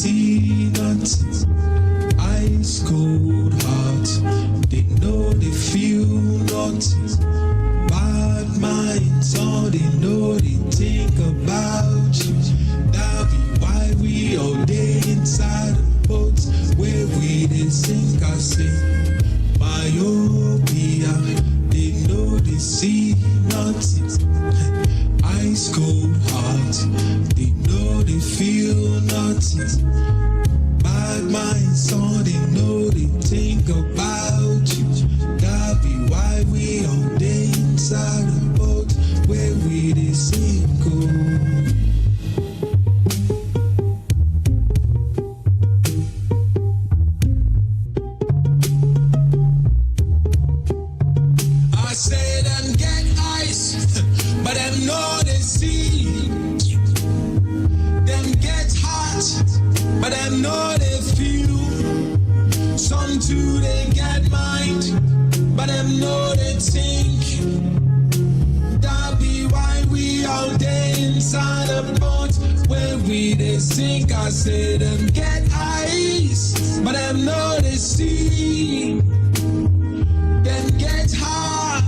see nothing. Ice cold heart, they know they feel nothing. Bad minds, all they know they think about you. That be why we all day inside the boats where we they sink our sing. Myopia, they know they see nothing. Ice cold heart, they know they feel nothing. Bad minds, all they know they think about you. That be why we all day inside the boat where we they sink. I say them get ice, but them know they see. Them get hot, but them know they feel. Some too they get mind, but them know they think. That be why we all day inside a boat where we they sink. I say them get ice, but them know they see. Them get hot,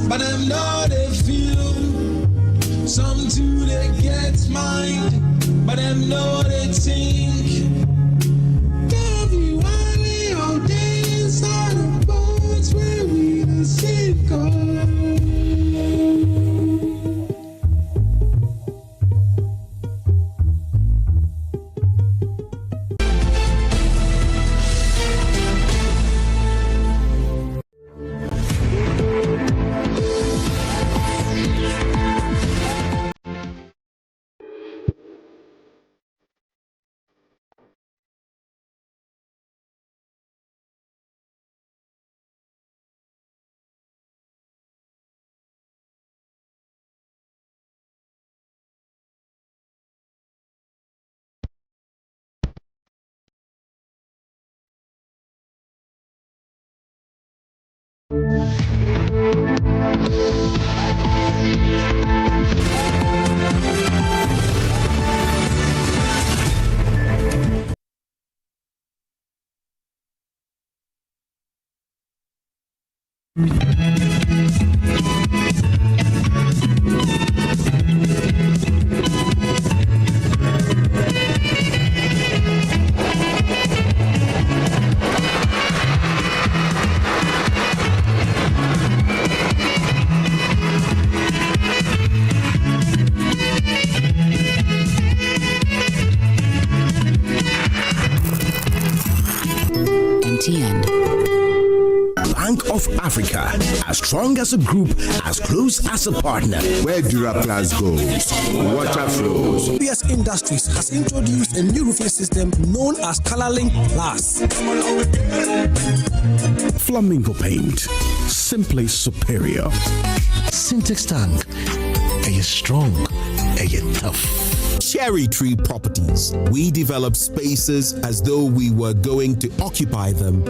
but them know they feel. Some too they get mind, but them know they think. That be why we all day inside the boats where we the sink. Bank of Africa, as strong as a group, as close as a partner. Where Duraplas goes, water flows. PS Industries has introduced a new roofing system known as Colorlink Plus. Flamingo paint, simply superior. Syntax tank, are you strong? Are you tough? Cherry Tree Properties. We develop spaces as though we were going to occupy them.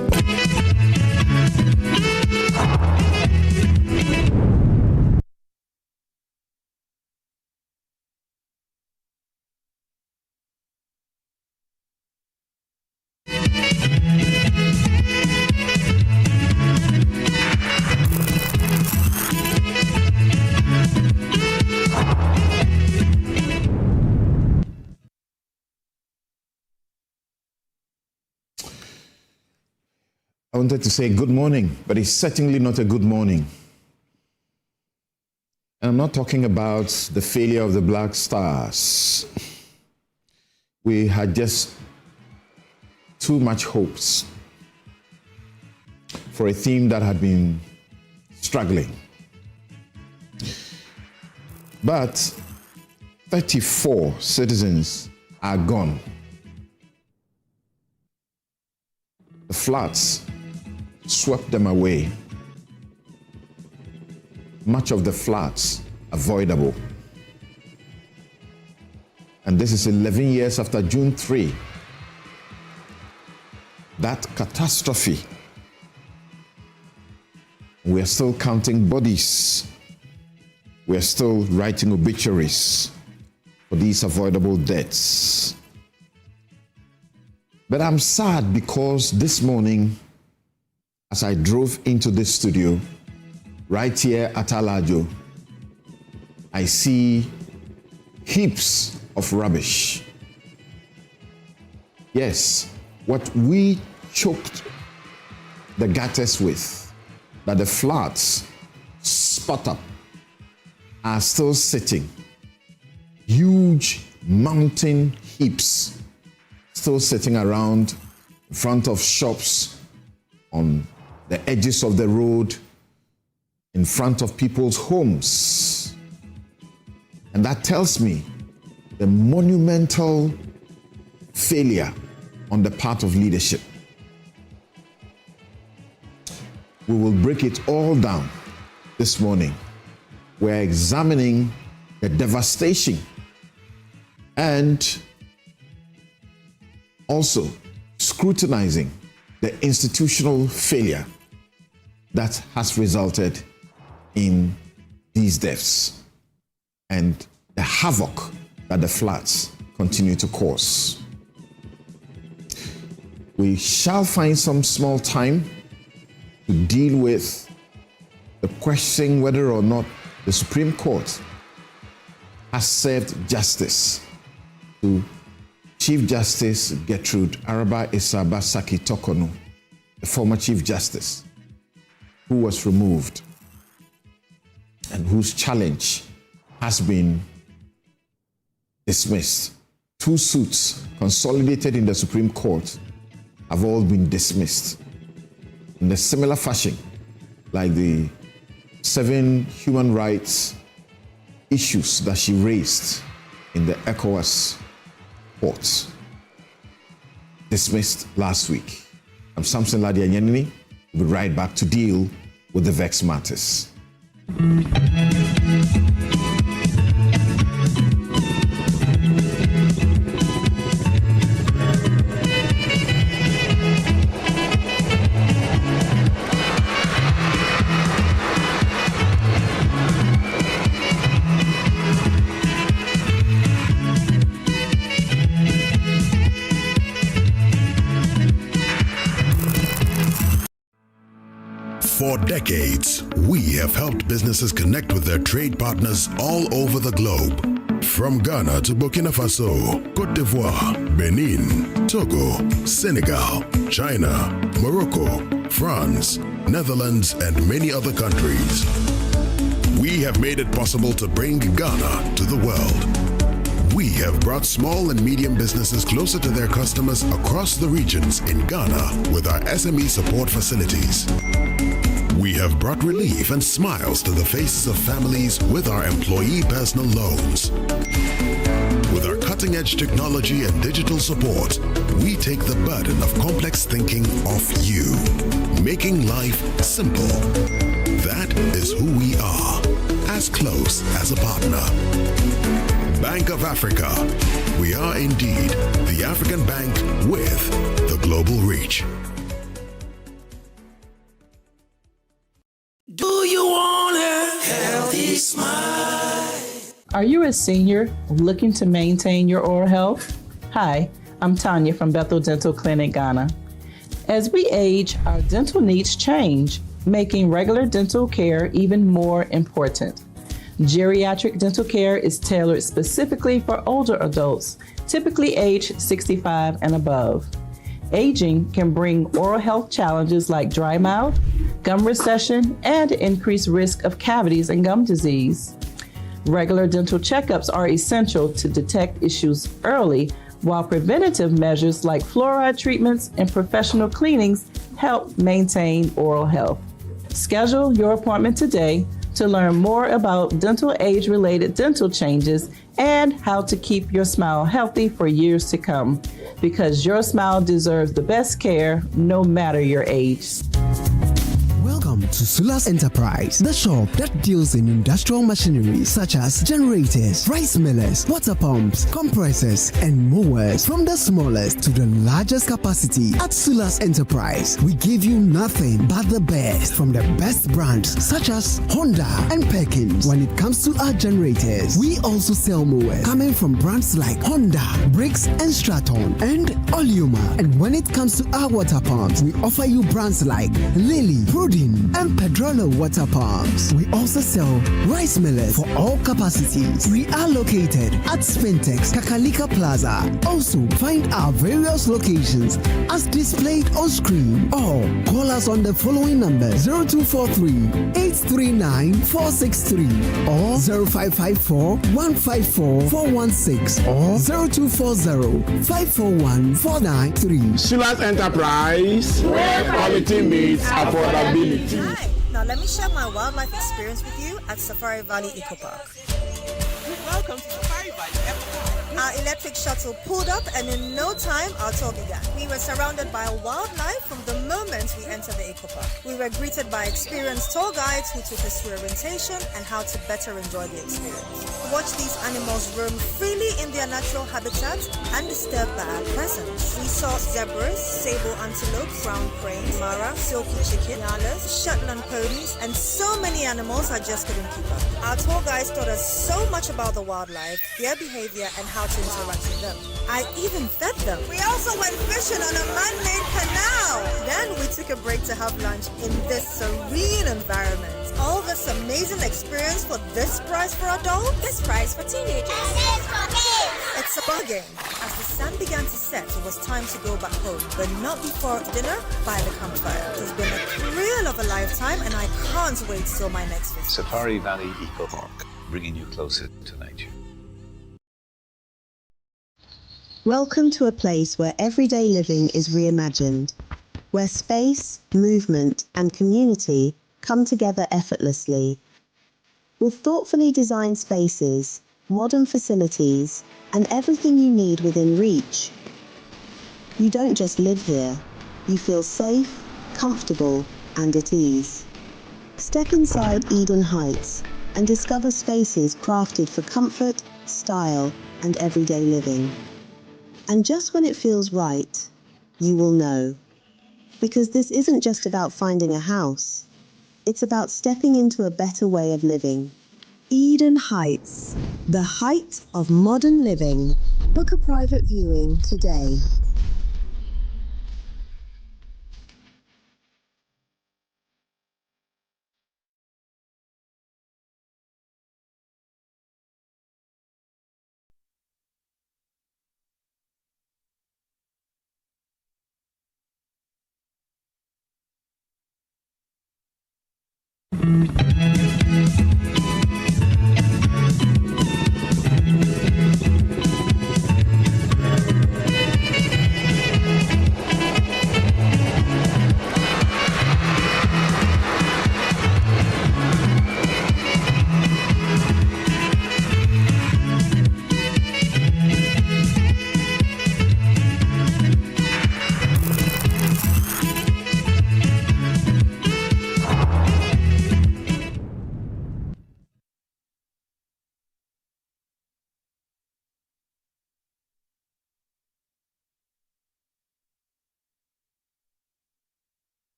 I wanted to say good morning, but it's certainly not a good morning. And I'm not talking about the failure of the Black Stars. We had just too much hopes for a team that had been struggling. But 34 citizens are gone. The floods swept them away. Much of the floods avoidable. And this is 11 years after June 3. That catastrophe. We are still counting bodies. We are still writing obituaries for these avoidable deaths. But I'm sad because this morning, as I drove into this studio, right here at Alajo, I see heaps of rubbish. Yes, what we choked the gutters with, that the floods spot up, are still sitting. Huge mountain heaps still sitting around in front of shops, on the edges of the road, in front of people's homes. And that tells me the monumental failure on the part of leadership. We will break it all down this morning. We're examining the devastation and also scrutinizing the institutional failure that has resulted in these deaths and the havoc that the floods continue to cause. We shall find some small time to deal with the question whether or not the Supreme Court has served justice to Chief Justice Gertrude Araba Isaba Saki Torkornoo, the former Chief Justice, who was removed and whose challenge has been dismissed. 2 suits consolidated in the Supreme Court have all been dismissed in a similar fashion, like the 7 human rights issues that she raised in the ECOWAS court, dismissed last week. I'm Samson Ladia Nyenini. We'll be right back to deal with the vexed matters. For decades, we have helped businesses connect with their trade partners all over the globe. From Ghana to Burkina Faso, Côte d'Ivoire, Benin, Togo, Senegal, China, Morocco, France, Netherlands, and many other countries. We have made it possible to bring Ghana to the world. We have brought small and medium businesses closer to their customers across the regions in Ghana with our SME support facilities. We have brought relief and smiles to the faces of families with our employee personal loans. With our cutting-edge technology and digital support, we take the burden of complex thinking off you, making life simple. That is who we are, as close as a partner. Bank of Africa. We are indeed the African bank with the global reach. Do you want a healthy smile? Are you a senior looking to maintain your oral health? Hi, I'm Tanya from Bethel Dental Clinic, Ghana. As we age, our dental needs change, making regular dental care even more important. Geriatric dental care is tailored specifically for older adults, typically age 65 and above. Aging can bring oral health challenges like dry mouth, gum recession, and increased risk of cavities and gum disease. Regular dental checkups are essential to detect issues early, while preventative measures like fluoride treatments and professional cleanings help maintain oral health. Schedule your appointment today to learn more about dental age-related dental changes and how to keep your smile healthy for years to come, because your smile deserves the best care no matter your age. Welcome Welcome to Sulas Enterprise, the shop that deals in industrial machinery such as generators, rice millers, water pumps, compressors, and mowers. From the smallest to the largest capacity, at Sulas Enterprise, we give you nothing but the best from the best brands such as Honda and Perkins. When it comes to our generators, we also sell mowers coming from brands like Honda, Briggs and Straton, and Oleuma. And when it comes to our water pumps, we offer you brands like Lily, Prudin, and Pedrolo water pumps. We also sell rice millers for all capacities. We are located at Spintex Kakalika Plaza. Also, find our various locations as displayed on screen, or call us on the following numbers: 0243-839-463 or 0554-154-416 or 0240-541-493. Sulas Enterprise, where quality meets affordability. Hi, now let me share my wildlife experience with you at Safari Valley Eco Park. Welcome to Safari Valley Eco Park. Our electric shuttle pulled up, and in no time our tour began. We were surrounded by wildlife from the moment we entered the eco park. We were greeted by experienced tour guides who took us through orientation and how to better enjoy the experience. Watch these animals roam freely in their natural habitat undisturbed by our presence. We saw zebras, sable antelope, brown cranes, mara, silky chicken, nyalas, Shetland ponies, and so many animals I just couldn't keep up. Our tour guides taught us so much about the wildlife, their behavior, and how to interact with them. I even fed them. We also went fishing on a man-made canal. Then we took a break to have lunch in this serene environment. All this amazing experience for this price for adults, this price for teenagers. It's a bargain. As the sun began to set, it was time to go back home, but not before dinner by the campfire. It's been a thrill of a lifetime, and I can't wait till my next visit. Safari Valley Eco Park, bringing you closer to nature. Welcome to a place where everyday living is reimagined, where space, movement, and community come together effortlessly. With thoughtfully designed spaces, modern facilities, and everything you need within reach, you don't just live here, you feel safe, comfortable, and at ease. Step inside Eden Heights and discover spaces crafted for comfort, style, and everyday living. And just when it feels right, you will know. Because this isn't just about finding a house. It's about stepping into a better way of living. Eden Heights, the height of modern living. Book a private viewing today.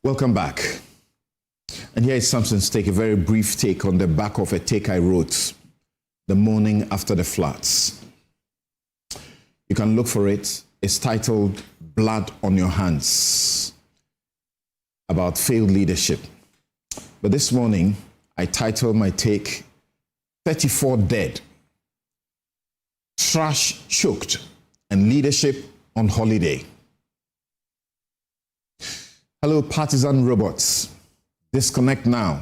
Welcome back. And here is Samson's take, a very brief take on the back of a take I wrote the morning after the floods. You can look for it. It's titled Blood on Your Hands, about failed leadership. But this morning, I titled my take 34 Dead, Trash Choked, and Leadership on Holiday. Hello, partisan robots. Disconnect now.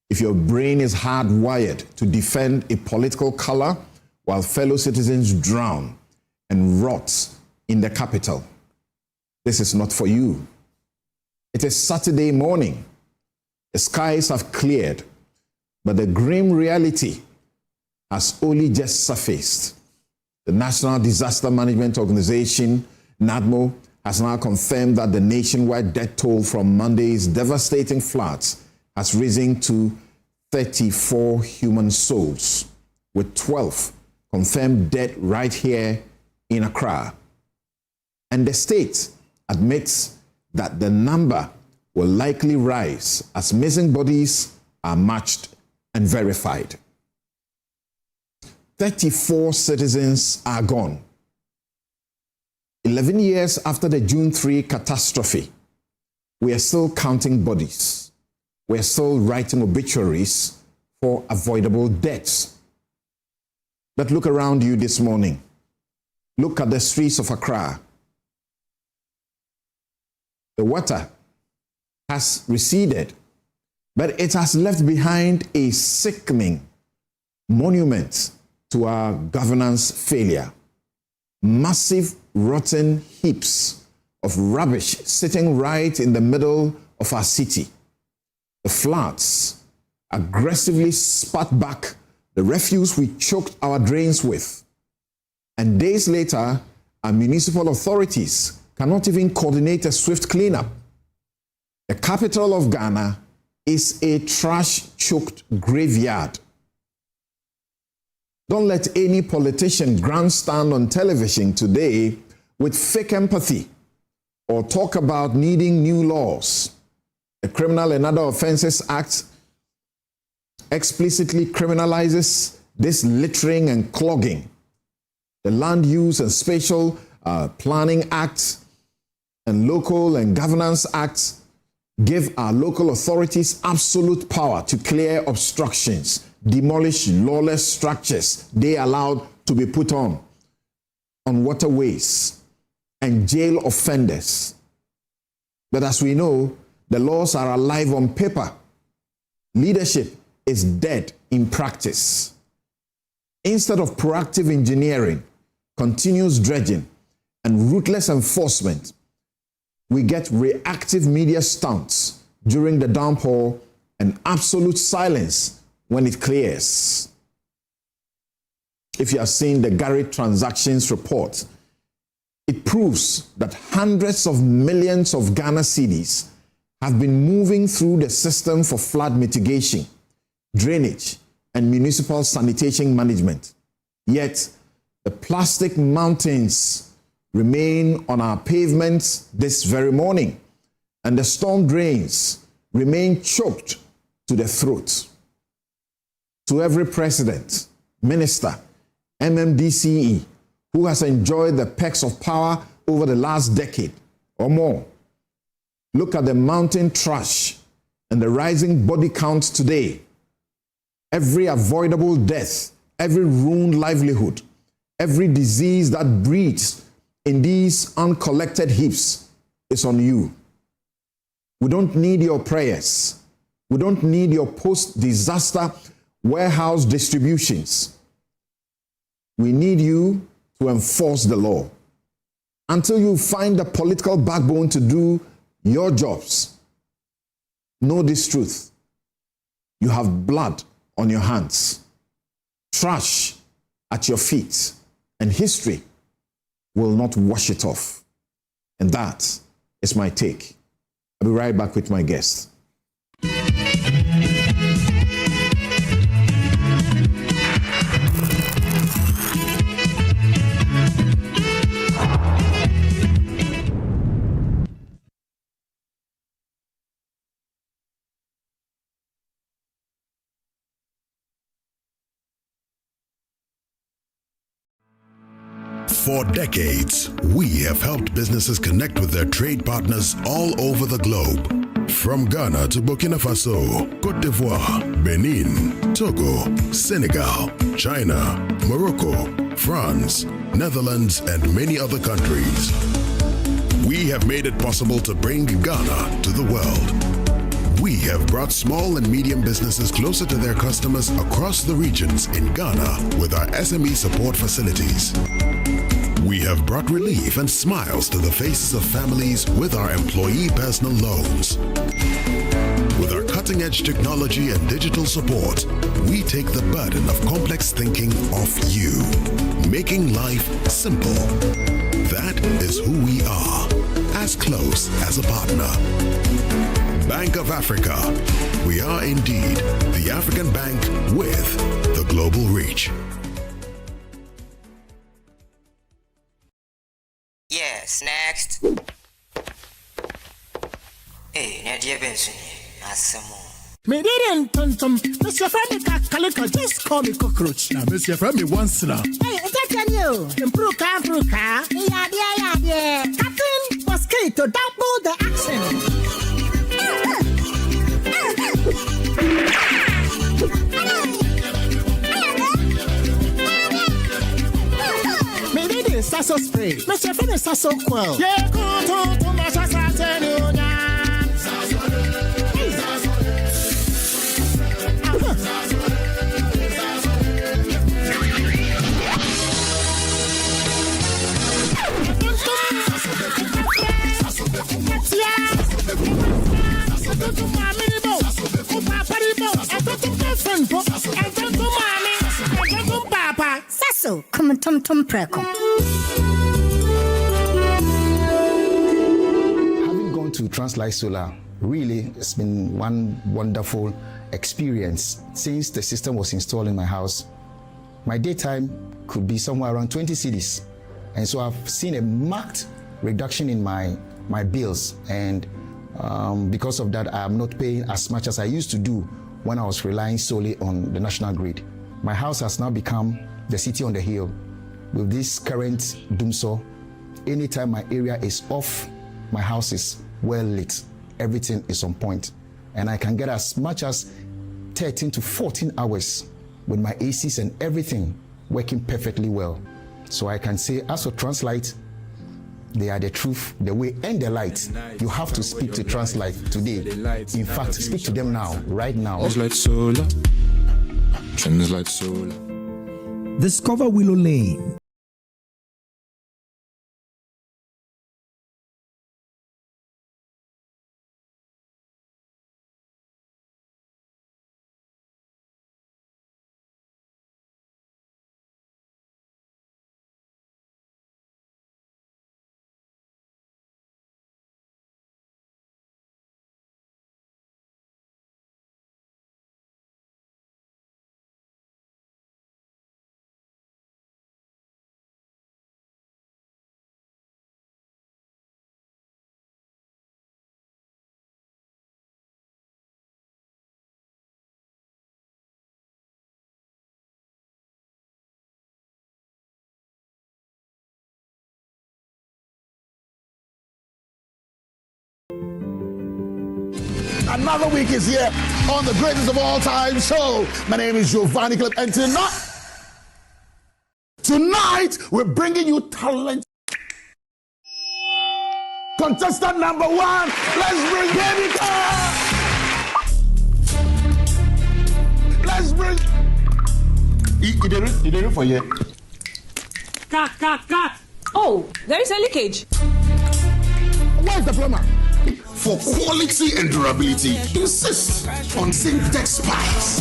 If your brain is hardwired to defend a political color while fellow citizens drown and rot in the capital, this is not for you. It is Saturday morning. The skies have cleared, but the grim reality has only just surfaced. The National Disaster Management Organization, NADMO, has now confirmed that the nationwide death toll from Monday's devastating floods has risen to 34 human souls, with 12 confirmed dead right here in Accra. And the state admits that the number will likely rise as missing bodies are matched and verified. 34 citizens are gone. 11 years after the June 3 catastrophe, we are still counting bodies. We are still writing obituaries for avoidable deaths. But look around you this morning. Look at the streets of Accra. The water has receded, but it has left behind a sickening monument to our governance failure. Massive rotten heaps of rubbish sitting right in the middle of our city. The floods aggressively spat back the refuse we choked our drains with. And days later, our municipal authorities cannot even coordinate a swift cleanup. The capital of Ghana is a trash-choked graveyard. Don't let any politician grandstand on television today with fake empathy or talk about needing new laws. The Criminal and Other Offences Act explicitly criminalizes this littering and clogging. The Land Use and Spatial Planning Act and Local and Governance Act give our local authorities absolute power to clear obstructions, demolish lawless structures they allowed to be put on waterways, and jail offenders. But as we know, the laws are alive on paper. Leadership is dead in practice. Instead of proactive engineering, continuous dredging, and ruthless enforcement, we get reactive media stunts during the downpour and absolute silence when it clears. If you have seen the Garrett Transactions report, it proves that hundreds of millions of Ghana cedis have been moving through the system for flood mitigation, drainage, and municipal sanitation management. Yet, the plastic mountains remain on our pavements this very morning, and the storm drains remain choked to the throat. To every president, minister, MMDCE who has enjoyed the perks of power over the last decade or more, look at the mountain trash and the rising body count today. Every avoidable death, every ruined livelihood, every disease that breeds in these uncollected heaps is on you. We don't need your prayers. We don't need your post-disaster warehouse distributions. We need you to enforce the law. Until you find the political backbone to do your jobs, know this truth. You have blood on your hands, trash at your feet, and history will not wash it off. And that is my take. I'll be right back with my guest. For decades, we have helped businesses connect with their trade partners all over the globe. From Ghana to Burkina Faso, Côte d'Ivoire, Benin, Togo, Senegal, China, Morocco, France, Netherlands, and many other countries. We have made it possible to bring Ghana to the world. We have brought small and medium businesses closer to their customers across the regions in Ghana with our SME support facilities. We have brought relief and smiles to the faces of families with our employee personal loans. With our cutting-edge technology and digital support, we take the burden of complex thinking off you, making life simple. That is who we are, as close as a partner. Bank of Africa. We are indeed the African bank with the global reach. Yes, next. Hey, Nadia Benson. Me didn't Mr. Femi Kalika, just call me cockroach. Now, Mr. Femi once now. Hey, is that you? Improve, yeah. Captain was key to double the action. Me didn't sasso spray. Mr. Femi sasso quell. Yeah, go to my sasso. Sasso, come and tum preko. Having gone to Translight Solar, really, it's been one wonderful experience. Since the system was installed in my house, my daytime could be somewhere around 20 cedis. And so I've seen a marked reduction in my bills. And because of that, I'm not paying as much as I used to do when I was relying solely on the national grid. My house has now become the city on the hill. With this current doomsaw, anytime my area is off, my house is well lit. Everything is on point. And I can get as much as 13 to 14 hours with my ACs and everything working perfectly well. So I can say, as for Translight, they are the truth, the way, and the light. You have to speak to Translight today. In fact, speak to them now, right now. Translight Solar. Translight Solar. Discover Willow Lane. Another week is here on the greatest of all time show. My name is Giovanni Clip, and tonight we're bringing you talent. Contestant number one, let's bring Danica. Let's bring. He did it for you. Cut. Oh, there is a leakage. Where's the plumber? For quality and durability, insist on Syntex pipes.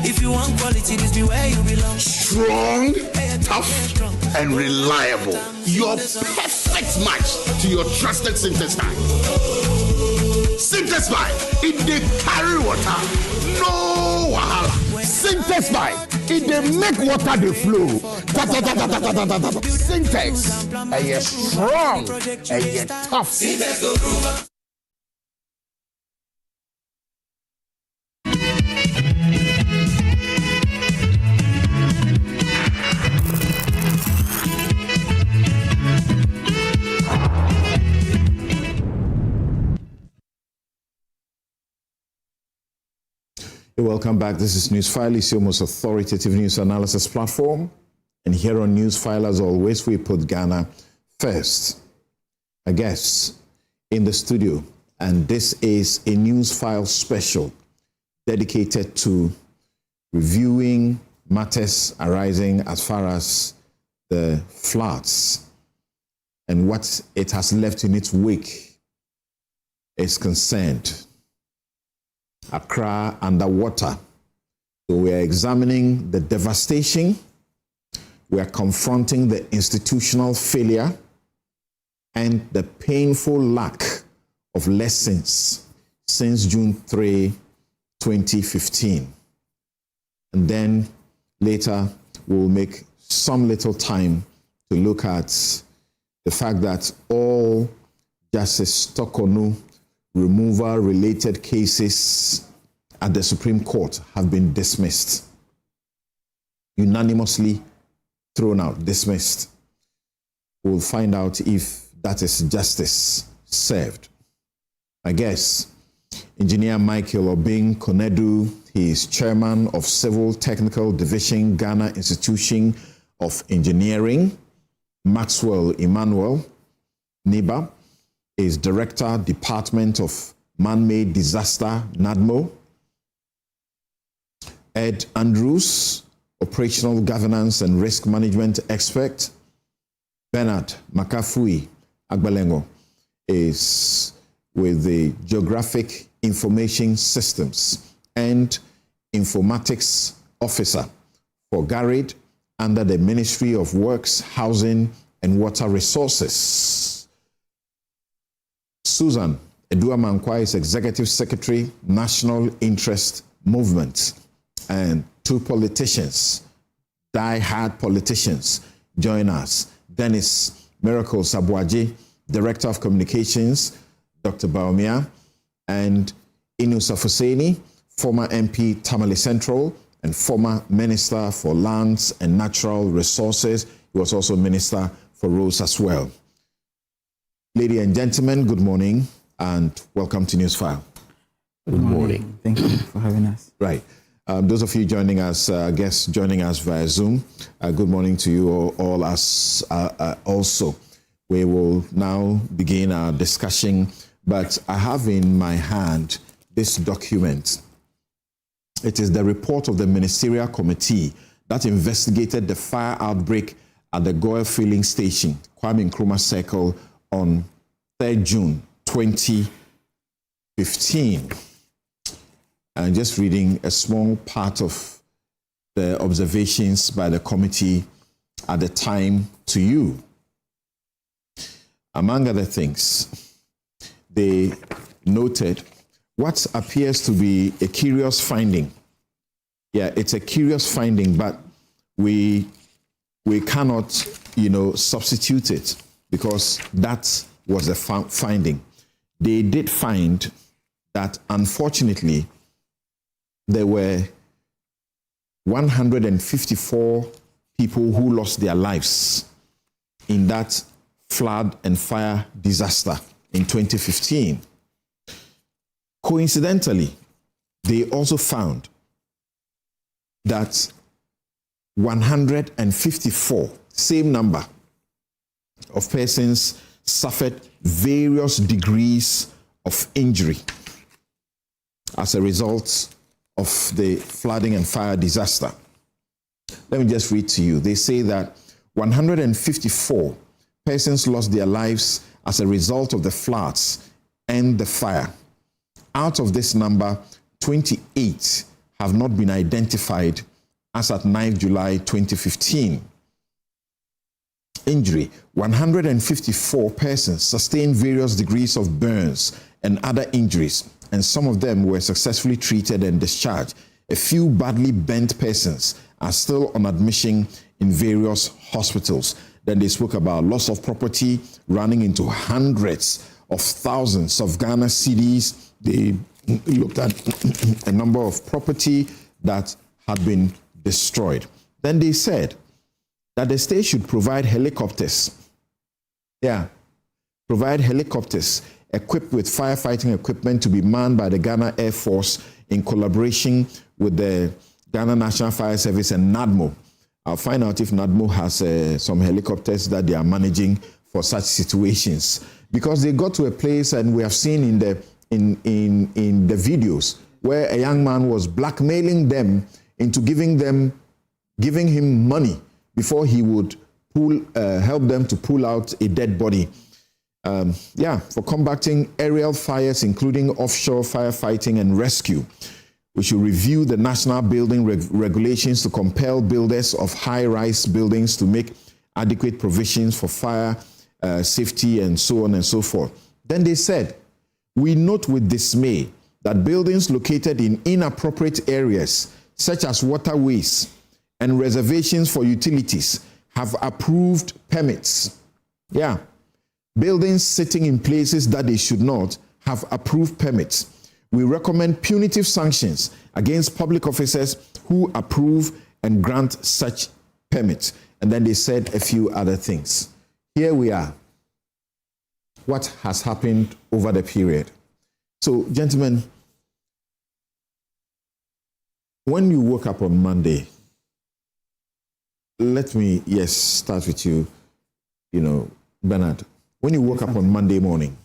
If you want quality, this be where you belong. Strong, tough, and reliable. Your perfect match to your trusted Syntex pipe. Syntex pipe, it dey carry water, no wahala. Syntex pipe, it dey make water dey flow. Syntex, and you're strong, and you're tough. Welcome back. This is Newsfile. It's your most authoritative news analysis platform. And here on Newsfile, as always, we put Ghana first. A guest in the studio. And this is a Newsfile special dedicated to reviewing matters arising as far as the floods and what it has left in its wake is concerned. Accra underwater. So we are examining the devastation, we are confronting the institutional failure and the painful lack of lessons since June 3, 2015. And then later we'll make some little time to look at the fact that all Justice Torkornoo removal related cases at the Supreme Court have been dismissed. Unanimously thrown out, dismissed. We'll find out if that is justice served. I guess Engineer Michael Obing-Konadu, he is chairman of Civil Technical Division, Ghana Institution of Engineering. Maxwell Emmanuel Niba is Director, Department of Man-Made Disaster, NADMO. Ed Andrews, Operational Governance and Risk Management Expert. Bernard Makafui Agbalengo is with the Geographic Information Systems and Informatics Officer for GARID under the Ministry of Works, Housing and Water Resources. Susan Edua-Mankwa is Executive Secretary, National Interest Movement. And two politicians, die-hard politicians, join us. Dennis Miracle Sabuaji, Director of Communications, Dr. Baumia, and Inu Safuseni, former MP Tamale Central and former Minister for Lands and Natural Resources. He was also Minister for Roads as well. Ladies and gentlemen, good morning and welcome to Newsfile. Good morning. Thank you for having us. Right. Those of you joining us, guests joining us via Zoom, good morning to you all as also. We will now begin our discussion, but I have in my hand this document. It is the report of the Ministerial Committee that investigated the fire outbreak at the Goil Filling Station, Kwame Nkrumah Circle, on 3rd June 2015. And just reading a small part of the observations by the committee at the time to you. Among other things, they noted what appears to be a curious finding. Yeah, it's a curious finding, but we cannot, substitute it because that was the finding. They did find that, unfortunately, there were 154 people who lost their lives in that flood and fire disaster in 2015. Coincidentally, they also found that 154, same number of persons, suffered various degrees of injury as a result of the flooding and fire disaster. Let me just read to you. They say that 154 persons lost their lives as a result of the floods and the fire. Out of this number, 28 have not been identified as at 9 July 2015. Injury: 154 persons sustained various degrees of burns and other injuries, and some of them were successfully treated and discharged. A few badly burnt persons are still on admission in various hospitals. Then they spoke about loss of property running into hundreds of thousands of Ghana cedis. They looked at a number of property that had been destroyed. Then they said that the state should provide helicopters. Yeah, provide helicopters equipped with firefighting equipment to be manned by the Ghana Air Force in collaboration with the Ghana National Fire Service and NADMO. I'll find out if NADMO has some helicopters that they are managing for such situations, because they got to a place, and we have seen in the videos where a young man was blackmailing them into giving him money before he would help them to pull out a dead body. For combating aerial fires, including offshore firefighting and rescue. We should review the national building regulations to compel builders of high-rise buildings to make adequate provisions for fire safety and so on and so forth. Then they said, we note with dismay that buildings located in inappropriate areas, such as waterways and reservations for utilities, have approved permits. Buildings sitting in places that they should not have approved permits. We recommend punitive sanctions against public officers who approve and grant such permits. And then they said a few other things. Here we are. What has happened over the period? So, gentlemen, when you woke up on Monday, let me, start with you, Bernard. When you woke up on Monday morning,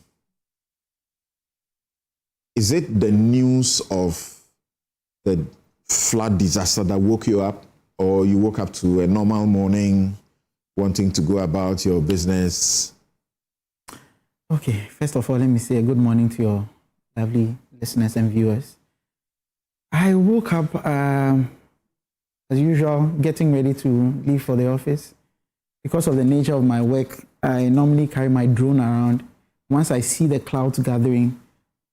is it the news of the flood disaster that woke you up, or you woke up to a normal morning wanting to go about your business? Okay, first of all, let me say a good morning to your lovely listeners and viewers. I woke up, as usual, getting ready to leave for the office. Because of the nature of my work, I normally carry my drone around once I see the clouds gathering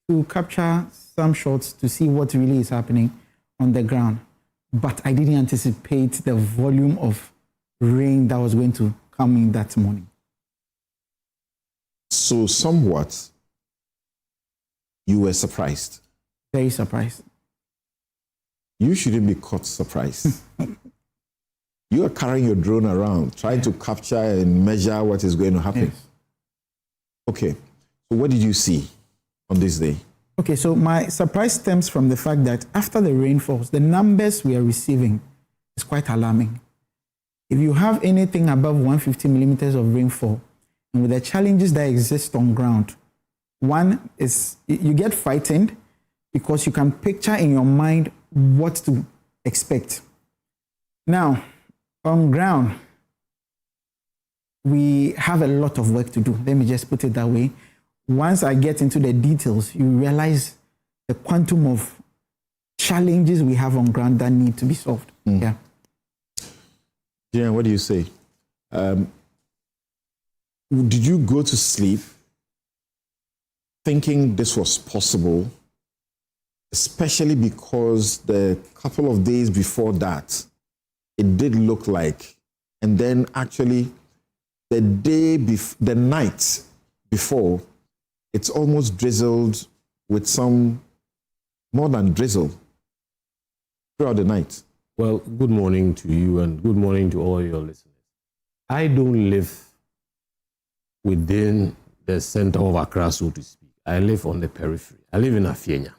to capture some shots to see what really is happening on the ground. But I didn't anticipate the volume of rain that was going to come in that morning. So somewhat, you were surprised. Very surprised. You shouldn't be caught surprised. You are carrying your drone around, trying to capture and measure what is going to happen. Yes. Okay, so what did you see on this day? Okay, so my surprise stems from the fact that after the rainfalls, the numbers we are receiving is quite alarming. If you have anything above 150 millimeters of rainfall, and with the challenges that exist on ground, one is you get frightened because you can picture in your mind what to expect. Now, on ground, we have a lot of work to do. Let me just put it that way. Once I get into the details, you realize the quantum of challenges we have on ground that need to be solved. Yeah. Yeah, what do you say? Did you go to sleep thinking this was possible, especially because the couple of days before that, it did look like, and then actually the night before, it's almost drizzled with some more than drizzle throughout the night. Well, good morning to you and good morning to all your listeners. I don't live within the center of Accra, so to speak. I live on the periphery. I live in Afienya.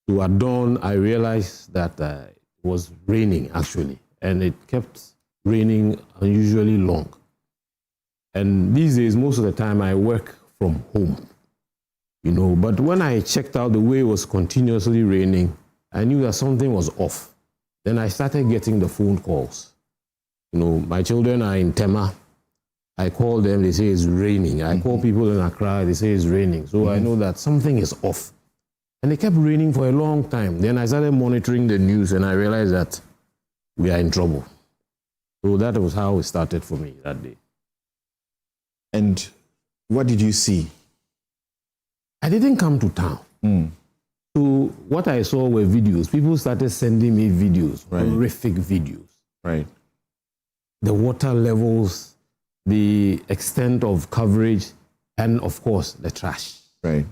To at dawn, I realized that it was raining actually, and it kept raining unusually long. And these days, most of the time, I work from home, but when I checked out the way it was continuously raining, I knew that something was off. Then I started getting the phone calls. My children are in Tema. I call them, they say it's raining. I call people in Accra, they say it's raining. So I know that something is off. And it kept raining for a long time. Then I started monitoring the news and I realized that we are in trouble. So that was how it started for me that day. And what did you see? I didn't come to town. So what I saw were videos. People started sending me videos, horrific videos. Right. The water levels, the extent of coverage, and of course, the trash. Right.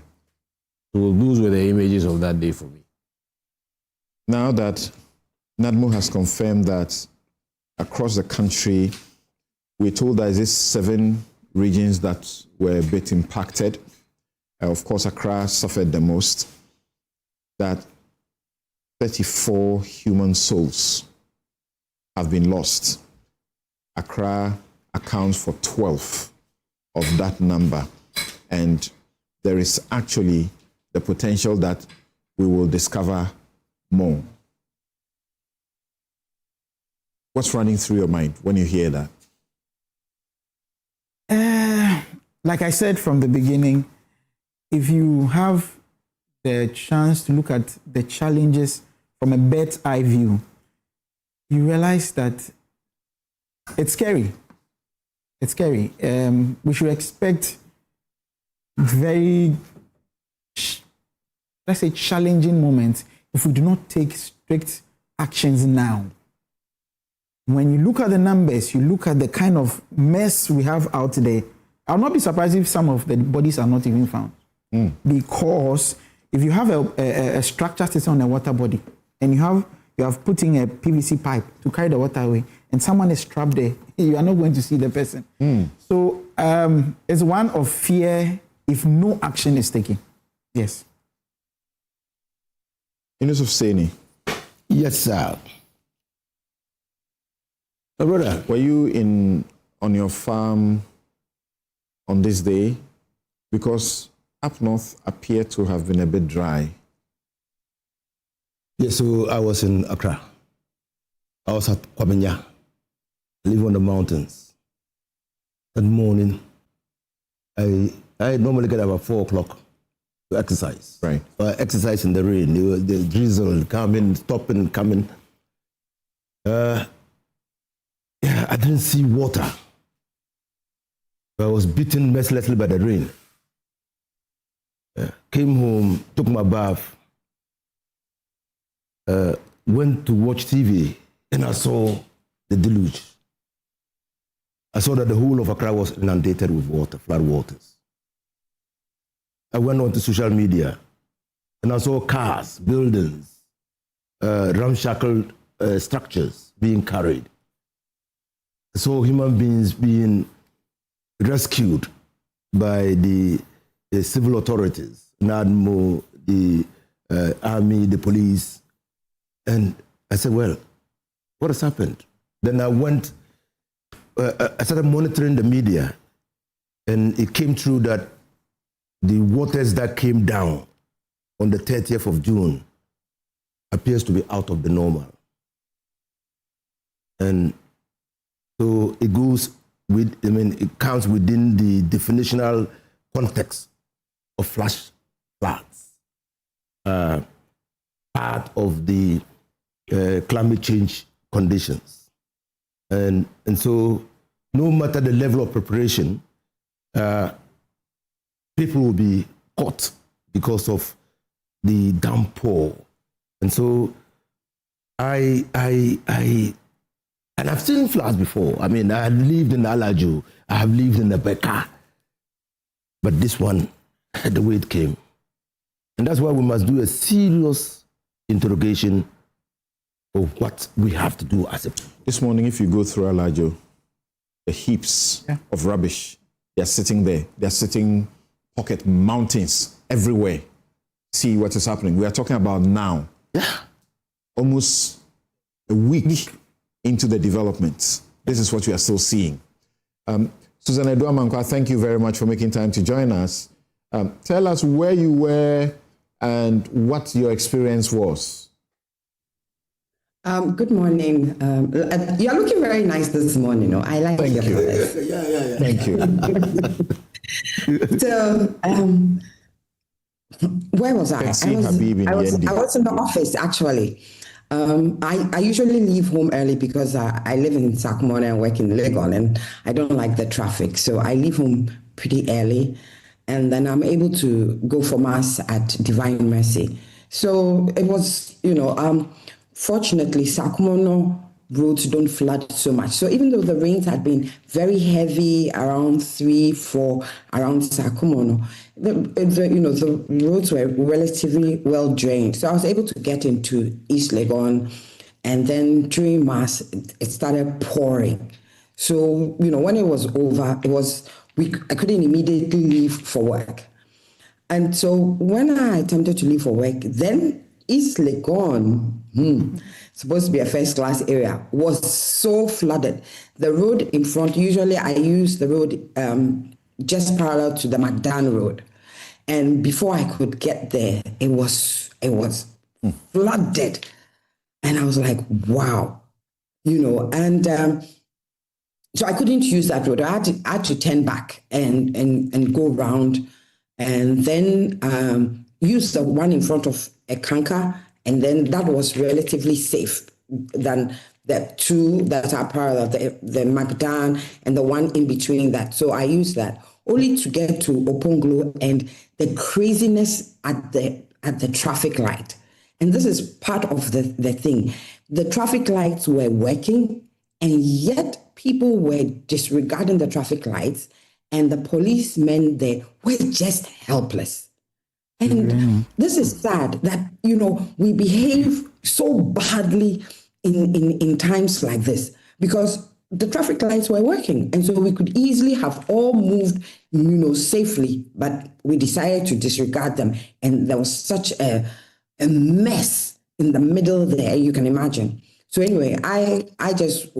So those were the images of that day for me. Now that NADMO has confirmed that across the country, we're told that there's 7 regions that were a bit impacted. Of course, Accra suffered the most. That 34 human souls have been lost. Accra accounts for 12 of that number. And there is actually the potential that we will discover more. What's running through your mind when you hear that? like I said from the beginning, if you have the chance to look at the challenges from a bird's eye view, you realize that it's scary. It's scary. We should expect very, let's say, challenging moments if we do not take strict actions now. When you look at the numbers, you look at the kind of mess we have out there, I'll not be surprised if some of the bodies are not even found. Because if you have a structure system on a water body and you have put in a PVC pipe to carry the water away and someone is trapped there, you are not going to see the person. So it's one of fear if no action is taken. Yes. Yusuf Seni. Yes, sir. My brother, were you on your farm on this day? Because up north appeared to have been a bit dry. Yes, so I was in Accra. I was at Kwabenya. I live on the mountains. That morning, I normally get up at 4 o'clock to exercise. Right. So I exercise in the rain. The drizzle coming, stopping, coming. I didn't see water. I was beaten mercilessly by the rain. Came home, took my bath, went to watch TV, and I saw the deluge. I saw that the whole of Accra was inundated with water, flood waters. I went on to social media, and I saw cars, buildings, ramshackle structures being carried. I saw human beings being rescued by the civil authorities, NADMO, the army, the police. And I said, well, what has happened? Then I went, I started monitoring the media, and it came through that the waters that came down on the 30th of June appears to be out of the normal. And so it goes with, it counts within the definitional context of flash floods, part of the climate change conditions. And so no matter the level of preparation, people will be caught because of the downpour. And so and I've seen floods before. I mean, I have lived in Alaju, I have lived in the Beka, but this one, the way it came. And that's why we must do a serious interrogation of what we have to do as a people. This morning, if you go through Alaju, the heaps of rubbish, they're sitting there. They're sitting pocket mountains everywhere. See what is happening. We are talking about now. Almost a week into the developments. This is what we are still seeing. Susan Edoamankwa, thank you very much for making time to join us. Tell us where you were and what your experience was. Good morning. You're looking very nice this morning. I like your voice. Thank you. So, where was I? I was in the office, actually. I usually leave home early because I live in Sakumona and work in Legon, and I don't like the traffic. So I leave home pretty early, and then I'm able to go for Mass at Divine Mercy. So it was, fortunately, Sakumona roads don't flood so much. So even though the rains had been very heavy around 3-4 around Sakumona, the roads were relatively well drained. So I was able to get into East Legon, and then during Mass, it started pouring. So, when it was over, I couldn't immediately leave for work. And so when I attempted to leave for work, then East Legon, supposed to be a first-class area, was so flooded. The road in front, usually I use the road just parallel to the McDan Road. And before I could get there, it was flooded. And I was like, wow, and So I couldn't use that road. I had to turn back and go round, and then use the one in front of a Kanka, and then that was relatively safe than the two that are parallel, the Magdan and the one in between that. So I used that only to get to Oponglo and the craziness at the traffic light. And this is part of the thing. The traffic lights were working, and yet people were disregarding the traffic lights, and the policemen there were just helpless. And this is sad that, we behave so badly in times like this, because the traffic lights were working. And so we could easily have all moved, safely, but we decided to disregard them. And there was such a mess in the middle there, you can imagine. So anyway, I just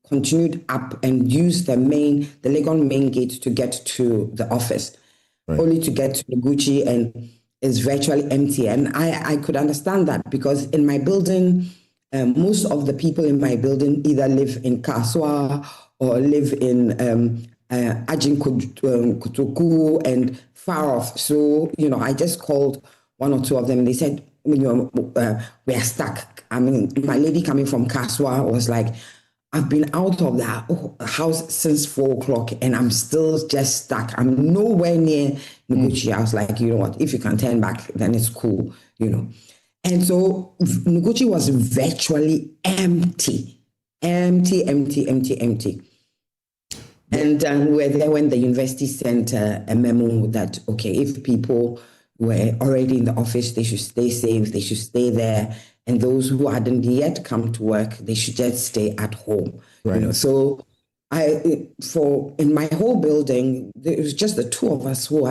continued up and used the Legon main gate to get to the office, only to get to the Gucci, and it's virtually empty. And I could understand that, because in my building, most of the people in my building either live in Kaswa or live in Ajin Kutuku and far off. So, I just called one or two of them. They said, we are stuck. I mean, my lady coming from Kaswa was like, I've been out of the house since 4 o'clock and I'm still just stuck. I'm nowhere near Noguchi. I was like, you know what, if you can turn back, then it's cool, And so Noguchi was virtually empty. And we were there when the university sent a memo that, okay, if people were already in the office, they should stay safe, they should stay there. And those who hadn't yet come to work, they should just stay at home. Right. So in my whole building, it was just the two of us who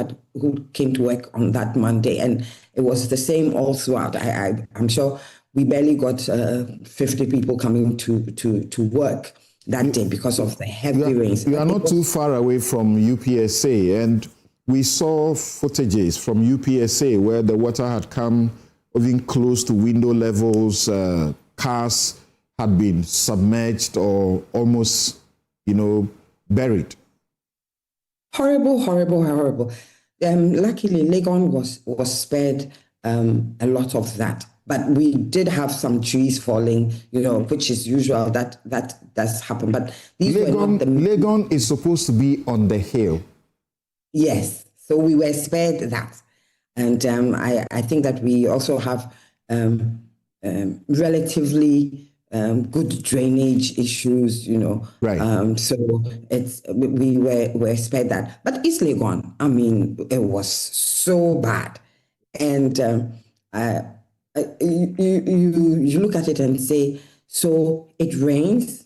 came to work on that Monday, and it was the same all throughout. I'm sure we barely got 50 people coming to work that day because of the heavy rains. You are not too far away from UPSA, and we saw footages from UPSA where the water had come even close to window levels. Cars had been submerged or almost, buried. Horrible. Luckily, Legon was spared a lot of that. But we did have some trees falling, which is usual. That does happen. But these were not the... Legon is supposed to be on the hill. Yes. So we were spared that. And I think that we also have relatively good drainage issues, Right. So we were spared that. But East Legon, I mean, it was so bad. And you look at it and say, so it rains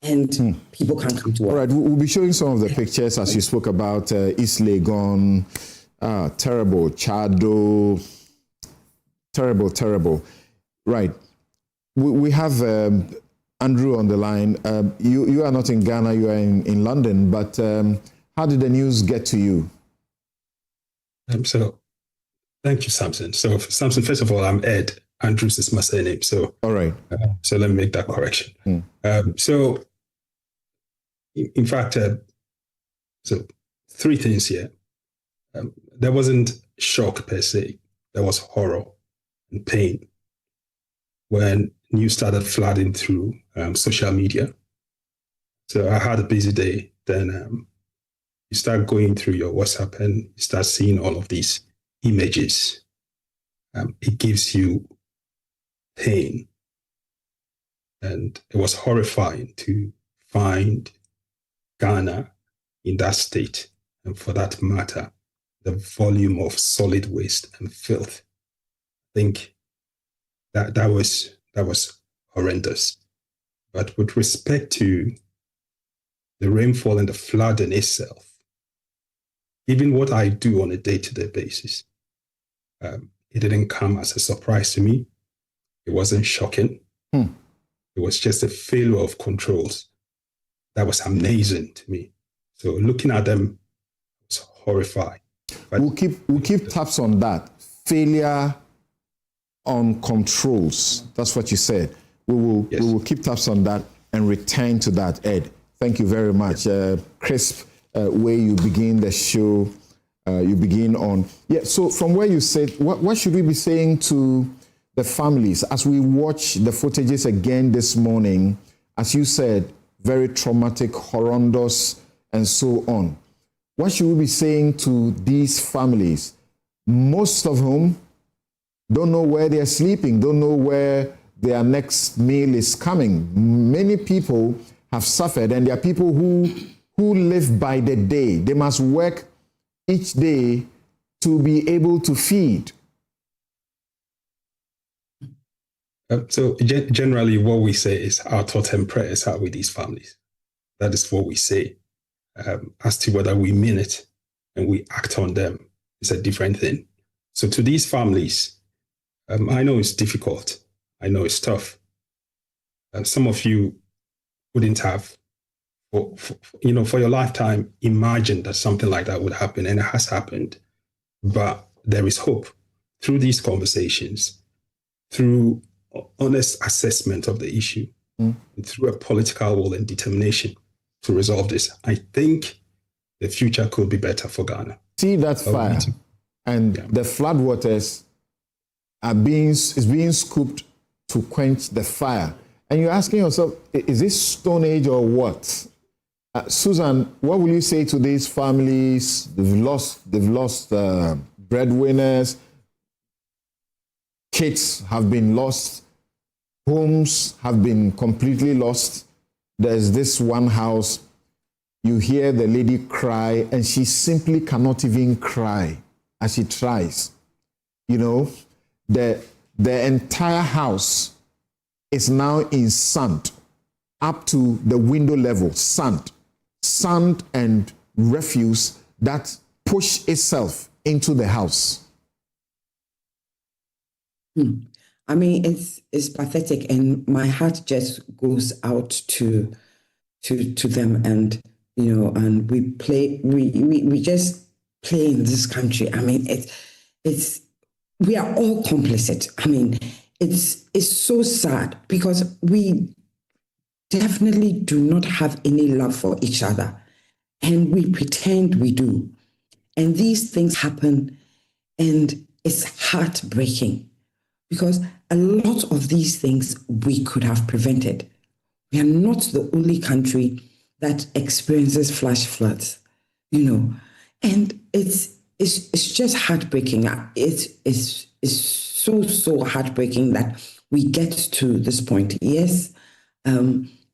and people can't come to work. All right, we'll be showing some of the pictures as you spoke about East Legon. Terrible. Chado. Terrible. Right. We have Andrew on the line. You are not in Ghana, you are in London, but how did the news get to you? So, thank you, Samson. So, Samson, first of all, I'm Ed. Andrews is my surname. So, all right. So let me make that correction. So, in fact, so 3 things here. There wasn't shock per se. There was horror and pain when news started flooding through social media. So I had a busy day. Then you start going through your WhatsApp and you start seeing all of these images. It gives you pain. And it was horrifying to find Ghana in that state. And for that matter, the volume of solid waste and filth. I think that was horrendous. But with respect to the rainfall and the flooding itself, even what I do on a day-to-day basis, it didn't come as a surprise to me. It wasn't shocking. It was just a failure of controls that was amazing to me. So looking at them, I was horrified. But we'll keep tabs on that. Failure on controls. That's what you said. We will keep tabs on that and return to that, Ed. Thank you very much. Crisp way you begin the show. You begin on. Yeah, so from where you said, what should we be saying to the families as we watch the footages again this morning? As you said, very traumatic, horrendous, and so on. What should we be saying to these families, most of whom don't know where they're sleeping, don't know where their next meal is coming? Many people have suffered, and there are people who live by the day. They must work each day to be able to feed. So generally what we say is our thoughts and prayers are with these families. That is what we say. As to whether we mean it and we act on them is a different thing. So to these families, I know it's difficult. I know it's tough. Some of you wouldn't have, for your lifetime, imagined that something like that would happen, and it has happened. But there is hope through these conversations, through honest assessment of the issue, and through a political will and determination to resolve this. I think the future could be better for Ghana. See that fire, and the floodwaters is being scooped to quench the fire. And you're asking yourself, is this Stone Age or what? Susan, what will you say to these families? They've lost breadwinners. Kids have been lost. Homes have been completely lost. There's this one house, you hear the lady cry, and she simply cannot even cry as she tries. The entire house is now in sand, up to the window level, sand and refuse that push itself into the house. I mean, it's pathetic, and my heart just goes out to them, and and we just play in this country. I mean, we are all complicit. I mean, it's so sad because we definitely do not have any love for each other, and we pretend we do, and these things happen, and it's heartbreaking. Because a lot of these things we could have prevented. We are not the only country that experiences flash floods, and it's just heartbreaking. It's so heartbreaking that we get to this point. Yes,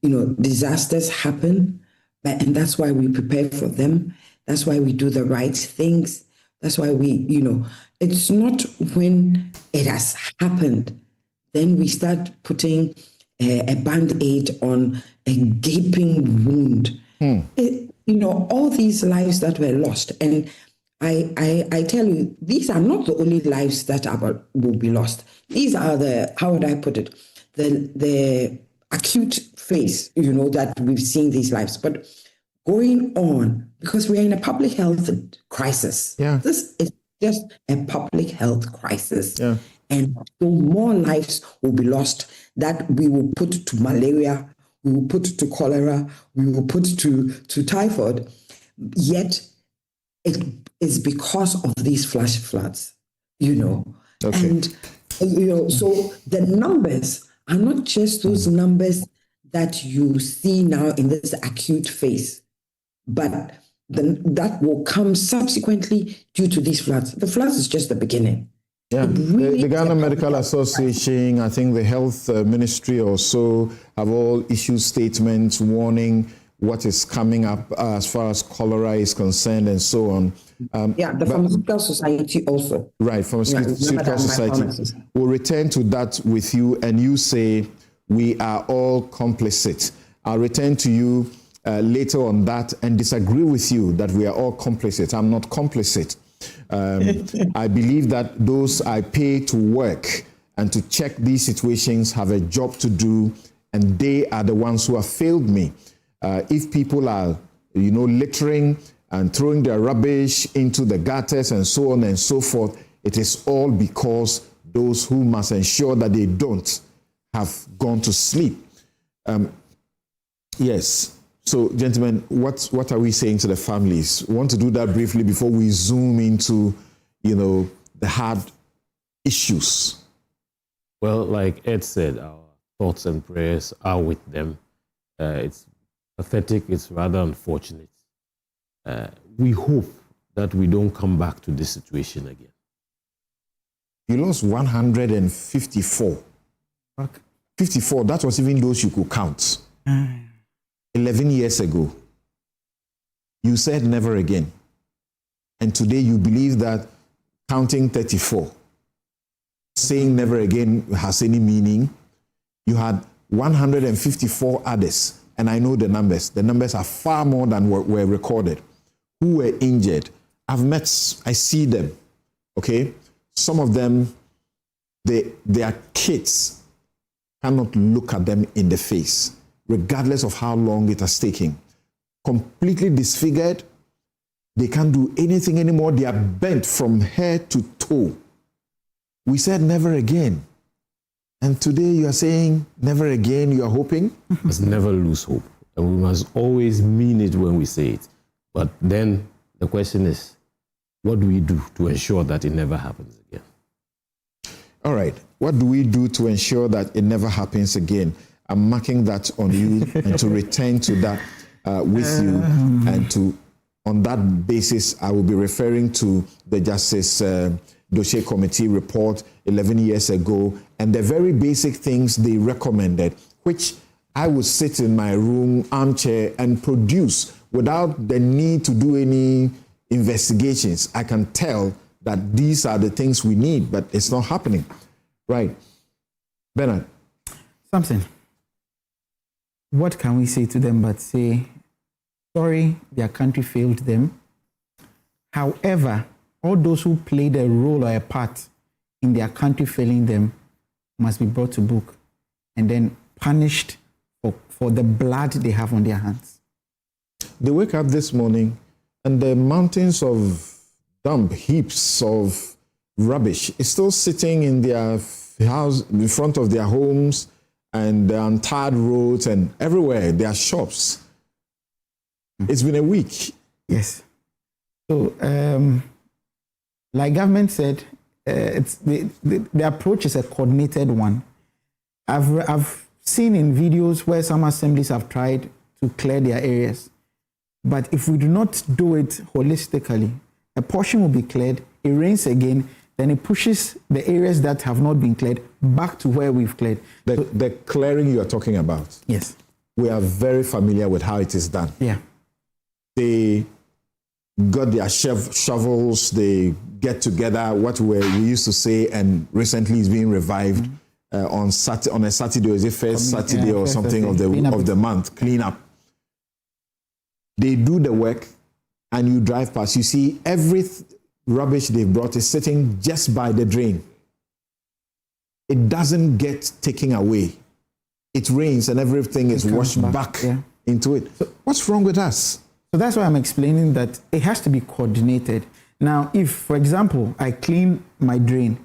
disasters happen, and that's why we prepare for them. That's why we do the right things. That's why it's not when it has happened, then we start putting a Band-Aid on a gaping wound. All these lives that were lost. And I tell you, these are not the only lives that will be lost. These are how would I put it? The acute phase, that we've seen these lives. But going on, because we are in a public health crisis. Yeah. This is just a public health crisis. Yeah. And so more lives will be lost that we will put to malaria, we will put to cholera, we will put to typhoid. Yet it is because of these flash floods, Okay. And, so the numbers are not just those numbers that you see now in this acute phase, but that will come subsequently due to these floods. The floods is just the beginning. Yeah, the Ghana Medical Association, I think the Health Ministry also have all issued statements warning what is coming up as far as cholera is concerned and so on. The Pharmaceutical Society also. Right, Pharmaceutical Society. We'll return to that with you, and you say we are all complicit. I'll return to you later on that and disagree with you that we are all complicit. I'm not complicit. I believe that those I pay to work and to check these situations have a job to do, and they are the ones who have failed me. If people are, littering and throwing their rubbish into the gutters and so on and so forth, it is all because those who must ensure that they don't have gone to sleep. Yes. So, gentlemen, what are we saying to the families? We want to do that briefly before we zoom into, the hard issues. Well, like Ed said, our thoughts and prayers are with them. It's pathetic. It's rather unfortunate. We hope that we don't come back to this situation again. You lost 154. Okay. 54, that was even those you could count. 11 years ago. You said never again. And today you believe that counting 34, saying never again has any meaning. You had 154 others, and I know the numbers. The numbers are far more than what were recorded, who were injured. I see them, okay? Some of them, their kids cannot look at them in the face, regardless of how long it has taken. Completely disfigured, they can't do anything anymore. They are bent from head to toe. We said never again. And today you are saying never again, you are hoping? Let's never lose hope. And we must always mean it when we say it. But then the question is, what do we do to ensure that it never happens again? All right. What do we do to ensure that it never happens again? I'm marking that on you and to return to that with you. And on that basis, I will be referring to the Justice Dossier Committee report 11 years ago and the very basic things they recommended, which I would sit in my room, armchair, and produce without the need to do any investigations. I can tell that these are the things we need, but it's not happening. Right. Bernard. Something. What can we say to them but say, sorry, their country failed them. However, all those who played a role or a part in their country failing them must be brought to book and then punished for the blood they have on their hands. They wake up this morning and the mountains of dump heaps of rubbish is still sitting in their house, in front of their homes, and the untarred roads and everywhere, their shops. It's been a week. Yes. So, like government said, it's the approach is a coordinated one. I've seen in videos where some assemblies have tried to clear their areas. But if we do not do it holistically, a portion will be cleared, it rains again, then it pushes the areas that have not been cleared back to where we've cleared. The clearing you are talking about. Yes. We are very familiar with how it is done. Yeah. They got their shovels, they get together, what we used to say, and recently it's being revived on a Saturday, or is it first Saturday or something of the month, clean up. They do the work and you drive past, you see every rubbish they've brought is sitting just by the drain. It doesn't get taken away. It rains and everything is washed back into it. So what's wrong with us? So that's why I'm explaining that it has to be coordinated. Now, if, for example, I clean my drain,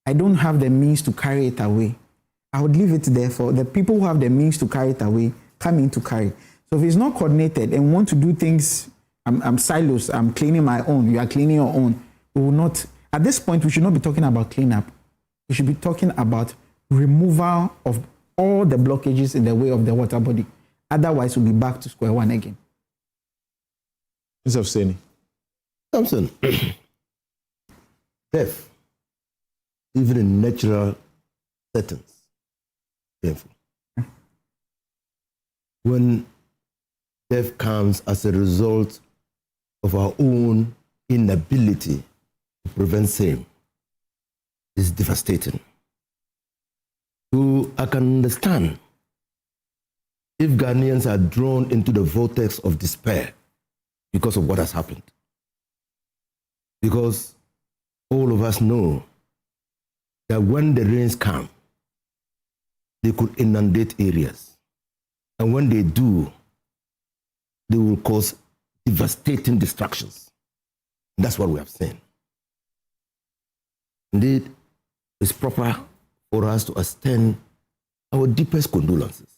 I don't have the means to carry it away, I would leave it there for the people who have the means to carry it away, come in to carry. So if it's not coordinated and want to do things, I'm silos, I'm cleaning my own, you are cleaning your own, we will not, at this point, we should not be talking about cleanup. We should be talking about removal of all the blockages in the way of the water body. Otherwise, we'll be back to square one again. Mr. Hussaini. Thompson, death, even in natural settings, painful. When death comes as a result of our own inability to prevent same, it's devastating. So I can understand if Ghanaians are drawn into the vortex of despair because of what has happened. Because all of us know that when the rains come, they could inundate areas. And when they do, they will cause devastating destructions. And that's what we have seen. Indeed, it's proper for us to extend our deepest condolences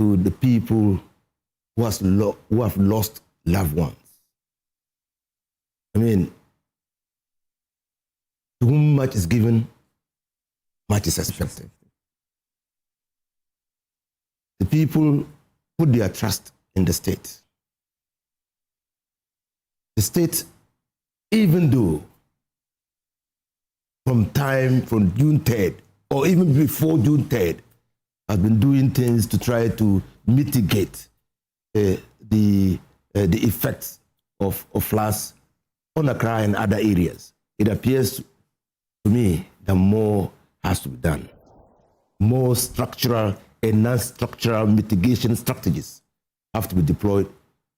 to the people who have lost loved ones. I mean, to whom much is given, much is expected. The people put their trust in the state. The state, even though from June 3rd, or even before June 3rd, has been doing things to try to mitigate the effects of floods on Accra and other areas. It appears to me that more has to be done. More structural and non-structural mitigation strategies have to be deployed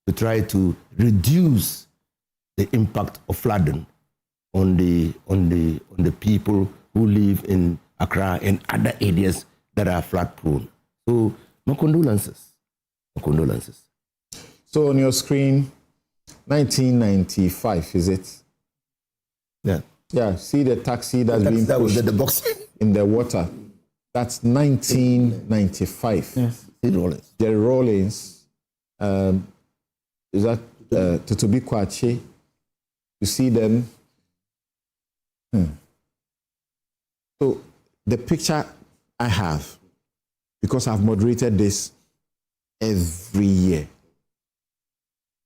to try to reduce the impact of flooding on the people who live in Accra and other areas that are flood prone. So my condolences. My condolences. So on your screen, 1995, is it? Yeah. Yeah, see the taxi that's being pushed the box in the water. That's 1995. Yes. Jerry Rawlings. Is that Tutubi Kwache? You see them. So the picture I have, because I've moderated this every year,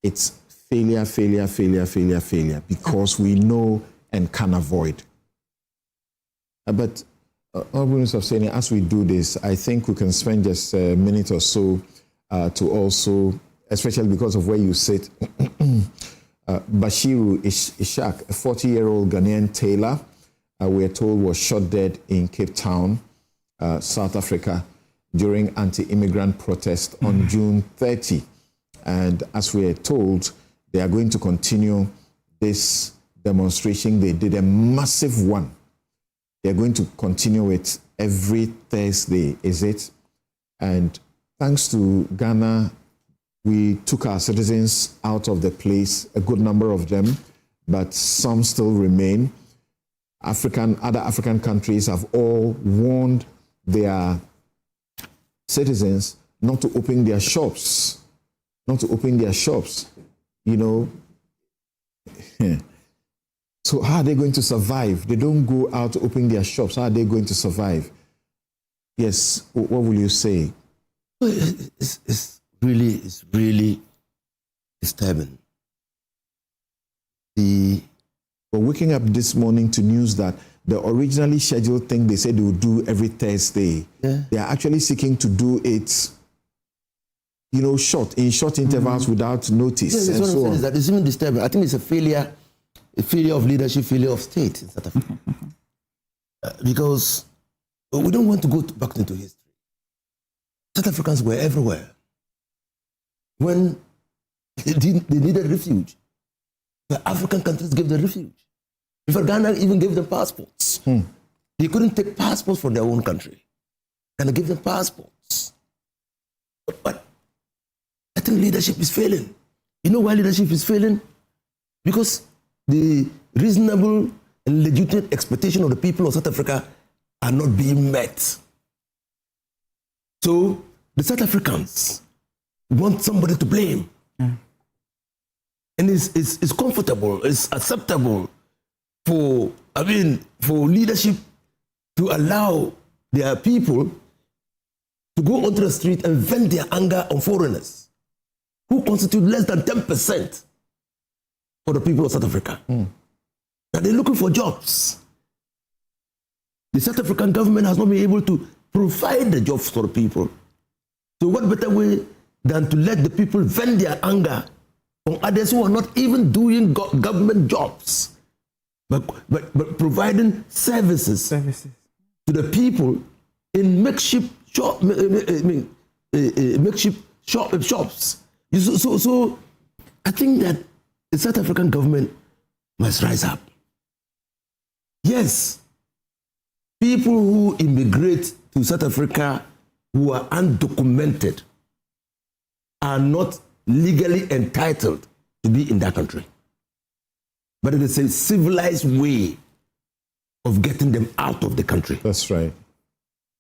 it's failure, failure, failure, failure, failure, because we know and can avoid. But of saying, as we do this, I think we can spend just a minute or so to also, especially because of where you sit, Bashiru Ishak, a 40-year-old Ghanaian tailor, we are told was shot dead in Cape Town, South Africa, during anti-immigrant protest on June 30. And as we are told, they are going to continue this demonstration. They did a massive one. They're going to continue it every Thursday, is it? And thanks to Ghana, we took our citizens out of the place, a good number of them, but some still remain. Other African countries have all warned their citizens not to open their shops, you know. So how are they going to survive? They don't go out to open their shops. How are they going to survive? Yes, what will you say? It's really disturbing. We're waking up this morning to news that the originally scheduled thing they said they would do every Thursday, they are actually seeking to do it, you know, short intervals without notice. And so on. That is even disturbing. I think it's a failure of leadership, failure of state in South Africa. Because we don't want to go back into history. South Africans were everywhere. When they needed refuge, the African countries gave them refuge. In fact, Ghana even gave them passports. They couldn't take passports from their own country. Ghana gave them passports. But I think leadership is failing. You know why leadership is failing? Because the reasonable and legitimate expectation of the people of South Africa are not being met. So the South Africans want somebody to blame. And it's comfortable, it's acceptable for leadership to allow their people to go onto the street and vent their anger on foreigners who constitute less than 10% for the people of South Africa. Now they're looking for jobs. The South African government has not been able to provide the jobs for the people. So what better way than to let the people vent their anger on others who are not even doing government jobs, but providing services to the people in makeshift shops. So I think that the South African government must rise up. Yes, people who immigrate to South Africa who are undocumented are not legally entitled to be in that country. But it is a civilized way of getting them out of the country. That's right.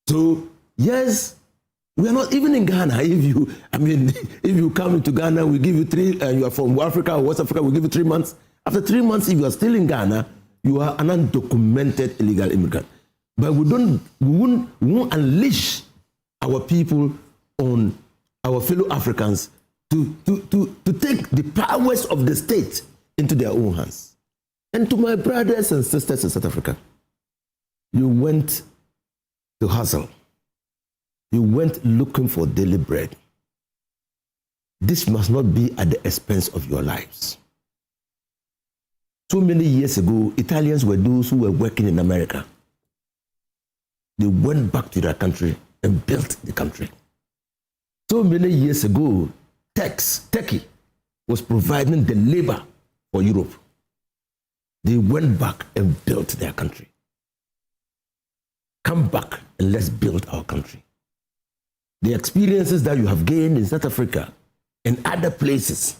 So, yes, We are not even in Ghana. If you come into Ghana, we give you 3, and you are from Africa or West Africa, we give you 3 months. After 3 months, if you are still in Ghana, you are an undocumented illegal immigrant. But we won't unleash our people on our fellow Africans to take the powers of the state into their own hands. And to my brothers and sisters in South Africa, you went to hustle. You went looking for daily bread. This must not be at the expense of your lives. So many years ago, Italians were those who were working in America. They went back to their country and built the country. So many years ago, Turkey was providing the labor for Europe. They went back and built their country. Come back and let's build our country. The experiences that you have gained in South Africa and other places,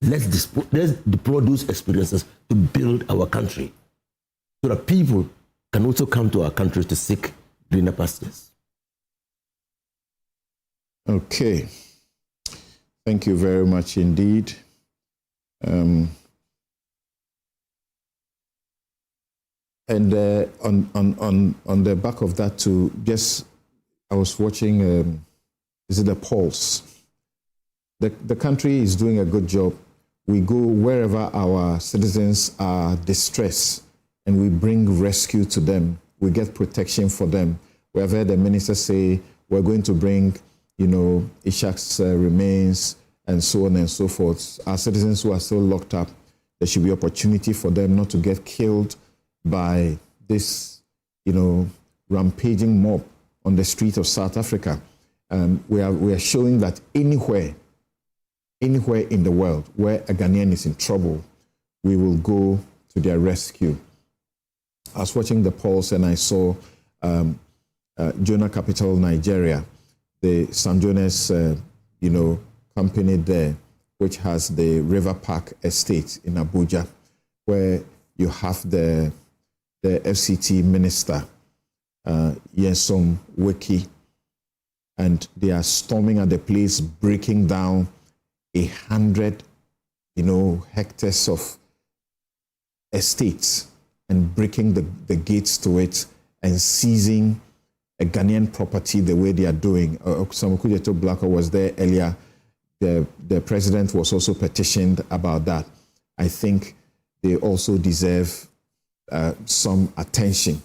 let's deploy those experiences to build our country so that people can also come to our country to seek greener pastures. Okay. Thank you very much indeed. And on the back of that too, I was watching, is it the Pulse? The country is doing a good job. We go wherever our citizens are distressed and we bring rescue to them. We get protection for them. Wherever the minister say, we're going to bring, Ishak's remains and so on and so forth. Our citizens who are still locked up, there should be opportunity for them not to get killed by this, rampaging mob on the street of South Africa. We are showing that anywhere in the world where a Ghanaian is in trouble, we will go to their rescue. I was watching the Pulse and I saw Jonah Capital, Nigeria, the St. John's, company there, which has the River Park Estate in Abuja, where you have the FCT minister, Nyesom Wiki, and they are storming at the place, breaking down 100, hectares of estates and breaking the gates to it and seizing a Ghanaian property the way they are doing. Samukujeto Blacko was there earlier. The president was also petitioned about that. I think they also deserve some attention.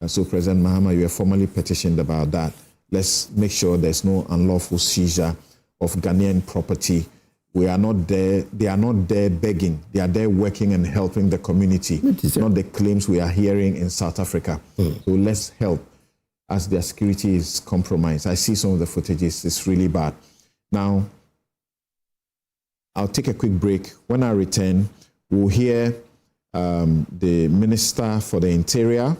So President Mahama, you are formally petitioned about that. Let's make sure there's no unlawful seizure of Ghanaian property. We are not there. They are not there begging. They are there working and helping the community, not the claims we are hearing in South Africa. So let's help as their security is compromised. I see some of the footages. It's really bad. Now, I'll take a quick break. When I return, we'll hear the Minister for the Interior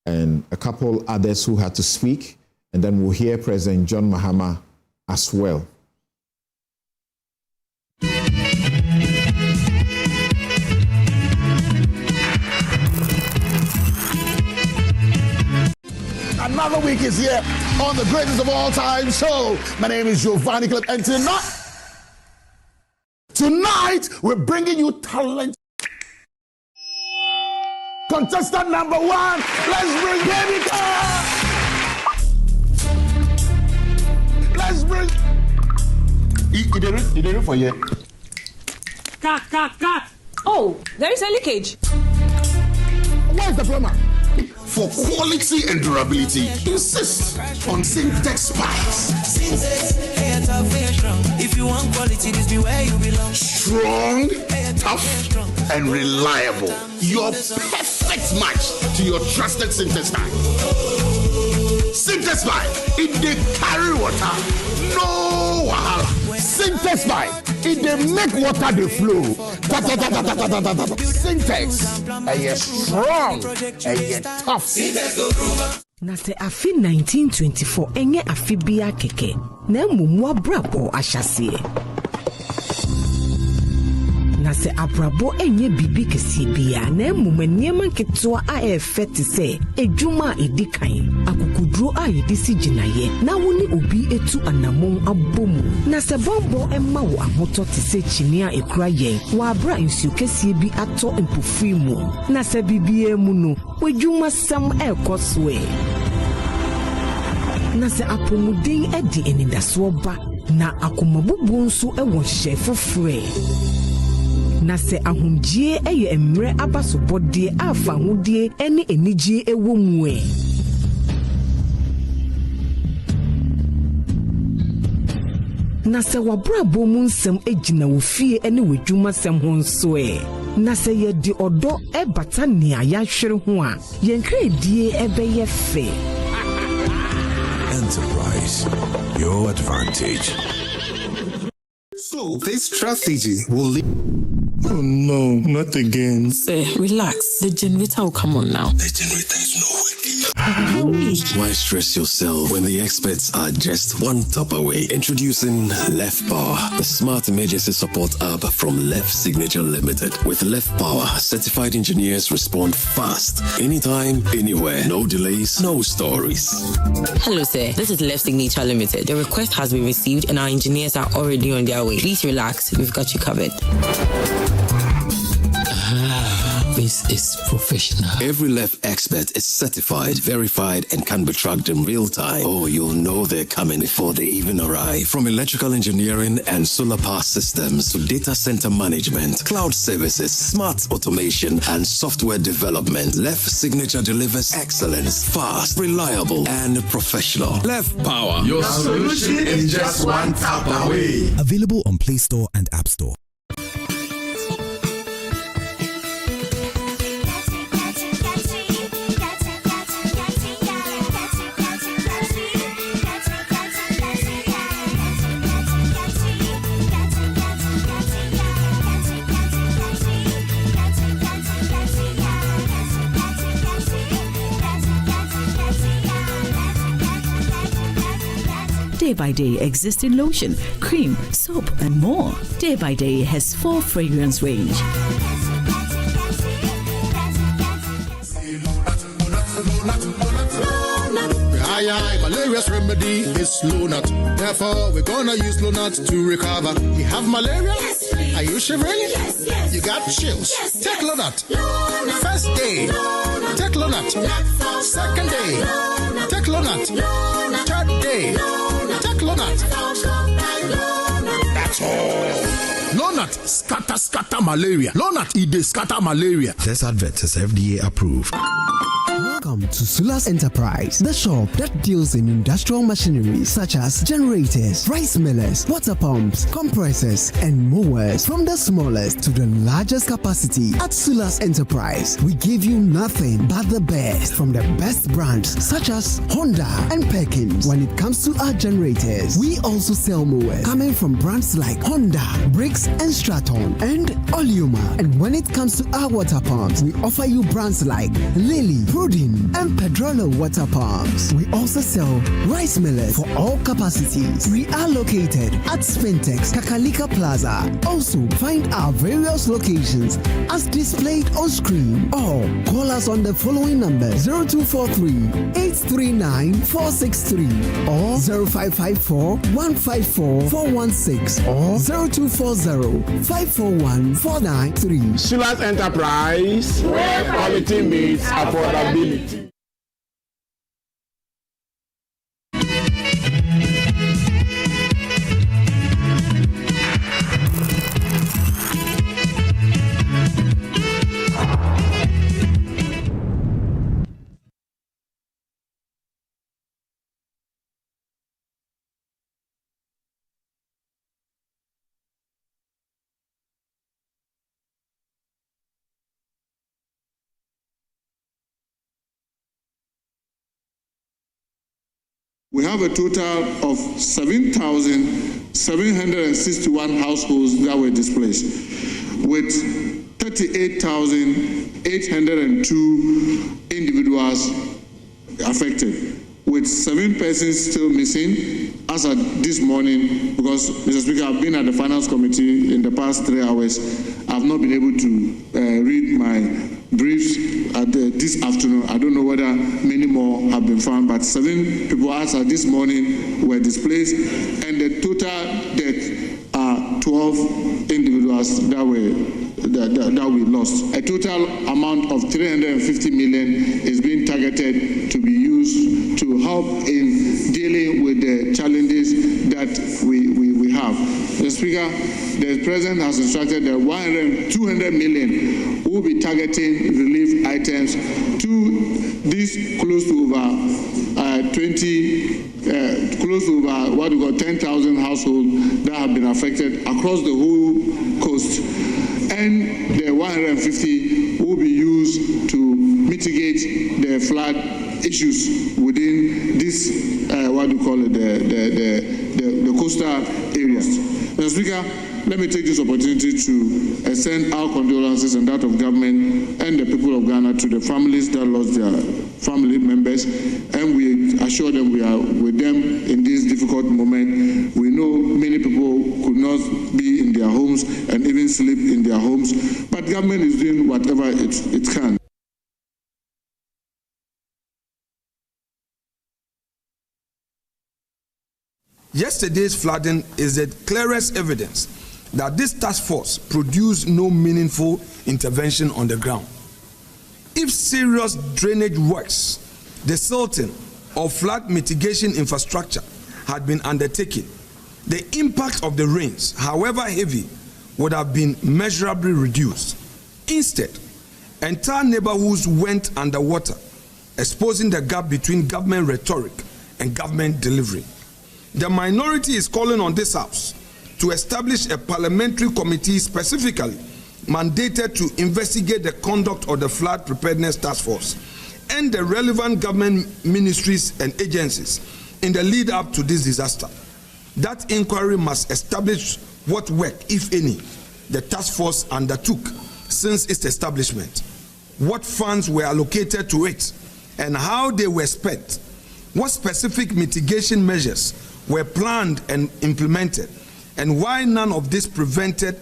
and a couple others who had to speak, and then we'll hear President John Mahama as well. Another week is here on the greatest of all time show. My name is Giovanni Clip, and tonight we're bringing you talent. Contestant number 1, let's bring Baby Car. Let's bring. You did it for you. Cut. Oh, there is a leakage. Where's the plumber? For quality and durability, insist on Syntex pipes. If you want quality, this be where you belong. Strong, tough, and reliable. Your perfect match to your trusted Syntex pipe. Syntex pipe, it dey carry water, no wahala. Syntex pipe, it dey make water dey flow. Syntex, strong, tough. Na se afi 1924 enye afi bia keke na mumu abrabo ahyase na se abrabo enye bibi kesi bia na emuma niema nketewa a efe te se edwuma edikan akukuduro a yedisi ginaye na woni obi etu anamon abomu na se bombo emma wo ahoto te se chinia ekura yen wa abra nsuo kesi bi ato empofui mu na se bibie mu no wedwuma sam ekoswe na se apomuden edi enidaso ba na akomabubu nso ewo hye fofore na se ahomgie eye emre abasobode afa hodie ene enigye ewo mue na se wabrabo mu nsem egina wo fie ene wedwuma sem ho nso na se ye di odo bata ne ayahwere ho a yenkredie ebeye fe. Enterprise, your advantage. So this strategy will lead. Oh no, not again. Sir, relax. The generator will come on now. The generator is not working. Why stress yourself when the experts are just one tap away? Introducing Left Power, the smart emergency support app from Left Signature Limited. With Left Power, certified engineers respond fast, anytime, anywhere. No delays, no stories. Hello, sir. This is Left Signature Limited. The request has been received and our engineers are already on their way. Please relax. We've got you covered. This is professional. Every Left expert is certified, verified, and can be tracked in real time. Oh, you'll know they're coming before they even arrive. From electrical engineering and solar power systems to data center management, cloud services, smart automation, and software development, Left Signature delivers excellence, fast, reliable, and professional. Left Power. Your solution is just one tap away. Available on Play Store and App Store. Day by Day existing lotion, cream, soap, and more. Day by Day has 4 fragrance range. Malaria's remedy is Lonat. Therefore, we're gonna use Lonat to recover. You have malaria? Yes, are you shivering? Yes, yes. You got chills? Yes, take Lonat. First day, take Lonat. Second day, take Lonat. Third day, take Lonat. That's all. Lonat scatter malaria. Lonat scatter malaria. This advert is FDA approved. Welcome to Sulas Enterprise, the shop that deals in industrial machinery such as generators, rice millers, water pumps, compressors, and mowers. From the smallest to the largest capacity, at Sulas Enterprise, we give you nothing but the best from the best brands such as Honda and Perkins. When it comes to our generators, we also sell mowers coming from brands like Honda, Briggs and Straton, and Oleuma. And when it comes to our water pumps, we offer you brands like Lily, Prudin, and Pedrolo water pumps. We also sell rice millers for all capacities. We are located at Spintex, Kakalika Plaza. Also, find our various locations as displayed on screen. Or call us on the following numbers: 0243-839-463 or 0554-154-416 or 0240-541-493. Sulas Enterprise, where quality meets affordability. We have a total of 7,761 households that were displaced, with 38,802 individuals affected, with 7 persons still missing as at this morning, because, Mr. Speaker, I've been at the Finance Committee in the past 3 hours, I've not been able to read my briefs this afternoon. I don't know whether many more have been found, but 7 people as of this morning were displaced, and the total death are 12 individuals that we lost. A total amount of 350 million is being targeted to be used to help in dealing with the challenges that we have. The Speaker, the President has instructed that 200 million will be targeting relief items to this close to over 10,000 households that have been affected across the whole coast. And the 150 will be used to mitigate the flood issues within this, the coastal areas. Mr. Speaker, let me take this opportunity to extend our condolences and that of government and the people of Ghana to the families that lost their family members, and we assure them we are with them in this difficult moment. We know many people could not be in their homes and even sleep in their homes, but government is doing whatever it can. Yesterday's flooding is the clearest evidence that this task force produced no meaningful intervention on the ground. If serious drainage works, the silting or flood mitigation infrastructure had been undertaken, the impact of the rains, however heavy, would have been measurably reduced. Instead, entire neighborhoods went underwater, exposing the gap between government rhetoric and government delivery. The minority is calling on this House to establish a parliamentary committee specifically mandated to investigate the conduct of the Flood Preparedness Task Force and the relevant government ministries and agencies in the lead up to this disaster. That inquiry must establish what work, if any, the task force undertook since its establishment, what funds were allocated to it, and how they were spent, what specific mitigation measures were planned and implemented, and why none of this prevented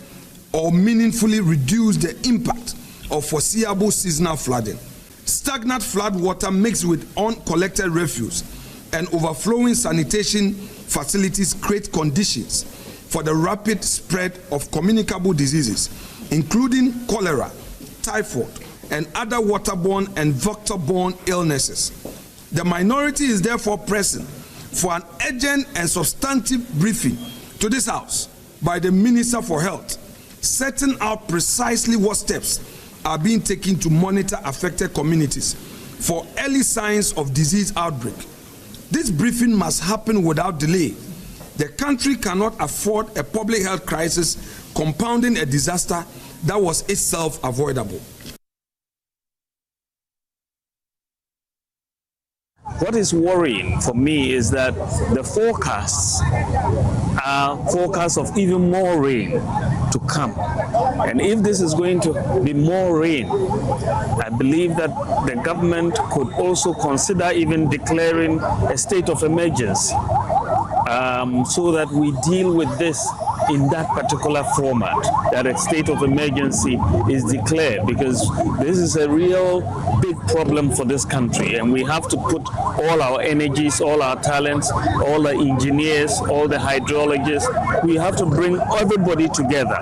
or meaningfully reduced the impact of foreseeable seasonal flooding. Stagnant flood water mixed with uncollected refuse and overflowing sanitation facilities create conditions for the rapid spread of communicable diseases, including cholera, typhoid, and other waterborne and vector-borne illnesses. The minority is therefore pressing for an urgent and substantive briefing to this House by the Minister for Health, setting out precisely what steps are being taken to monitor affected communities for early signs of disease outbreak. This briefing must happen without delay. The country cannot afford a public health crisis compounding a disaster that was itself avoidable. What is worrying for me is that the forecasts are forecasts of even more rain to come. And if this is going to be more rain, I believe that the government could also consider even declaring a state of emergency so that we deal with this in that particular format, that a state of emergency is declared, because this is a real big problem for this country, and we have to put all our energies, all our talents, all the engineers, all the hydrologists, we have to bring everybody together,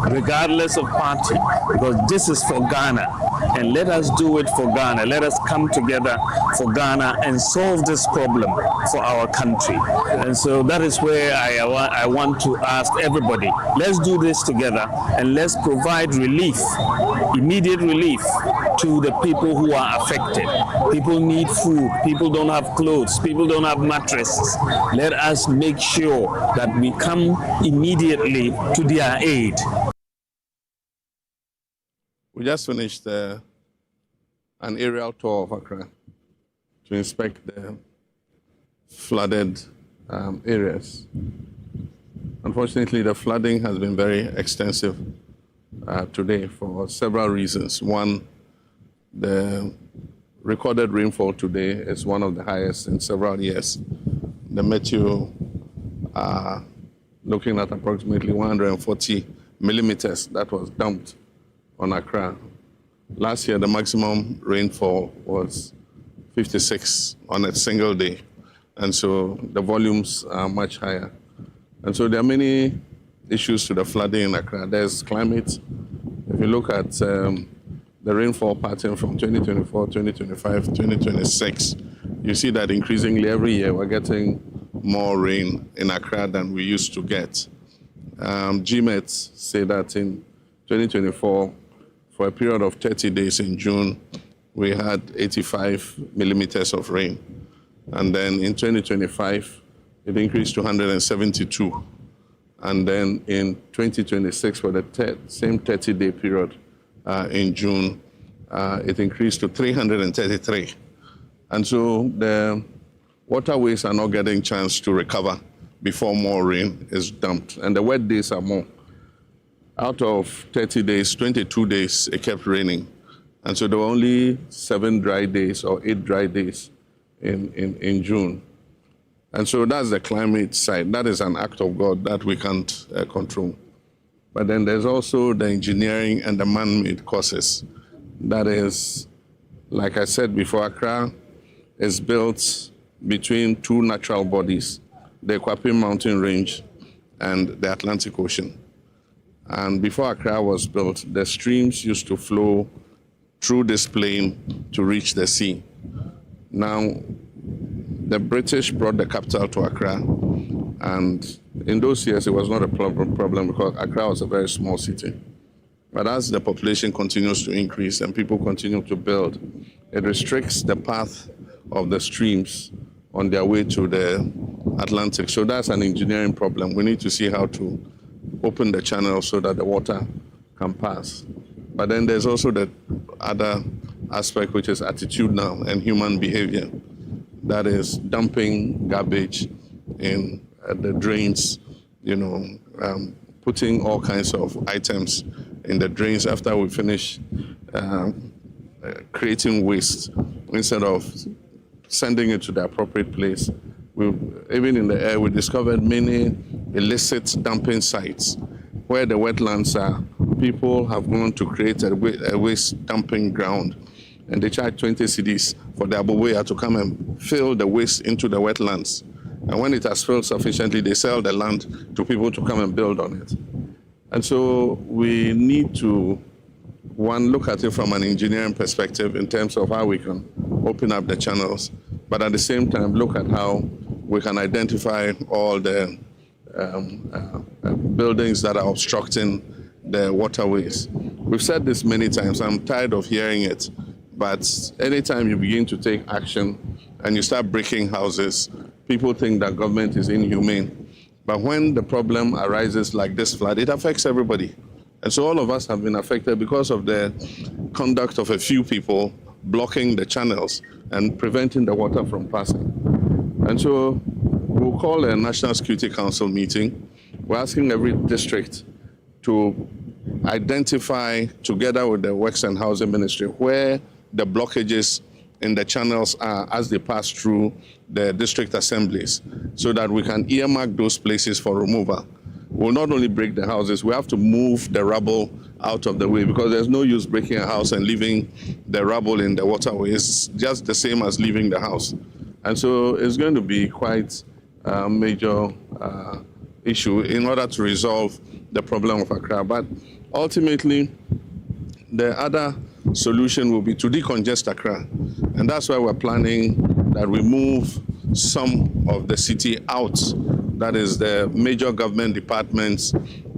regardless of party, because this is for Ghana, and let us do it for Ghana. Let us come together for Ghana and solve this problem for our country. And so that is where I want to ask everybody, let's do this together and let's provide relief, immediate relief to the people who are affected. People need food, people don't have clothes, people don't have mattresses. Let us make sure that we come immediately to their aid. We just finished an aerial tour of Accra to inspect the flooded areas. Unfortunately, the flooding has been very extensive today for several reasons. One, the recorded rainfall today is one of the highest in several years. The Meteo are looking at approximately 140 millimeters that was dumped on Accra. Last year, the maximum rainfall was 56 on a single day. And so the volumes are much higher. And so there are many issues to the flooding in Accra. There's climate. If you look at the rainfall pattern from 2024, 2025, 2026, you see that increasingly every year we're getting more rain in Accra than we used to get. GMET say that in 2024, for a period of 30 days in June, we had 85 millimeters of rain. And then in 2025, it increased to 172. And then in 2026, for the same 30-day period in June, it increased to 333. And so the waterways are not getting a chance to recover before more rain is dumped. And the wet days are more. Out of 30 days, 22 days, it kept raining. And so there were only 7 dry days or 8 dry days in June. And so that's the climate side. That is an act of God that we can't control. But then there's also the engineering and the man-made causes. That is, like I said before, Accra is built between 2 natural bodies, the Kwapim Mountain Range and the Atlantic Ocean. And before Accra was built, the streams used to flow through this plain to reach the sea. Now, the British brought the capital to Accra, and in those years it was not a problem because Accra was a very small city. But as the population continues to increase and people continue to build, it restricts the path of the streams on their way to the Atlantic. So that's an engineering problem. We need to see how to open the channel so that the water can pass. But then there's also the other aspect, which is attitudinal and human behavior. That is dumping garbage in the drains, putting all kinds of items in the drains after we finish creating waste. Instead of sending it to the appropriate place, even in the air, we discovered many illicit dumping sites where the wetlands are. People have gone to create a waste dumping ground, and they charge 20 cedis for the aboboya to come and fill the waste into the wetlands. And when it has filled sufficiently, they sell the land to people to come and build on it. And so we need to, one, look at it from an engineering perspective in terms of how we can open up the channels, but at the same time, look at how we can identify all the buildings that are obstructing the waterways. We've said this many times. I'm tired of hearing it. But anytime you begin to take action and you start breaking houses, people think that government is inhumane. But when the problem arises like this flood, it affects everybody. And so all of us have been affected because of the conduct of a few people blocking the channels and preventing the water from passing. And so we'll call a National Security Council meeting. We're asking every district to identify, together with the Works and Housing Ministry, where the blockages in the channels are as they pass through the district assemblies, so that we can earmark those places for removal. We'll not only break the houses, we have to move the rubble out of the way, because there's no use breaking a house and leaving the rubble in the waterway. It's just the same as leaving the house. And so it's going to be quite a major issue in order to resolve the problem of Accra. But ultimately, the other solution will be to decongest Accra. And that's why we're planning that we move some of the city out, that is the major government departments,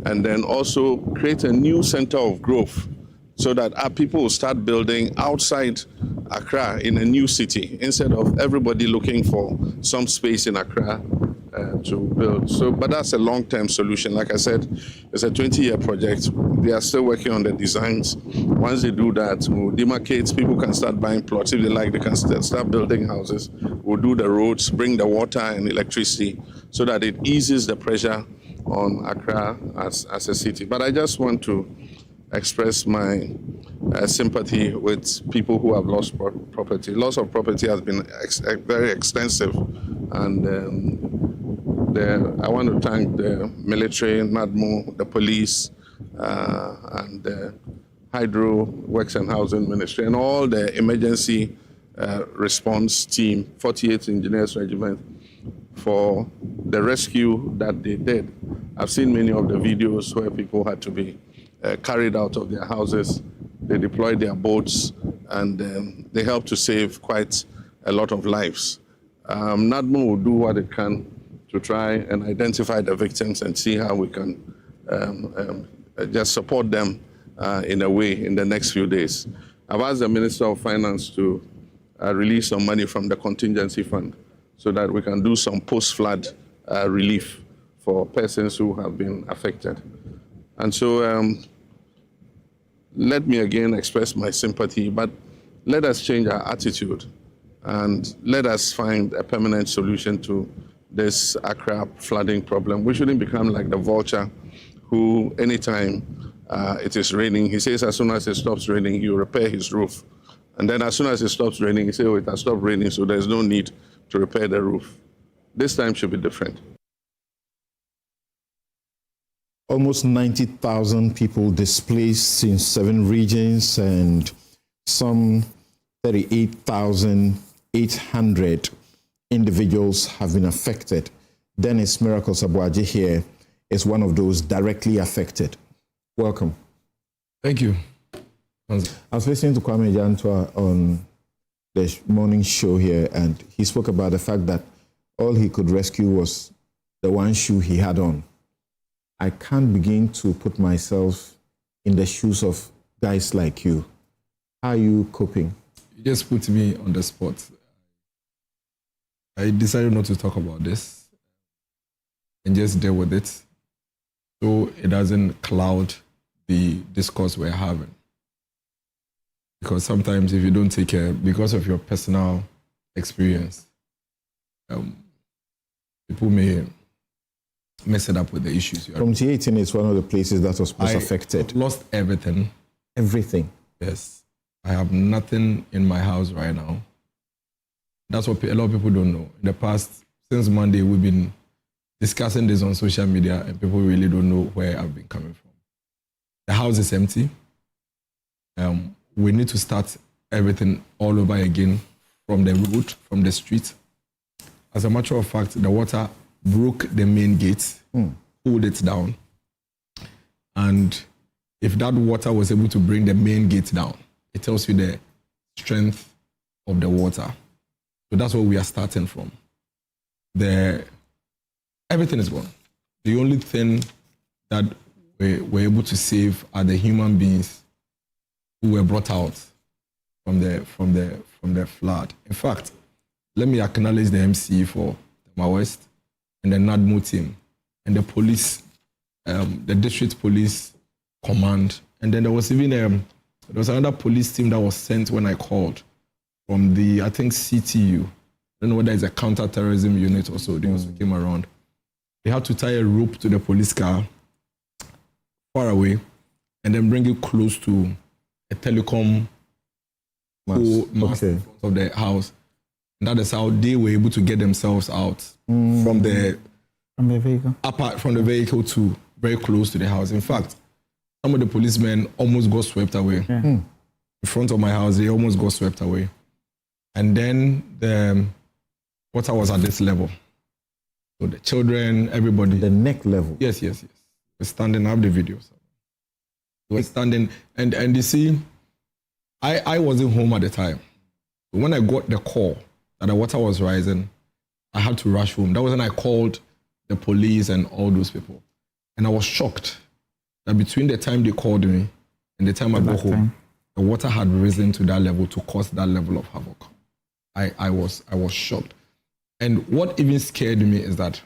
and then also create a new center of growth so that our people will start building outside Accra in a new city, instead of everybody looking for some space in Accra to build. So, but that's a long-term solution. Like I said, it's a 20-year project. They are still working on the designs. Once they do that, we'll demarcate. People can start buying plots. If they like, they can start building houses. We'll do the roads, bring the water and electricity, so that it eases the pressure on Accra as a city. But I just want to express my sympathy with people who have lost property. Loss of property has been very extensive, and I want to thank the military, NADMO, the police, and the Hydro Works and Housing Ministry, and all the emergency response team, 48th Engineers Regiment, for the rescue that they did. I've seen many of the videos where people had to be carried out of their houses. They deployed their boats, and they helped to save quite a lot of lives. NADMO will do what it can to try and identify the victims and see how we can just support them in a way in the next few days. I've asked the Minister of Finance to release some money from the contingency fund so that we can do some post-flood relief for persons who have been affected. And so let me again express my sympathy, but let us change our attitude and let us find a permanent solution to this Accra flooding problem. We shouldn't become like the vulture who, anytime it is raining, he says as soon as it stops raining, he will repair his roof. And then as soon as it stops raining, he says, oh, it has stopped raining, so there's no need to repair the roof. This time should be different. Almost 90,000 people displaced in 7 regions, and some 38,800 individuals have been affected. Dennis Miracles Abuaji here is one of those directly affected. Welcome. Thank you. I was listening to Kwame Jantua on the morning show here, and he spoke about the fact that all he could rescue was the one shoe he had on. I can't begin to put myself in the shoes of guys like you. How are you coping? You just put me on the spot. I decided not to talk about this and just deal with it so it doesn't cloud the discourse we're having. Because sometimes if you don't take care, because of your personal experience, people may mess it up with the issues. From T18 is one of the places that was most affected. Lost everything. Everything? Yes. I have nothing in my house right now. That's what a lot of people don't know. In the past, since Monday, we've been discussing this on social media, and people really don't know where I've been coming from. The house is empty. We need to start everything all over again from the road, from the street. As a matter of fact, the water broke the main gate, pulled it down. And if that water was able to bring the main gate down, it tells you the strength of the water. So that's where we are starting from. Everything is gone. The only thing that we're able to save are the human beings who were brought out from the flood. In fact, let me acknowledge the MC for the West and the NADMO team and the police, the district police command, and then there was even there was another police team that was sent when I called from the, I think, CTU. I don't know whether it's a counter-terrorism unit or so. They also came around. They had to tie a rope to the police car far away and then bring it close to a telecom mast of the house. And that is how they were able to get themselves out from the vehicle. Apart from the vehicle to very close to the house. In fact, some of the policemen almost got swept away. Yeah. In front of my house, they almost got swept away. And then the water was at this level. So the children, everybody. The neck level? Yes. We're standing, I have the videos. We're standing, and you see, I wasn't home at the time. When I got the call that the water was rising, I had to rush home. That was when I called the police and all those people. And I was shocked that between the time they called me and the time I got home, the water had risen to that level to cause that level of havoc. I was shocked. And what even scared me is that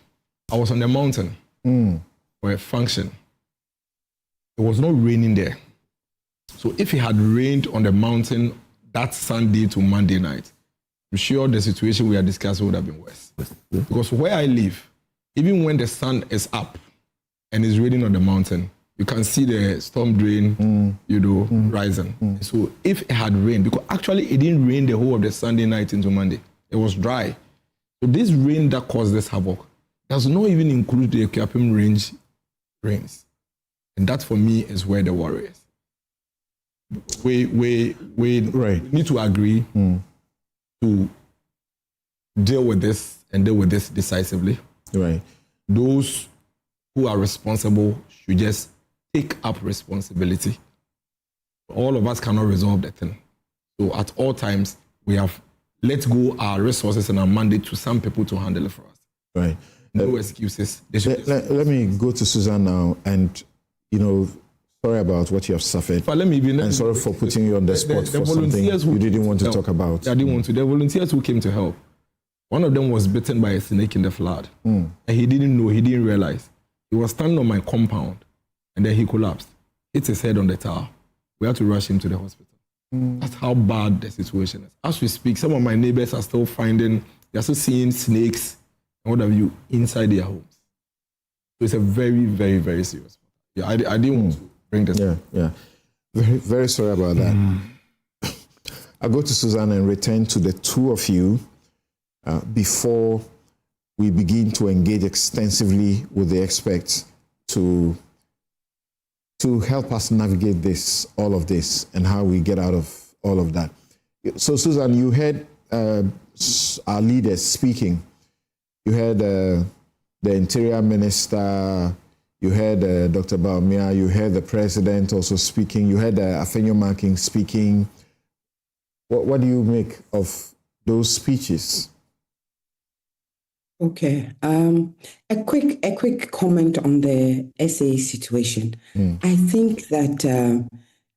I was on the mountain for a function. It was not raining there. So if it had rained on the mountain that Sunday to Monday night, I'm sure the situation we are discussing would have been worse. Because where I live, even when the sun is up and it's raining on the mountain, you can see the storm drain, rising. So if it had rained, because actually it didn't rain the whole of the Sunday night into Monday, it was dry. So this rain that caused this havoc does not even include the Kiapim range rains. And that for me is where the worry is. We need to agree to deal with this and deal with this decisively. Right. Those who are responsible should just take up responsibility. All of us cannot resolve the thing. So at all times, we have let go our resources and our mandate to some people to handle it for us. Right. No excuses. Let me go to Susan now, and sorry about what you have suffered. But let me be and sorry for putting you on the spot for something you didn't want to talk about. I didn't want to. The volunteers who came to help, one of them was bitten by a snake in the flood. And he didn't know, he didn't realize. He was standing on my compound and then he collapsed, hit his head on the tower. We had to rush him to the hospital. That's how bad the situation is. As we speak, some of my neighbors are still they're still seeing snakes and what have you inside their homes. So it's a very, very, very serious matter. Yeah, I didn't want to bring this up. Yeah. Very, very sorry about that. I'll go to Susan and return to the two of you before we begin to engage extensively with the experts to help us navigate all of this, and how we get out of all of that. So, Susan, you heard our leaders speaking. You heard the Interior Minister, you heard Dr. Baumia, you heard the President also speaking, you heard Afenyo Marking speaking. What do you make of those speeches? Okay. A quick comment on the SA situation. I think that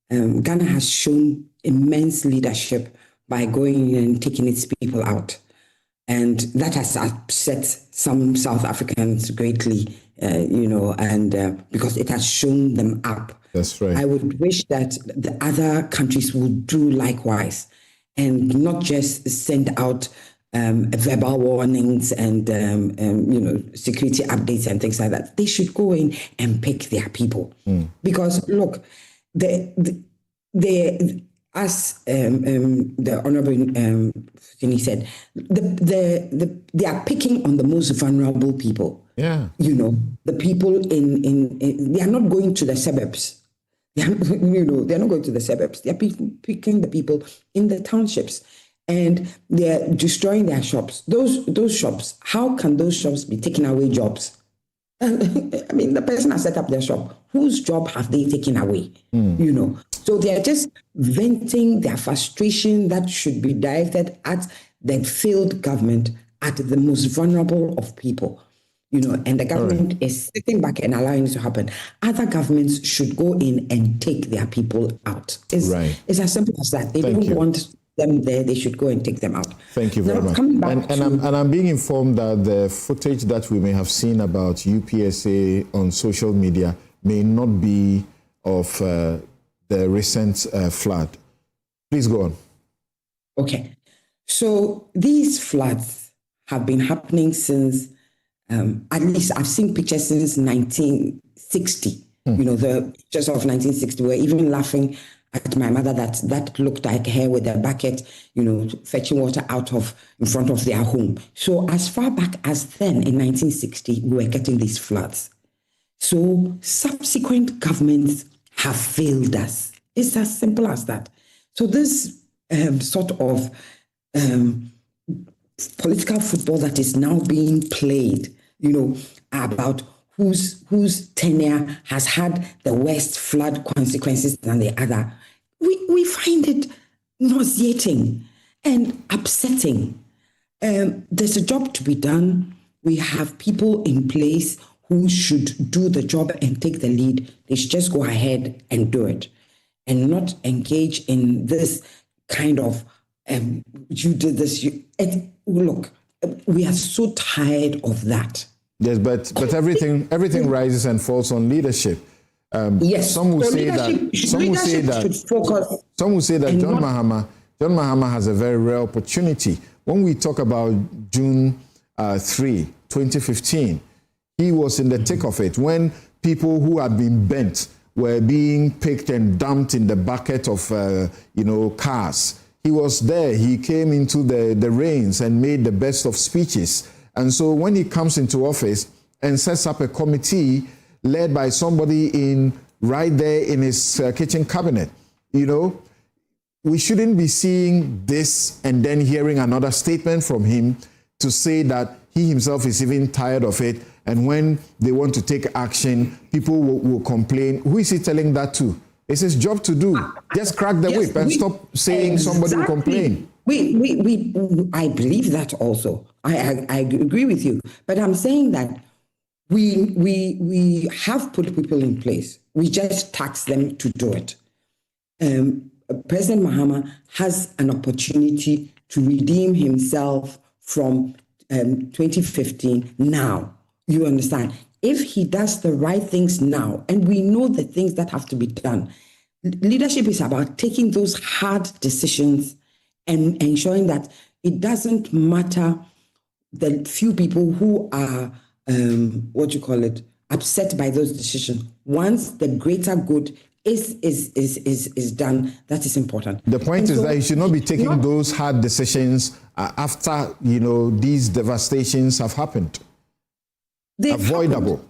Ghana has shown immense leadership by going and taking its people out. And that has upset some South Africans greatly, and because it has shown them up. That's right. I would wish that the other countries would do likewise and not just send out verbal warnings and security updates and things like that. They should go in and pick their people, because look, as the Honourable Fini said, they are picking on the most vulnerable people. Yeah, the people in they are not going to the suburbs. They are not going to the suburbs. They are picking the people in the townships. And they're destroying their shops. Those shops, how can those shops be taking away jobs? I mean, the person has set up their shop. Whose job have they taken away? So they're just venting their frustration that should be directed at the failed government, at the most vulnerable of people. And the government is sitting back and allowing it to happen. Other governments should go in and take their people out. It's as simple as that. They don't want them there, they should go and take them out. Thank you very much. And I'm being informed that the footage that we may have seen about UPSA on social media may not be of the recent flood. Please go on. Okay. So these floods have been happening since, at least I've seen pictures since 1960. The pictures of 1960 were even laughing at my mother that looked like her with a bucket, fetching water in front of their home. So as far back as then in 1960, we were getting these floods. So subsequent governments have failed us. It's as simple as that. So this sort of political football that is now being played, about whose tenure has had the worst flood consequences than the other, we find it nauseating and upsetting. There's a job to be done. We have people in place who should do the job and take the lead. They should just go ahead and do it and not engage in this kind of, you did this. Look, we are so tired of that. Yes, but everything rises and falls on leadership. Yes, some will say that John Mahama has a very rare opportunity. When we talk about June 3, 2015, he was in the thick of it when people who had been bent were being picked and dumped in the bucket of cars. He was there. He came into the reins and made the best of speeches. And so when he comes into office and sets up a committee led by somebody in right there in his kitchen cabinet. You know, we shouldn't be seeing this and then hearing another statement from him to say that he himself is even tired of it. And when they want to take action, people will complain. Who is he telling that to? It's his job to do. Just crack the whip and stop saying somebody will complain. I believe that also. I agree with you. But I'm saying that we have put people in place. We just tax them to do it. President Mahama has an opportunity to redeem himself from 2015 now. You understand? If he does the right things now, and we know the things that have to be done, leadership is about taking those hard decisions and ensuring that it doesn't matter the few people who are, upset by those decisions. Once the greater good is done, that is important. The point is that you should not be taking those hard decisions after, these devastations have happened. They're avoidable.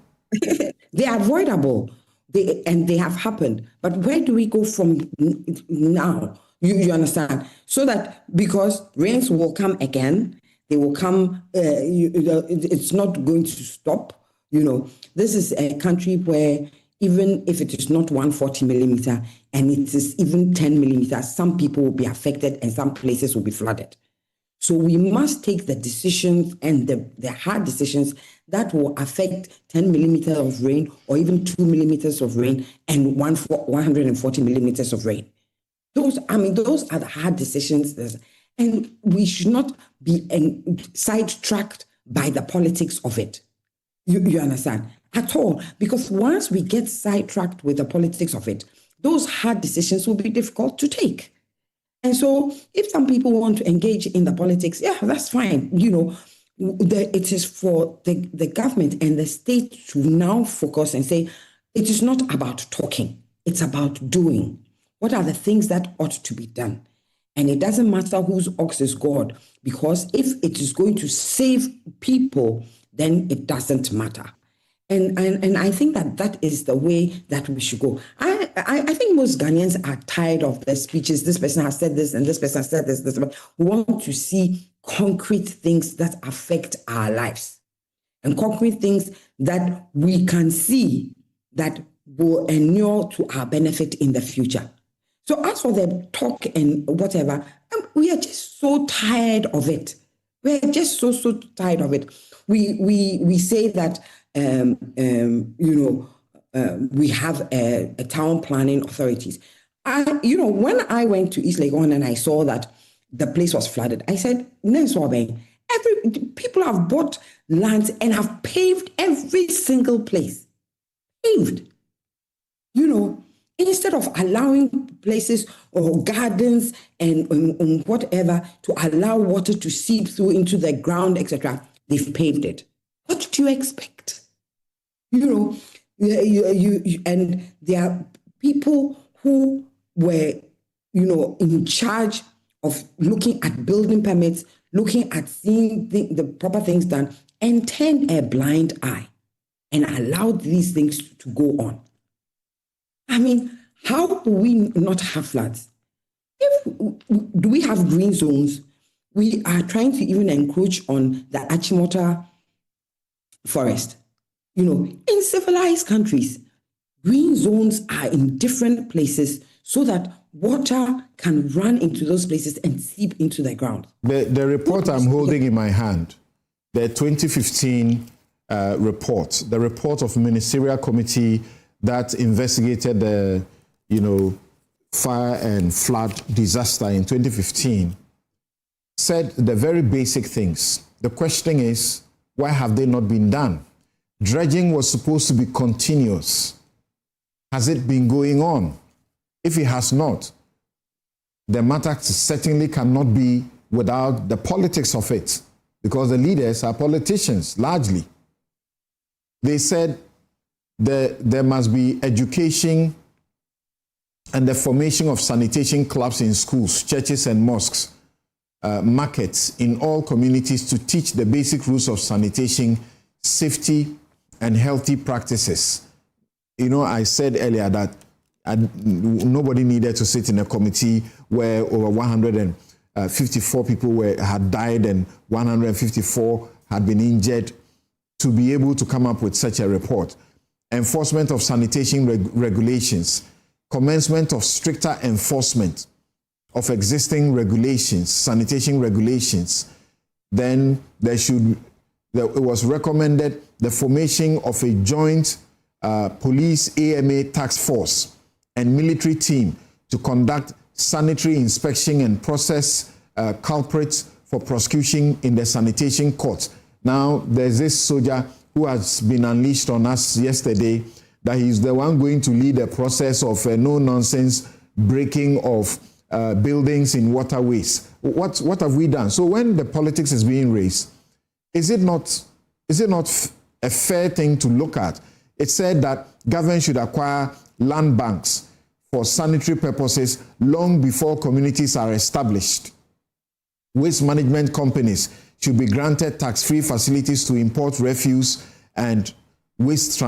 They are avoidable. They have happened. But where do we go from now? You understand? So that because rains will come again, they will come, it's not going to stop. This is a country where even if it is not 140 millimeter and it is even 10 millimeters, some people will be affected and some places will be flooded. So we must take the decisions and the hard decisions that will affect 10 millimeters of rain or even 2 millimeters of rain and 140 millimeters of rain. Those are the hard decisions. And we should not be sidetracked by the politics of it. You understand? At all. Because once we get sidetracked with the politics of it, those hard decisions will be difficult to take. And so if some people want to engage in the politics, yeah, that's fine. It is for the government and the state to now focus and say, it is not about talking. It's about doing. What are the things that ought to be done? And it doesn't matter whose ox is God, because if it is going to save people, then it doesn't matter. And I think that is the way that we should go. I think most Ghanaians are tired of the speeches. This person has said this and this person has said this. We want to see concrete things that affect our lives and concrete things that we can see that will inure to our benefit in the future. So as for the talk and whatever, we are just so tired of it. We're just so tired of it. We say that we have a town planning authorities. When I went to East Legon and I saw that the place was flooded, I said, people have bought lands and have paved every single place. Paved. Instead of allowing places or gardens and whatever to allow water to seep through into the ground, etc., they've paved it. What do you expect? And there are people who were, in charge of looking at building permits, looking at seeing the proper things done, and turned a blind eye and allowed these things to go on. I mean, how do we not have floods? Do we have green zones? We are trying to even encroach on the Achimota forest. In civilized countries, green zones are in different places so that water can run into those places and seep into the ground. The report I'm holding in my hand, the 2015 report, the report of Ministerial Committee that investigated the, fire and flood disaster in 2015, said the very basic things. The question is, why have they not been done? Dredging was supposed to be continuous. Has it been going on? If it has not, the matter certainly cannot be without the politics of it, because the leaders are politicians, largely. They said there must be education and the formation of sanitation clubs in schools, churches and mosques, markets in all communities to teach the basic rules of sanitation, safety, and healthy practices. you know, I said earlier that nobody needed to sit in a committee where over 154 people had died and 154 had been injured to be able to come up with such a report. Enforcement of sanitation regulations, commencement of stricter enforcement of existing regulations, sanitation regulations. Then it was recommended the formation of a joint police AMA task force and military team to conduct sanitary inspection and process culprits for prosecution in the sanitation court. Now, there's this soldier who has been unleashed on us yesterday that he's the one going to lead a process of no-nonsense breaking of buildings in waterways. What have we done? So when the politics is being raised, is it not a fair thing to look at? It said that government should acquire land banks for sanitary purposes long before communities are established. Waste management companies should be granted tax-free facilities to import refuse and waste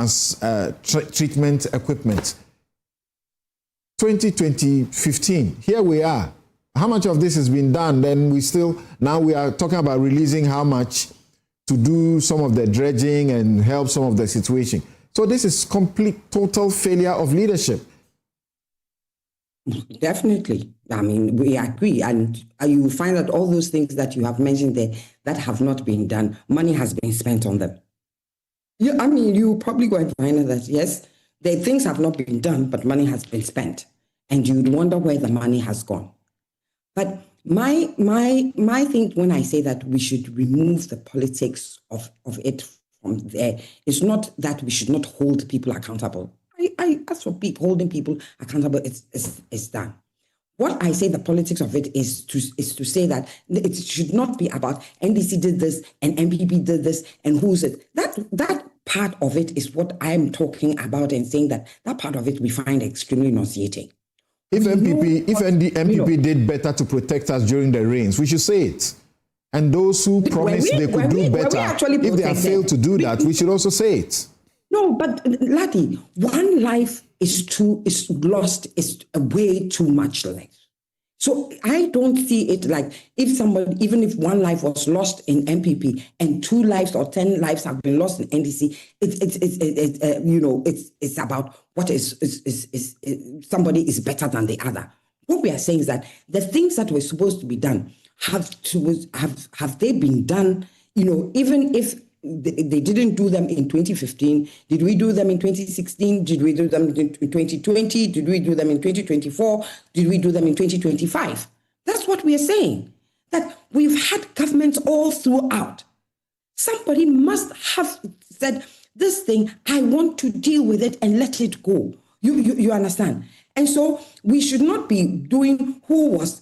treatment equipment. 2015, here we are. How much of this has been done? Then now we are talking about releasing how much to do some of the dredging and help some of the situation. So this is complete, total failure of leadership. Definitely. I mean, we agree. And you will find that all those things that you have mentioned there that have not been done, money has been spent on them. I mean, you probably go and find that, yes, the things have not been done, but money has been spent. And you'd wonder where the money has gone. But my thing when I say that we should remove the politics of it from there, it's not that we should not hold people accountable. I ask for holding people accountable, it's done. What I say the politics of it is to say that it should not be about NDC did this and MPP did this and who's it. That part of it is what I'm talking about and saying that part of it we find extremely nauseating. If MPP did better to protect us during the rains, we should say it. And those who promised they could do better, if they have failed to do that, we should also say it. No, but Lati, one life is lost, is way too much life. So I don't see it like even if one life was lost in MPP and 2 lives or 10 lives have been lost in NDC, it's about what is somebody is better than the other. What we are saying is that the things that were supposed to be done have they been done? Even if they didn't do them in 2015. Did we do them in 2016? Did we do them in 2020? Did we do them in 2024? Did we do them in 2025? That's what we are saying. That we've had governments all throughout. Somebody must have said, this thing, I want to deal with it and let it go. You understand? And so we should not be doing who was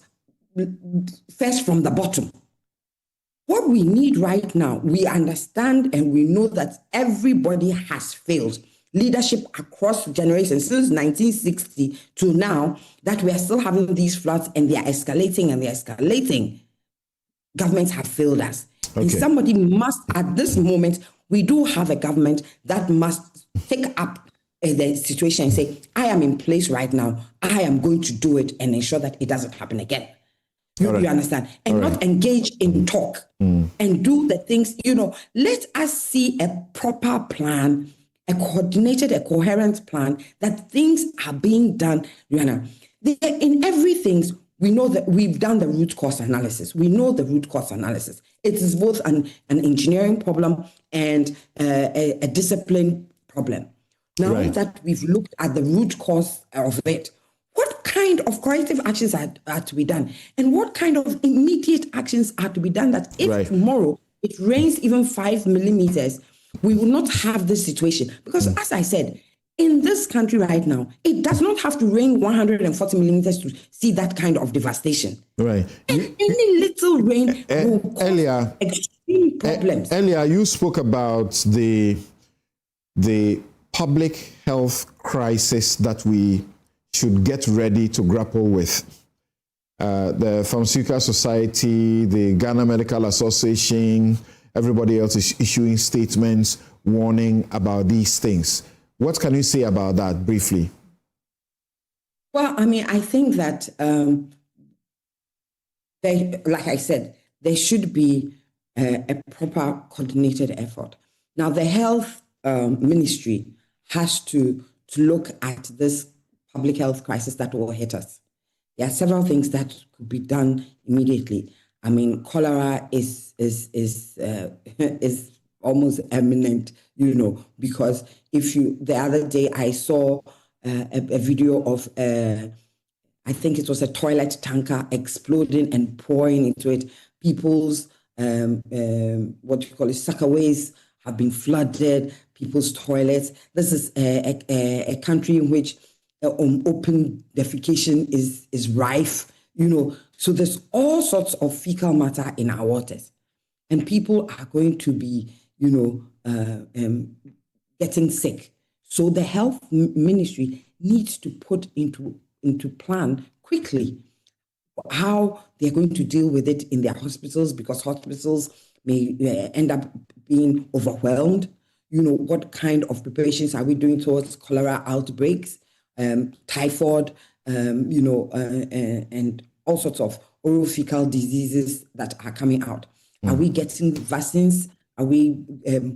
first from the bottom. What we need right now, we understand and we know that everybody has failed. Leadership across generations, since 1960 to now, that we are still having these floods and they are escalating and they're escalating. Governments have failed us. Okay. And somebody must, at this moment, we do have a government that must take up the situation and say, I am in place right now. I am going to do it and ensure that it doesn't happen again. You understand? And not engage in talk and do the things, let us see a proper plan, a coordinated, a coherent plan that things are being done. In everything, we know that we've done the root cause analysis. We know the root cause analysis. It is both an engineering problem and a discipline problem. Now that we've looked at the root cause of it, what kind of corrective actions are to be done? And what kind of immediate actions are to be done that if tomorrow it rains even 5 millimeters, we will not have this situation? Because as I said, in this country right now, it does not have to rain 140 millimeters to see that kind of devastation. Right. And any little rain will cause extreme problems. Earlier, you spoke about the public health crisis that we should get ready to grapple with. The Pharmaceutical Society, the Ghana Medical Association, everybody else is issuing statements warning about these things. What can you say about that briefly? Well, I mean, I think that, like I said, there should be a proper coordinated effort. Now, the health ministry has to look at this public health crisis that will hit us. There are several things that could be done immediately. I mean, cholera is almost imminent, because the other day I saw a video of, I think it was a toilet tanker exploding and pouring into it. People's, suckerways have been flooded, people's toilets. This is a country in which open defecation is rife, So there's all sorts of fecal matter in our waters. And people are going to be, getting sick. So the health ministry needs to put into plan quickly how they're going to deal with it in their hospitals, because hospitals may end up being overwhelmed. What kind of preparations are we doing towards cholera outbreaks, typhoid, and all sorts of oral fecal diseases that are coming out. Are we getting vaccines? Are we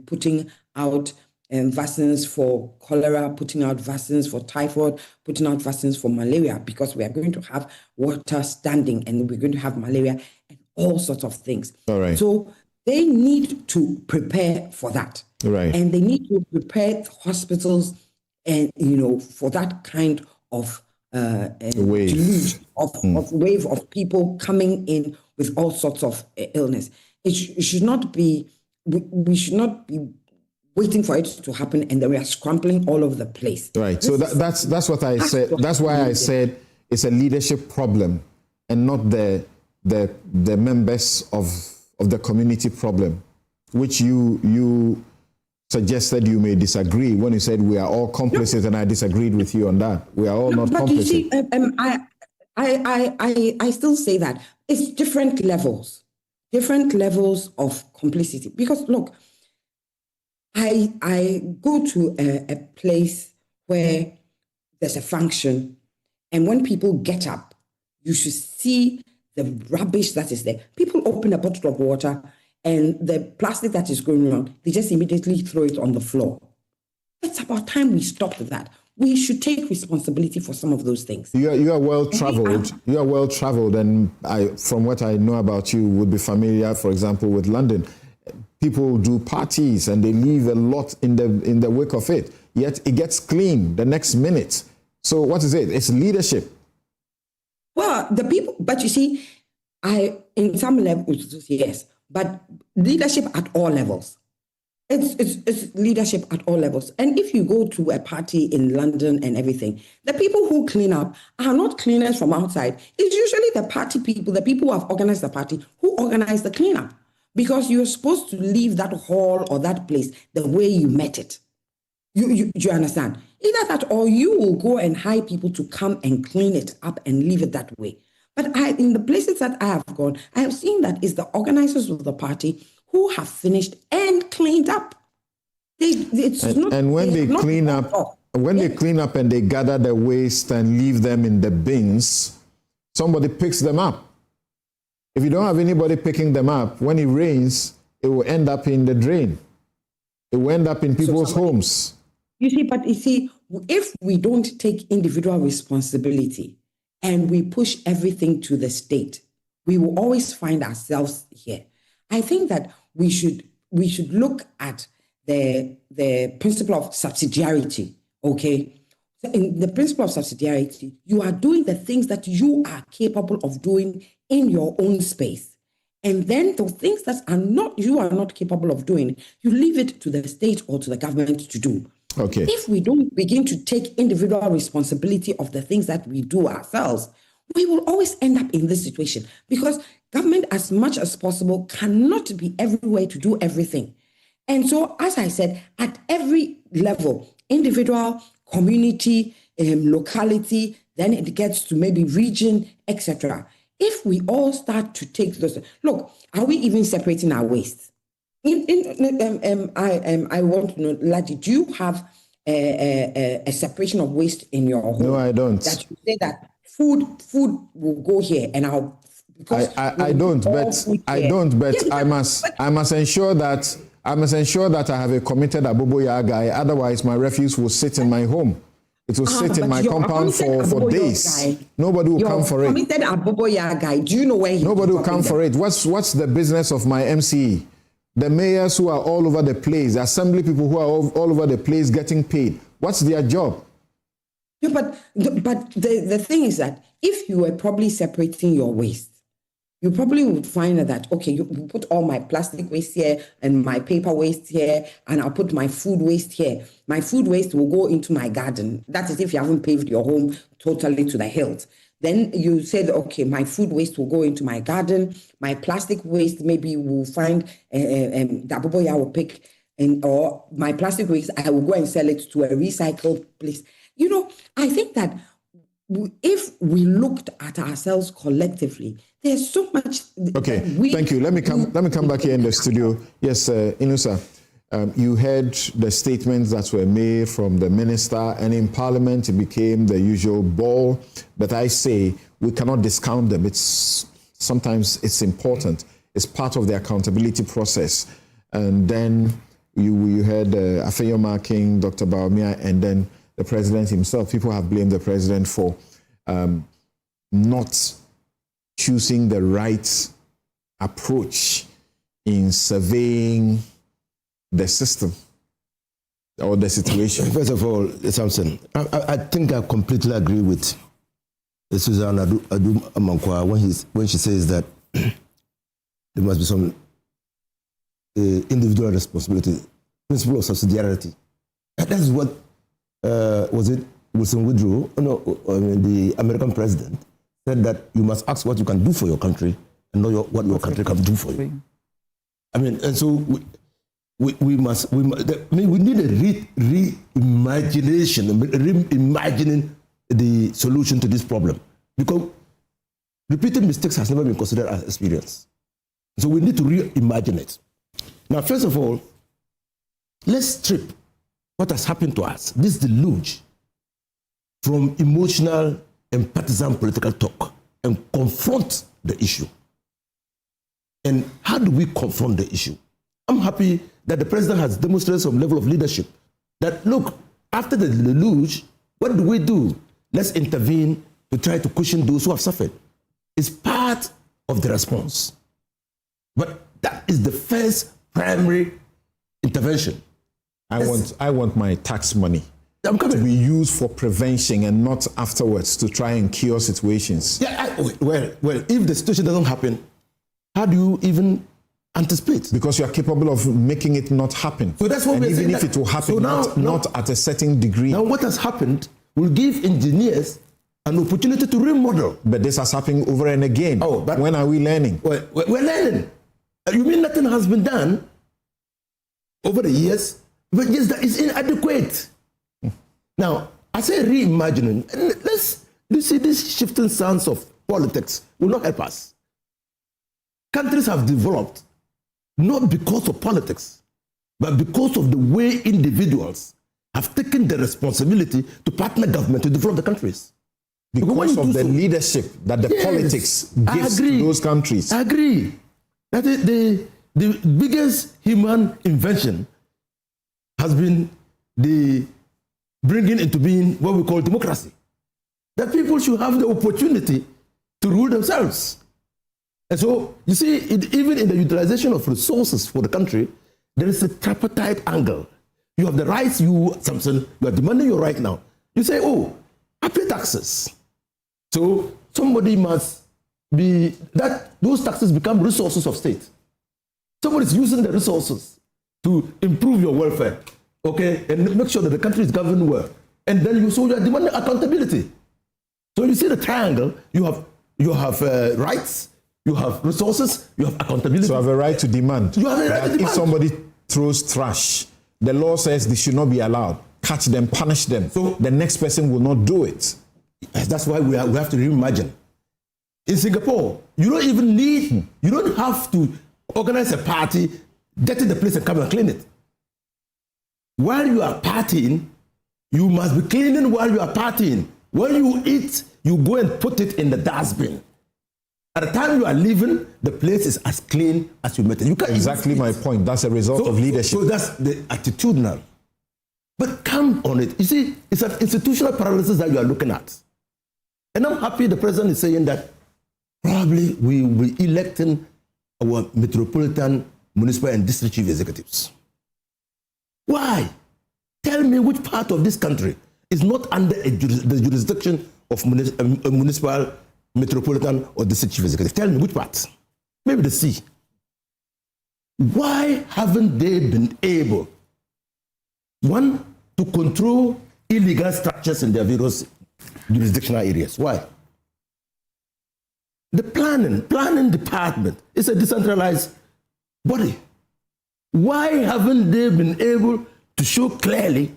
putting out vaccines for cholera, putting out vaccines for typhoid, putting out vaccines for malaria? Because we are going to have water standing and we're going to have malaria and all sorts of things. All right. So they need to prepare for that. Right. And they need to prepare hospitals and, for that kind of wave of people coming in with all sorts of illness. It should not be, we should not be waiting for it to happen and then we are scrambling all over the place. Right. So that's what I said. That's why I said it's a leadership problem and not the members of the community problem, which you suggested you may disagree when you said we are all complicit, and I disagreed with you on that. We are all not complicit. You see, I still say that it's different levels of complicity. Because look, I go to a place where there's a function, and when people get up, you should see the rubbish that is there. People open a bottle of water, and the plastic that is going around, they just immediately throw it on the floor. It's about time we stopped that. We should take responsibility for some of those things. You are well traveled. You are well traveled, and from what I know about you, would be familiar, for example, with London. People do parties and they leave a lot in the wake of it. Yet it gets clean the next minute. So what is it? It's leadership. Well, the people, but you see, in some levels, yes, but leadership at all levels. It's leadership at all levels. And if you go to a party in London and everything, the people who clean up are not cleaners from outside. It's usually the party people, the people who have organized the party, who organize the cleanup. Because you're supposed to leave that hall or that place the way you met it. You understand? Either that or you will go and hire people to come and clean it up and leave it that way. But in the places that I have gone, I have seen that it's the organizers of the party who have finished and cleaned up. When they clean up and they gather the waste and leave them in the bins, somebody picks them up. If you don't have anybody picking them up, when it rains, it will end up in the drain. It will end up in people's homes. You see, if we don't take individual responsibility and we push everything to the state, we will always find ourselves here. I think that we should look at the principle of subsidiarity, okay? So in the principle of subsidiarity, you are doing the things that you are capable of doing in your own space. And then the things that you are not capable of doing, you leave it to the state or to the government to do. Okay. If we don't begin to take individual responsibility of the things that we do ourselves, we will always end up in this situation, because government, as much as possible, cannot be everywhere to do everything. And so, as I said, at every level, individual, community, locality, then it gets to maybe region, etc. If we all start to take those, look, are we even separating our waste? I want to know, Ladi, do you have a separation of waste in your home. No, I don't. That you say that food will go here, and I don't, but I must ensure that I have a committed Aboboya guy. Otherwise, my refuse will sit in my home. It will sit in my compound for days. Nobody will come for it. Committed Aboboya guy. Do you know where he? Nobody will come for it. What's the business of my MCE? The mayors who are all over the place, the assembly people who are all over the place getting paid. What's their job? Yeah, but the thing is that if you were probably separating your waste, you probably would find that, okay, you put all my plastic waste here and my paper waste here, and I'll put my food waste here. My food waste will go into my garden. That is if you haven't paved your home totally to the hilt. Then you said, okay, my food waste will go into my garden. My plastic waste, maybe you will find the Aboboya will pick, or my plastic waste, I will go and sell it to a recycled place. You know, I think that if we looked at ourselves collectively, there's so much. Okay, thank you. Let me come back here in the studio. Yes, Inusa, you heard the statements that were made from the minister, and in Parliament it became the usual ball. But I say we cannot discount them. Sometimes it's important. It's part of the accountability process. And then you heard Afeyo marking Dr. Baumia, and then the president himself. People have blamed the president for not choosing the right approach in surveying the system or the situation. First of all, Samson, I think I completely agree with Susan Adu Amankwa when she says that there must be some individual responsibility, principle of subsidiarity. That is what was it Wilson Woodrow, the American president, said that you must ask what you can do for your country and know what your country can do for you. I mean, and so we need a reimagining the solution to this problem, because repeated mistakes has never been considered as experience. So we need to reimagine it. Now, first of all, let's strip what has happened to us, this deluge, from emotional and partisan political talk, and confront the issue. And how do we confront the issue? I'm happy that the president has demonstrated some level of leadership. That, look, after the deluge, what do? Let's intervene to try to cushion those who have suffered. It's part of the response. But that is the first primary intervention. I want my tax money to be used for prevention and not afterwards to try and cure situations. Yeah, well, if the situation doesn't happen, how do you even anticipate? Because you are capable of making it not happen. So that's what we're saying. Even if it will happen, not at a certain degree. Now what has happened will give engineers an opportunity to remodel. But this has happened over and again. Oh, but when are we learning? We're learning. You mean nothing has been done over the years? But yes, that is inadequate. Now, I say reimagining. You see, these shifting sands of politics will not help us. Countries have developed not because of politics, but because of the way individuals have taken the responsibility to partner government to develop the countries. Because of the leadership that the politics gives to those countries. I agree. That the biggest human invention has been the bringing into being what we call democracy. That people should have the opportunity to rule themselves. And so, you see, even in the utilization of resources for the country, there is a tripartite angle. You have the rights, Samson, you are demanding your right now. You say, oh, I pay taxes. So somebody must be, those taxes become resources of state. Somebody is using the resources to improve your welfare, okay, and make sure that the country is governed well. And then you are demanding accountability. So you see the triangle, you have rights, you have resources, you have accountability. So you have a right to demand. You have a right to demand. If somebody throws trash, the law says they should not be allowed. Catch them, punish them. So the next person will not do it. That's why we have to reimagine. In Singapore, you don't even need, you don't have to organize a party, get to the place and come and clean it. While you are partying, You must be cleaning while you are partying. When you eat, you go and put it in the dustbin. At the time you are leaving, the place is as clean as you met it. You can't exactly my point. That's a result of leadership. So that's the attitudinal. But come on it. You see, it's an institutional paralysis that you are looking at. And I'm happy the president is saying that probably we will be electing our metropolitan, municipal, and district chief executives. Why? Tell me which part of this country is not under the jurisdiction of a municipal, metropolitan, or district chief executive. Tell me which part. Maybe the sea. Why haven't they been able, one, to control illegal structures in their various jurisdictional areas? Why? The planning department is a decentralized body. Why haven't they been able to show clearly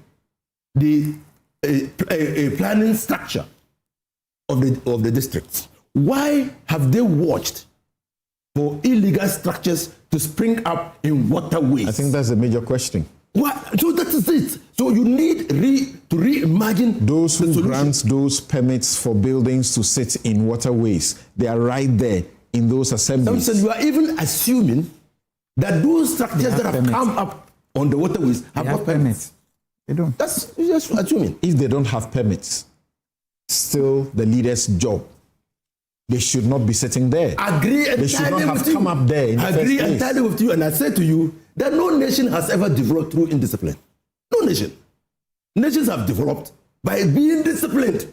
the planning structure of the districts? Why have they watched for illegal structures to spring up in waterways? I think that's a major question. What? So that is it. So you need to reimagine those who grant those permits for buildings to sit in waterways. They are right there in those assemblies. Samson, you are even assuming that those structures that have come up on the waterways have got permits. They don't. That's just assuming. If they don't have permits, still the leader's job. They should not be sitting there. Agree entirely. They should not have come up there in the first place. Agree entirely with you, and I say to you that no nation has ever developed through indiscipline. No nation. Nations have developed by being disciplined.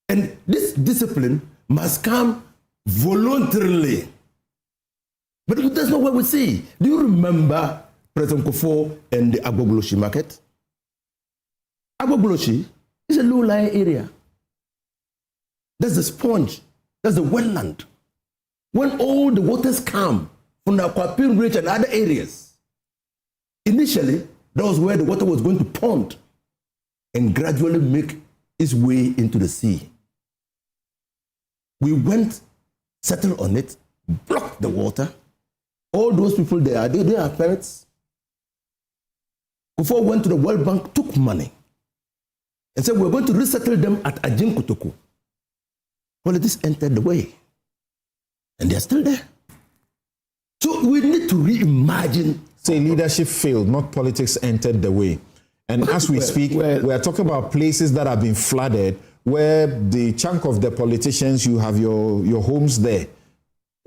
And this discipline must come voluntarily. But that's not what we see. Do you remember President Akufo and the Agbogbloshie market? Agbogbloshie is a low-lying area. That's the sponge. That's the wetland. When all the waters come from the Akwapim Ridge and other areas, initially, that was where the water was going to pond and gradually make its way into the sea. We went, settled on it, blocked the water. All those people there, they have permits. Before went to the World Bank, took money, and said, we're going to resettle them at Ajin Kotoku. Politics entered the way, and they're still there. So we need to reimagine. Say leadership failed, not politics entered the way. And as we speak, we're talking about places that have been flooded, where the chunk of the politicians, you have your homes there,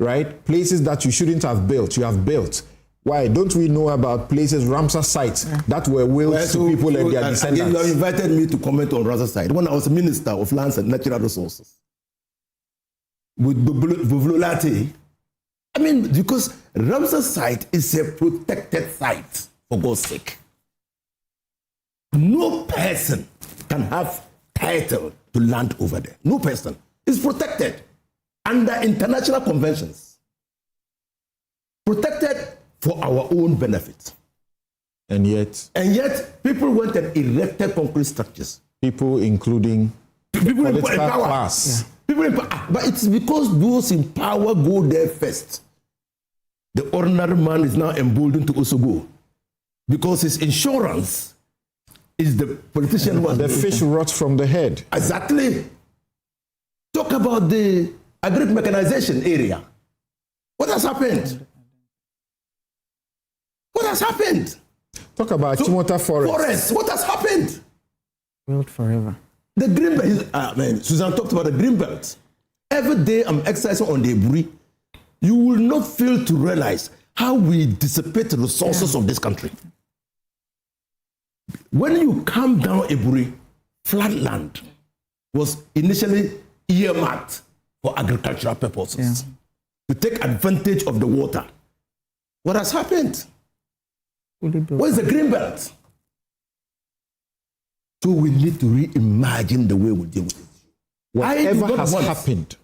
right? Places that you shouldn't have built, you have built. Why don't we know about places, Ramsar sites, that were willed to people and their descendants? You have invited me to comment on Ramsar site when I was Minister of Lands and Natural Resources. With Buvulati, I mean, because Ramsar site is a protected site, for God's sake. No person can have title to land over there. No person. It's protected under international conventions. Protected for our own benefit. And yet, people went and erected concrete structures. People including people political in power. class. Yeah. People in power. But it's because those in power go there first. The ordinary man is now emboldened to also go. Because his insurance is the politician. The fish rots from the head. Exactly. Talk about the agri mechanization area. What has happened? What has happened? Talk about Chimota Forest. What has happened? Built forever. The green belt. Susan talked about the green belt. Every day I'm exercising on the Eburi. You will not fail to realize how we dissipate the resources of this country. When you come down Eburi, flatland was initially earmarked for agricultural purposes to take advantage of the water. What has happened? What is the green belt? So we need to reimagine the way we deal with it. Whatever has happened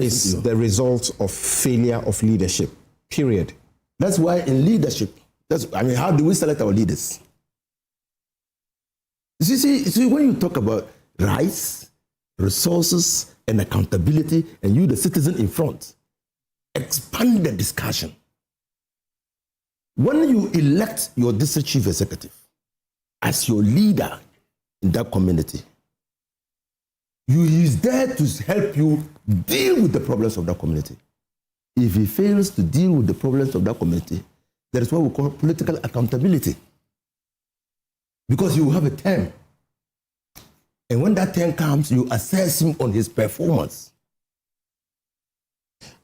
is the result of failure of leadership, period. That's why in leadership, how do we select our leaders? You see, when you talk about rights, resources, and accountability, and you, the citizen in front, expand the discussion. When you elect your district chief executive, as your leader in that community. He is there to help you deal with the problems of that community. If he fails to deal with the problems of that community, that is what we call political accountability. Because you will have a term. And when that term comes, you assess him on his performance.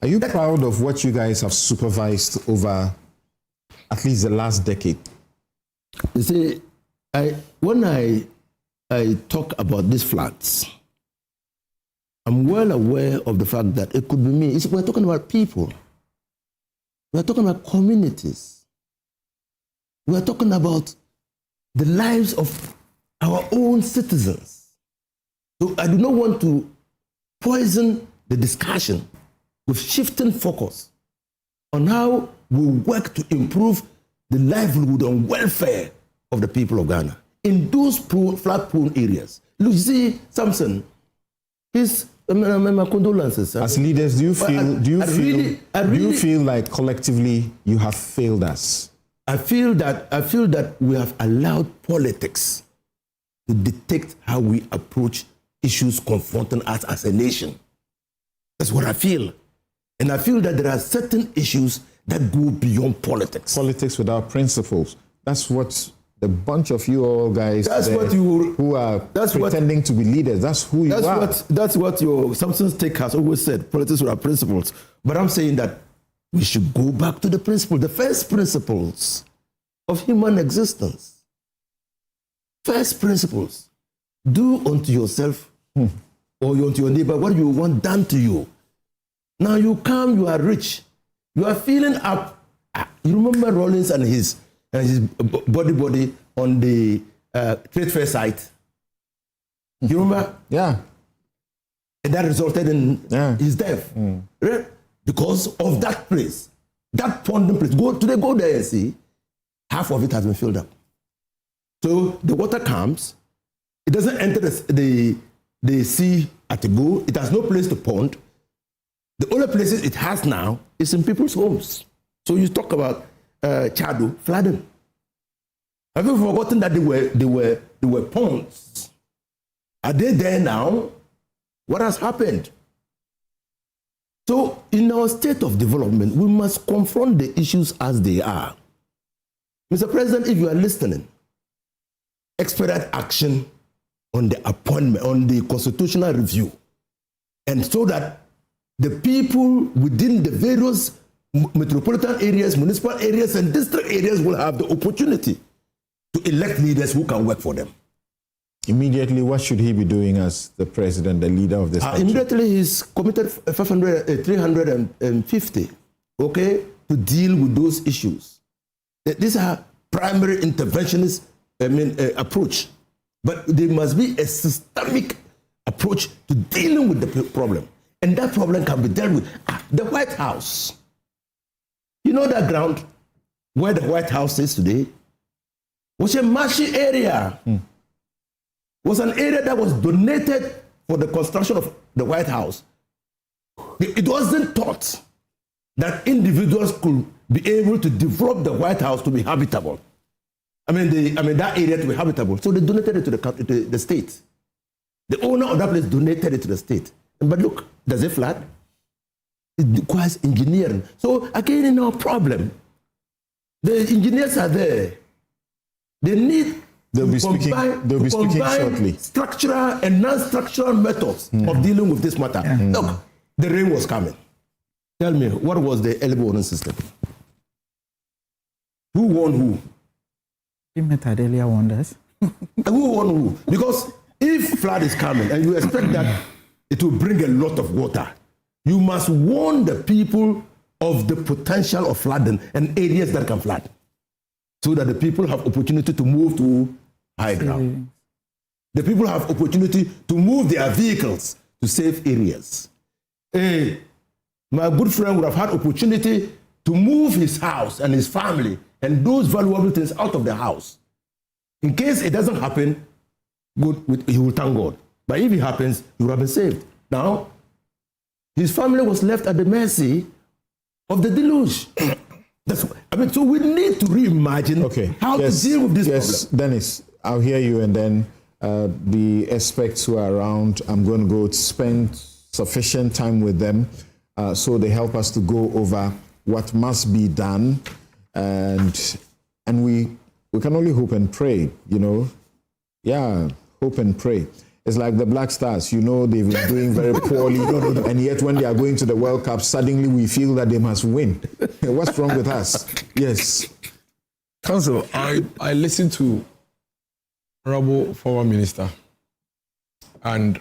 Are you proud of what you guys have supervised over at least the last decade? You see, when I talk about these floods, I'm well aware of the fact that it could be me. We're talking about people. We're talking about communities. We're talking about the lives of our own citizens. So I do not want to poison the discussion with shifting focus on how we work to improve the livelihood and welfare of the people of Ghana in those flood-prone areas. Look, you see, Samson, my condolences. As leaders, do you feel like collectively you have failed us? I feel that we have allowed politics to dictate how we approach issues confronting us as a nation. That's what I feel. And I feel that there are certain issues that go beyond politics. Politics without principles. That's what the bunch of you all guys who are pretending to be leaders, that's who you are. That's what your Samson's take has always said, politics without principles. But I'm saying that we should go back to the principle, the first principles of human existence. First principles. Do unto yourself or unto your neighbor what you want done to you. Now you come, you are rich. You are feeling up. You remember Rollins and his body on the trade fair site? You remember? Yeah. And that resulted in his death. Right? Because of that place, that ponding place. Go there and see, half of it has been filled up. So the water comes, it doesn't enter the sea at a go, it has no place to pond. The only places it has now is in people's homes. So you talk about Chado flooding. Have you forgotten that they were ponds? Are they there now? What has happened? So in our state of development, we must confront the issues as they are. Mr. President, if you are listening, expedite action on the appointment, on the constitutional review, and so that the people within the various metropolitan areas, municipal areas, and district areas will have the opportunity to elect leaders who can work for them. Immediately, what should he be doing as the president, the leader of this country? Immediately, he's committed 350, okay, to deal with those issues. These are primary interventionist approach, but there must be a systemic approach to dealing with the problem. And that problem can be dealt with. The White House. You know that ground where the White House is today was a marshy area. Was an area that was donated for the construction of the White House. It wasn't thought that individuals could be able to develop the White House to be habitable. That area to be habitable. So they donated it to the state. The owner of that place donated it to the state. But look, does it flood? It requires engineering. So again, in our problem, the engineers are there. They need They'll be speaking shortly. Structural and non-structural methods of dealing with this matter. Look, the rain was coming. Tell me, what was the early warning system? Who warned who? You met earlier wonders. Who warned who? Because if flood is coming and you expect that it will bring a lot of water, you must warn the people of the potential of flooding and areas that can flood, so that the people have opportunity to move to high ground. The people have opportunity to move their vehicles to safe areas. My good friend would have had opportunity to move his house and his family and those valuable things out of the house. In case it doesn't happen, he will thank God. But if it happens, he will have been saved. Now, his family was left at the mercy of the deluge. So we need to reimagine how to deal with this problem. Dennis, I'll hear you, and then the experts who are around, I'm going to go spend sufficient time with them so they help us to go over what must be done, and we can only hope and pray, you know. Yeah, hope and pray. It's like the Black Stars, you know, they've been doing very poorly, and yet when they are going to the World Cup, suddenly we feel that they must win. What's wrong with us? Yes. Council, I listened to Honorable Former Minister, and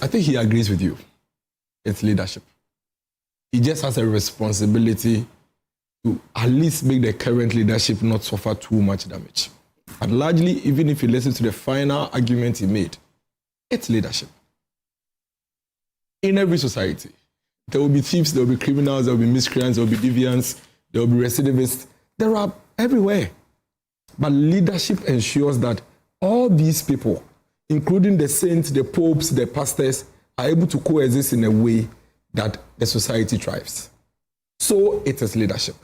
I think he agrees with you. It's leadership. He just has a responsibility to at least make the current leadership not suffer too much damage. And largely, even if you listen to the final argument he made, it's leadership. In every society, there will be thieves, there will be criminals, there will be miscreants, there will be deviants, there will be recidivists. There are everywhere. But leadership ensures that all these people, including the saints, the popes, the pastors, are able to coexist in a way that the society thrives. So it is leadership.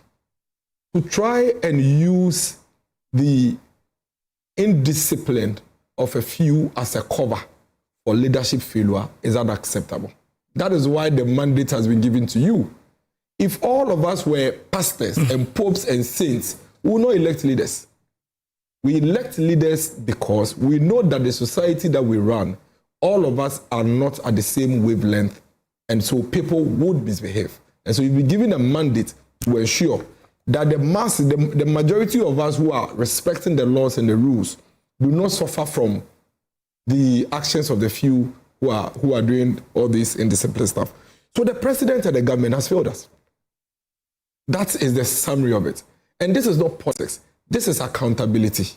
To try and use the indiscipline of a few as a cover for leadership failure is unacceptable. That is why the mandate has been given to you. If all of us were pastors and popes and saints, we will not elect leaders. We elect leaders because we know that the society that we run, all of us are not at the same wavelength, and so people would misbehave. And so you'll be given a mandate to ensure that the majority of us who are respecting the laws and the rules do not suffer from the actions of the few who are doing all this indisciplined stuff. So the president and the government has failed us. That is the summary of it. And this is not politics. This is accountability.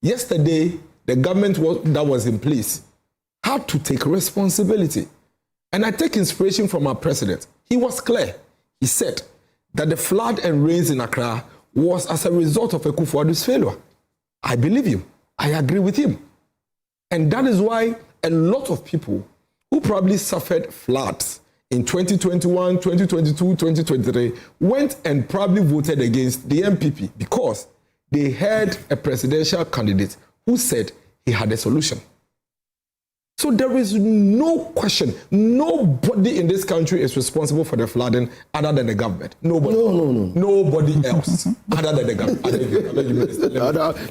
Yesterday, the government that was in place had to take responsibility. And I take inspiration from our president. He was clear. He said that the flood and rains in Accra was as a result of Akufo-Addo's failure. I believe him. I agree with him. And that is why a lot of people who probably suffered floods in 2021, 2022, 2023 went and probably voted against the MPP because they had a presidential candidate who said he had a solution. So there is no question. Nobody in this country is responsible for the flooding other than the government. Nobody. No. Nobody else other than the government.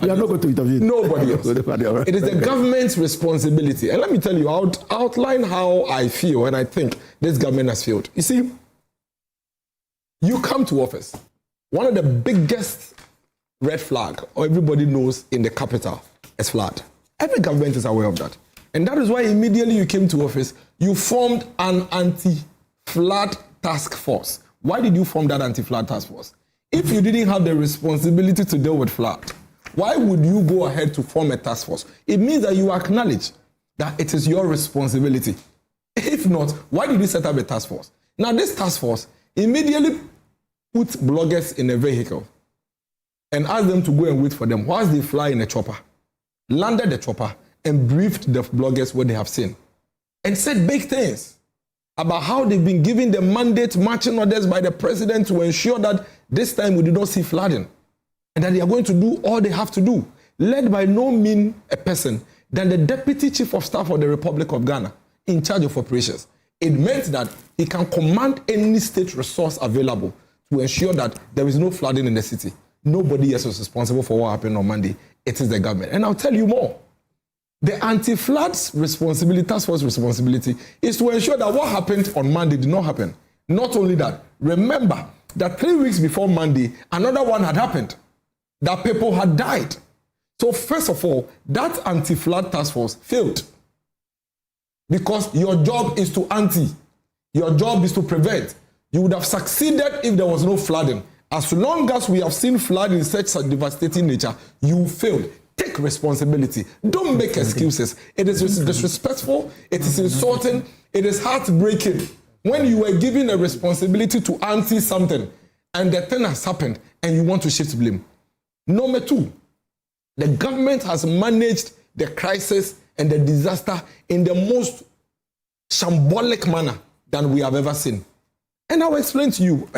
You are not going to intervene. Nobody else. It is the government's responsibility. And let me tell you, I'll outline how I feel and I think this government has failed. You see, you come to office. One of the biggest red flag, or everybody knows in the capital, is flood. Every government is aware of that. And that is why immediately you came to office, you formed an anti-flood task force. Why did you form that anti-flood task force? If you didn't have the responsibility to deal with flood, why would you go ahead to form a task force? It means that you acknowledge that it is your responsibility. If not, why did you set up a task force? Now this task force immediately put bloggers in a vehicle and asked them to go and wait for them whilst they fly in a chopper, landed the chopper, and briefed the bloggers what they have seen, and said big things about how they've been given the mandate, marching orders by the president to ensure that this time we do not see flooding, and that they are going to do all they have to do, led by no mean a person than the Deputy Chief of Staff of the Republic of Ghana in charge of operations. It meant that he can command any state resource available to ensure that there is no flooding in the city. Nobody else is responsible for what happened on Monday. It is the government. And I'll tell you more. The anti-floods responsibility, task force responsibility, is to ensure that what happened on Monday did not happen. Not only that, remember that 3 weeks before Monday, another one had happened, that people had died. So first of all, that anti-flood task force failed. Because your job is to your job is to prevent. You would have succeeded if there was no flooding. As long as we have seen flood in such a devastating nature, you failed. Take responsibility. Don't make excuses. It is disrespectful. It is insulting. It is heartbreaking. When you were given a responsibility to anti something and the thing has happened and you want to shift blame. Number two, the government has managed the crisis and the disaster in the most shambolic manner than we have ever seen. And I will explain to you,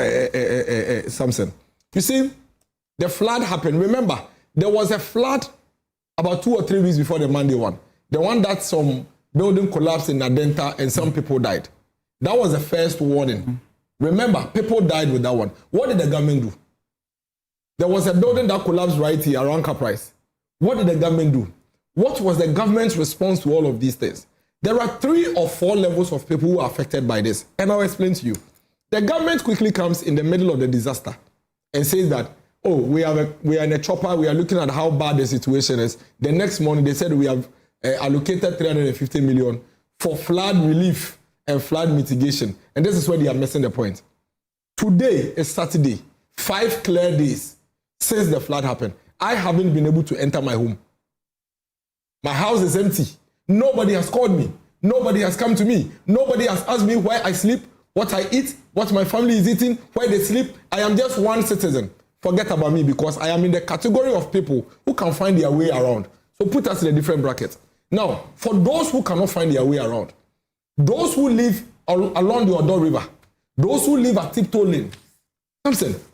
Samson. You see, the flood happened. Remember, there was a flood about 2 or 3 weeks before the Monday one. The one that some building collapsed in Nadenta and some people died. That was the first warning. Remember, people died with that one. What did the government do? There was a building that collapsed right here around Caprice. What did the government do? What was the government's response to all of these things? There are 3 or 4 levels of people who are affected by this, and I'll explain to you. The government quickly comes in the middle of the disaster and says that, oh, we are in a chopper, we are looking at how bad the situation is. The next morning, they said we have allocated 350 million for flood relief and flood mitigation. And this is where they are missing the point. Today is Saturday, 5 clear days since the flood happened. I haven't been able to enter my home. My house is empty. Nobody has called me. Nobody has come to me. Nobody has asked me where I sleep, what I eat, what my family is eating, where they sleep. I am just one citizen. Forget about me because I am in the category of people who can find their way around. So put us in a different bracket. Now, for those who cannot find their way around, those who live along the Addo River, those who live at Tiptoe Lane,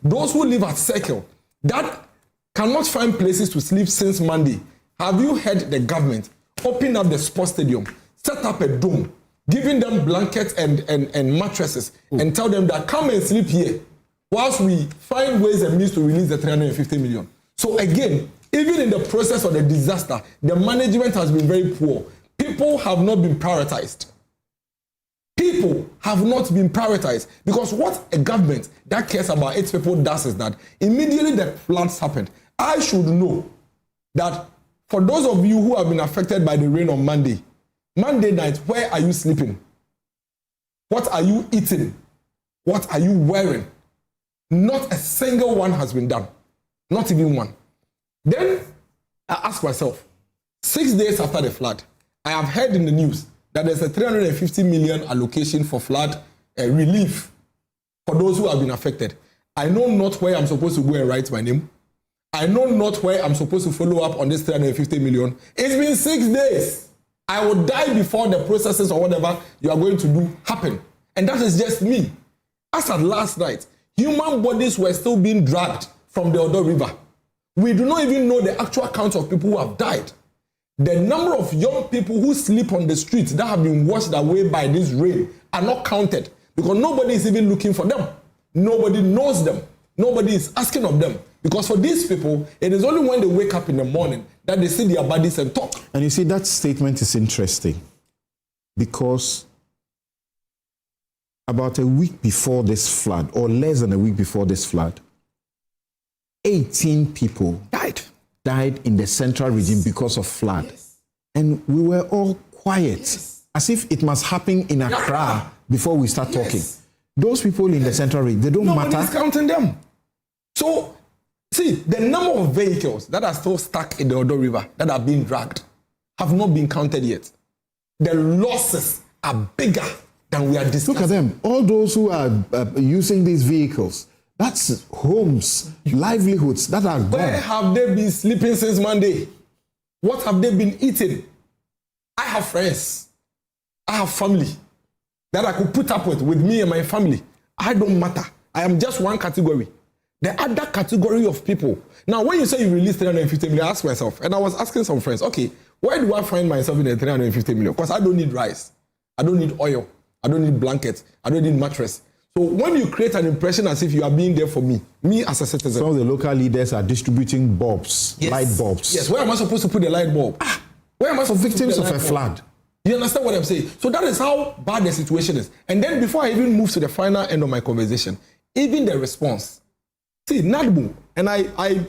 those who live at Circle, that cannot find places to sleep since Monday, have you heard the government open up the sports stadium, set up a dome, giving them blankets and mattresses, and tell them that come and sleep here whilst we find ways and means to release the 350 million. So again, even in the process of the disaster, the management has been very poor. People have not been prioritized. People have not been prioritized because what a government that cares about its people does is that immediately the floods happened, I should know that for those of you who have been affected by the rain on Monday night, where are you sleeping? What are you eating? What are you wearing? Not a single one has been done. Not even one. Then I ask myself, 6 days after the flood, I have heard in the news that there's a 350 million allocation for flood relief for those who have been affected. I know not where I'm supposed to go and write my name. I know not where I'm supposed to follow up on this 350 million. It's been 6 days. I will die before the processes or whatever you are going to do happen. And that is just me. As at last night, human bodies were still being dragged from the Addo River. We do not even know the actual count of people who have died. The number of young people who sleep on the streets that have been washed away by this rain are not counted because nobody is even looking for them. Nobody knows them. Nobody is asking of them. Because for these people, it is only when they wake up in the morning that they see their bodies and talk. And you see, that statement is interesting because about a week before this flood, or less than a week before this flood, 18 people died in the central region because of flood. Yes. And we were all quiet, as if it must happen in Accra before we start talking. Those people in the central region, they don't matter. Nobody's counting them. So, see, the number of vehicles that are still stuck in the Addo River that are being dragged have not been counted yet. The losses are bigger than we are discussing. Look at them. All those who are using these vehicles, that's homes, livelihoods that are gone. Where have they been sleeping since Monday? What have they been eating? I have friends. I have family that I could put up with me and my family. I don't matter. I am just one category. The other category of people. Now, when you say you release 350 million, I ask myself, and I was asking some friends, okay, where do I find myself in the 350 million? Because I don't need rice. I don't need oil. I don't need blankets. I don't need mattress. So when you create an impression as if you are being there for me as a citizen. Some of the local leaders are distributing bulbs, light bulbs. Yes, where am I supposed to put the light bulb? Where am I supposed victims to put the of a flood? You understand what I'm saying? So that is how bad the situation is. And then before I even move to the final end of my conversation, even the response. See, NADMU, and I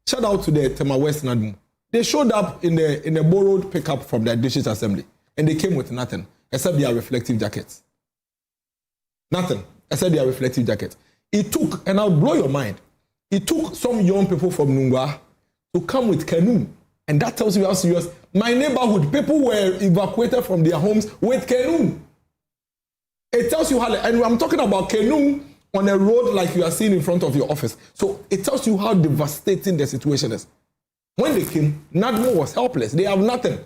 shout out to the Tema West NADMU. They showed up in a borrowed pickup from the district assembly, and they came with nothing except their reflective jackets. Nothing except their reflective jackets. It took, and I'll blow your mind, it took some young people from Nungwa to come with canoe, and that tells you how serious. My neighborhood, people were evacuated from their homes with canoe. It tells you how, and I'm talking about canoe on a road like you are seeing in front of your office. So it tells you how devastating the situation is. When they came, NADMO was helpless. They have nothing.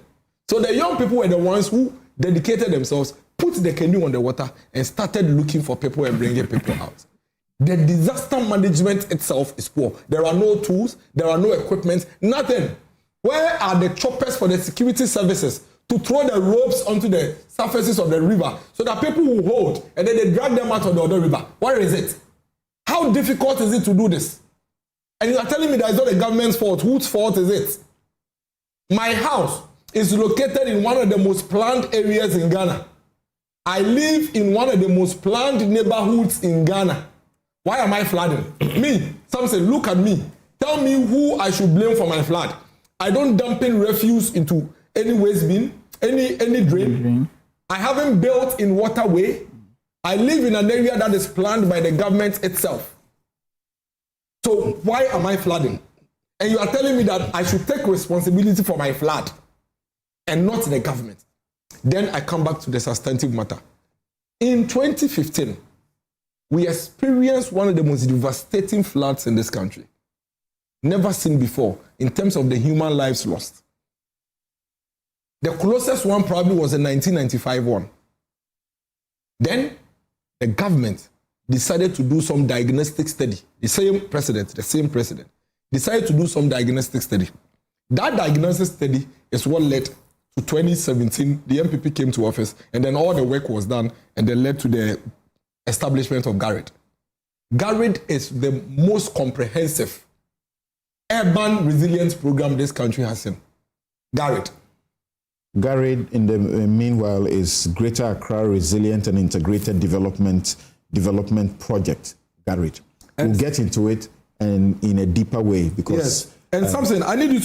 So the young people were the ones who dedicated themselves, put the canoe on the water, and started looking for people and bringing people out. The disaster management itself is poor. There are no tools, there are no equipment, nothing. Where are the choppers for the security services to throw the ropes onto the surfaces of the river so that people will hold and then they drag them out of the other river? Where is it? How difficult is it to do this? And you are telling me that it's not the government's fault. Whose fault is it? My house is located in one of the most planned areas in Ghana. I live in one of the most planned neighborhoods in Ghana. Why am I flooding? Me. Some say, look at me. Tell me who I should blame for my flood. I don't dump in refuse into any waste bin, any drain. I haven't built in waterway. I live in an area that is planned by the government itself. So why am I flooding? And you are telling me that I should take responsibility for my flood and not the government. Then I come back to the substantive matter. In 2015, we experienced one of the most devastating floods in this country. Never seen before in terms of the human lives lost. The closest one probably was the 1995 one. Then the government decided to do some diagnostic study. The same president decided to do some diagnostic study. That diagnostic study is what led to 2017, the MPP came to office, and then all the work was done, and then led to the establishment of GARID. GARID is the most comprehensive urban resilience program this country has seen. GARID. GARID, in the meanwhile, is Greater Accra Resilient and Integrated Development Project. GARID. We'll get into it and in a deeper way because. Yes. And something I need you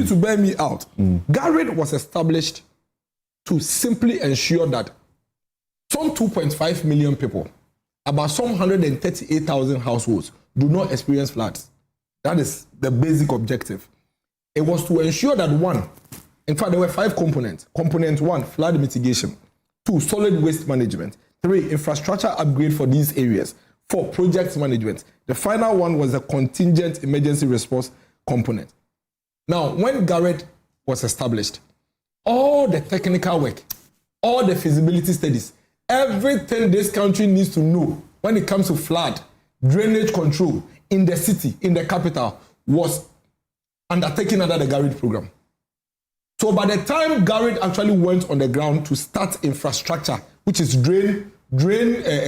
to bear me out. GARID was established to simply ensure that some 2.5 million people, about some 138,000 households, do not experience floods. That is the basic objective. It was to ensure that one, in fact, there were 5 components. Component 1, flood mitigation. 2, solid waste management. 3, infrastructure upgrade for these areas. 4, project management. The final one was the contingent emergency response component. Now, when GARID was established, all the technical work, all the feasibility studies, everything this country needs to know when it comes to flood, drainage control in the city, in the capital, was undertaken under the GARID program. So by the time GARID actually went on the ground to start infrastructure, which is drain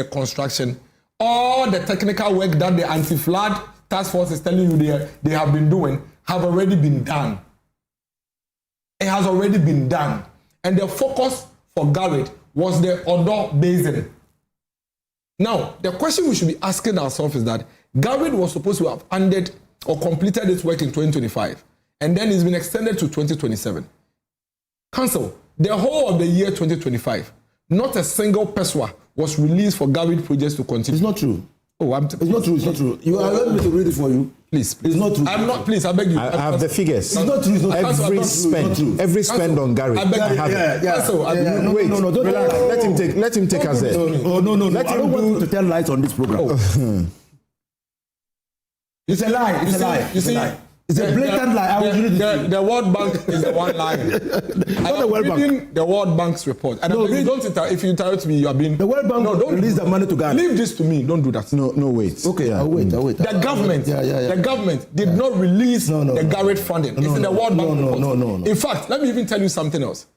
construction, all the technical work that the anti-flood task force is telling you they have been doing have already been done. It has already been done. And the focus for GARID was the Addo Basin. Now, the question we should be asking ourselves is that GARID was supposed to have ended or completed its work in 2025, and then it's been extended to 2027. Council, the whole of the year 2025, not a single PESWA was released for GARID projects to continue. It's not true. Oh, it's not true. It's not true. You allow me to read it for you. Please. It's not true. I'm not. Please, I beg you. I have the figures. It's not true. It's not true. Every spend on GARID. I beg you. Yeah. Wait. No. Let him take us there. No. I don't want to tell lies on this program. It's a lie. It's a lie. You see, it's a blatant lie. I will read it. The World Bank is the one lying. Not the World Bank. The World Bank's report. And if you interrupt me, you are being. The World Bank don't release the money to Ghana. Leave this to me. Don't do that. No, wait. Okay, yeah. I'll wait. The government. The government did not release the GARID funding. It's in the World Bank report. No. In fact, let me even tell you something else.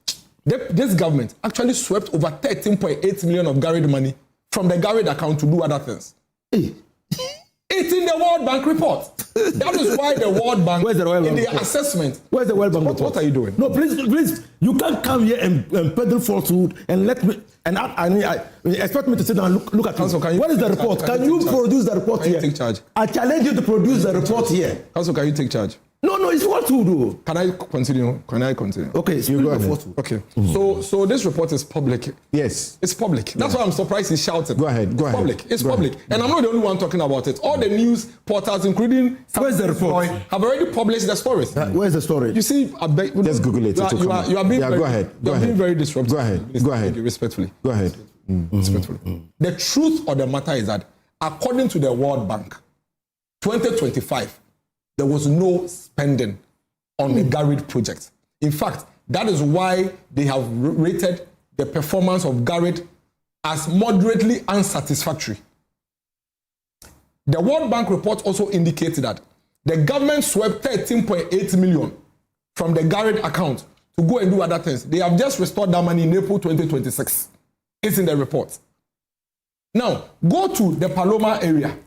This government actually swept over 13.8 million of GARID money from the GARID account to do other things. It's in the World Bank report. That is why the World Bank, Where's the World Bank in their assessment. Where's the World Bank report? What are you doing? No, please. You can't come here and peddle falsehood and let me. And I expect me to sit down and look at Council, what is the report? Can you produce the report here? Can you take charge? I challenge you to produce the report here. Council, can you take charge? No, it's falsehood, though. Can I continue? Okay, so you go ahead. Okay. So this report is public. Yes. It's public. That's why I'm surprised he shouted. Go ahead. It's public. And I'm not the only one talking about it. All the news portals, including where's the report, have already published the story. Where's the story? You see, just Google it. You are being go ahead. being very disruptive. Go ahead. Respectfully. Go ahead. Respectfully. The truth of the matter is that, according to the World Bank, 2025, there was no spending on the GARID project. In fact, that is why they have rated the performance of GARID as moderately unsatisfactory. The World Bank report also indicated that the government swept 13.8 million from the Garrett account to go and do other things. They have just restored that money in April 2026. It's in the report. Now, go to the Paloma area.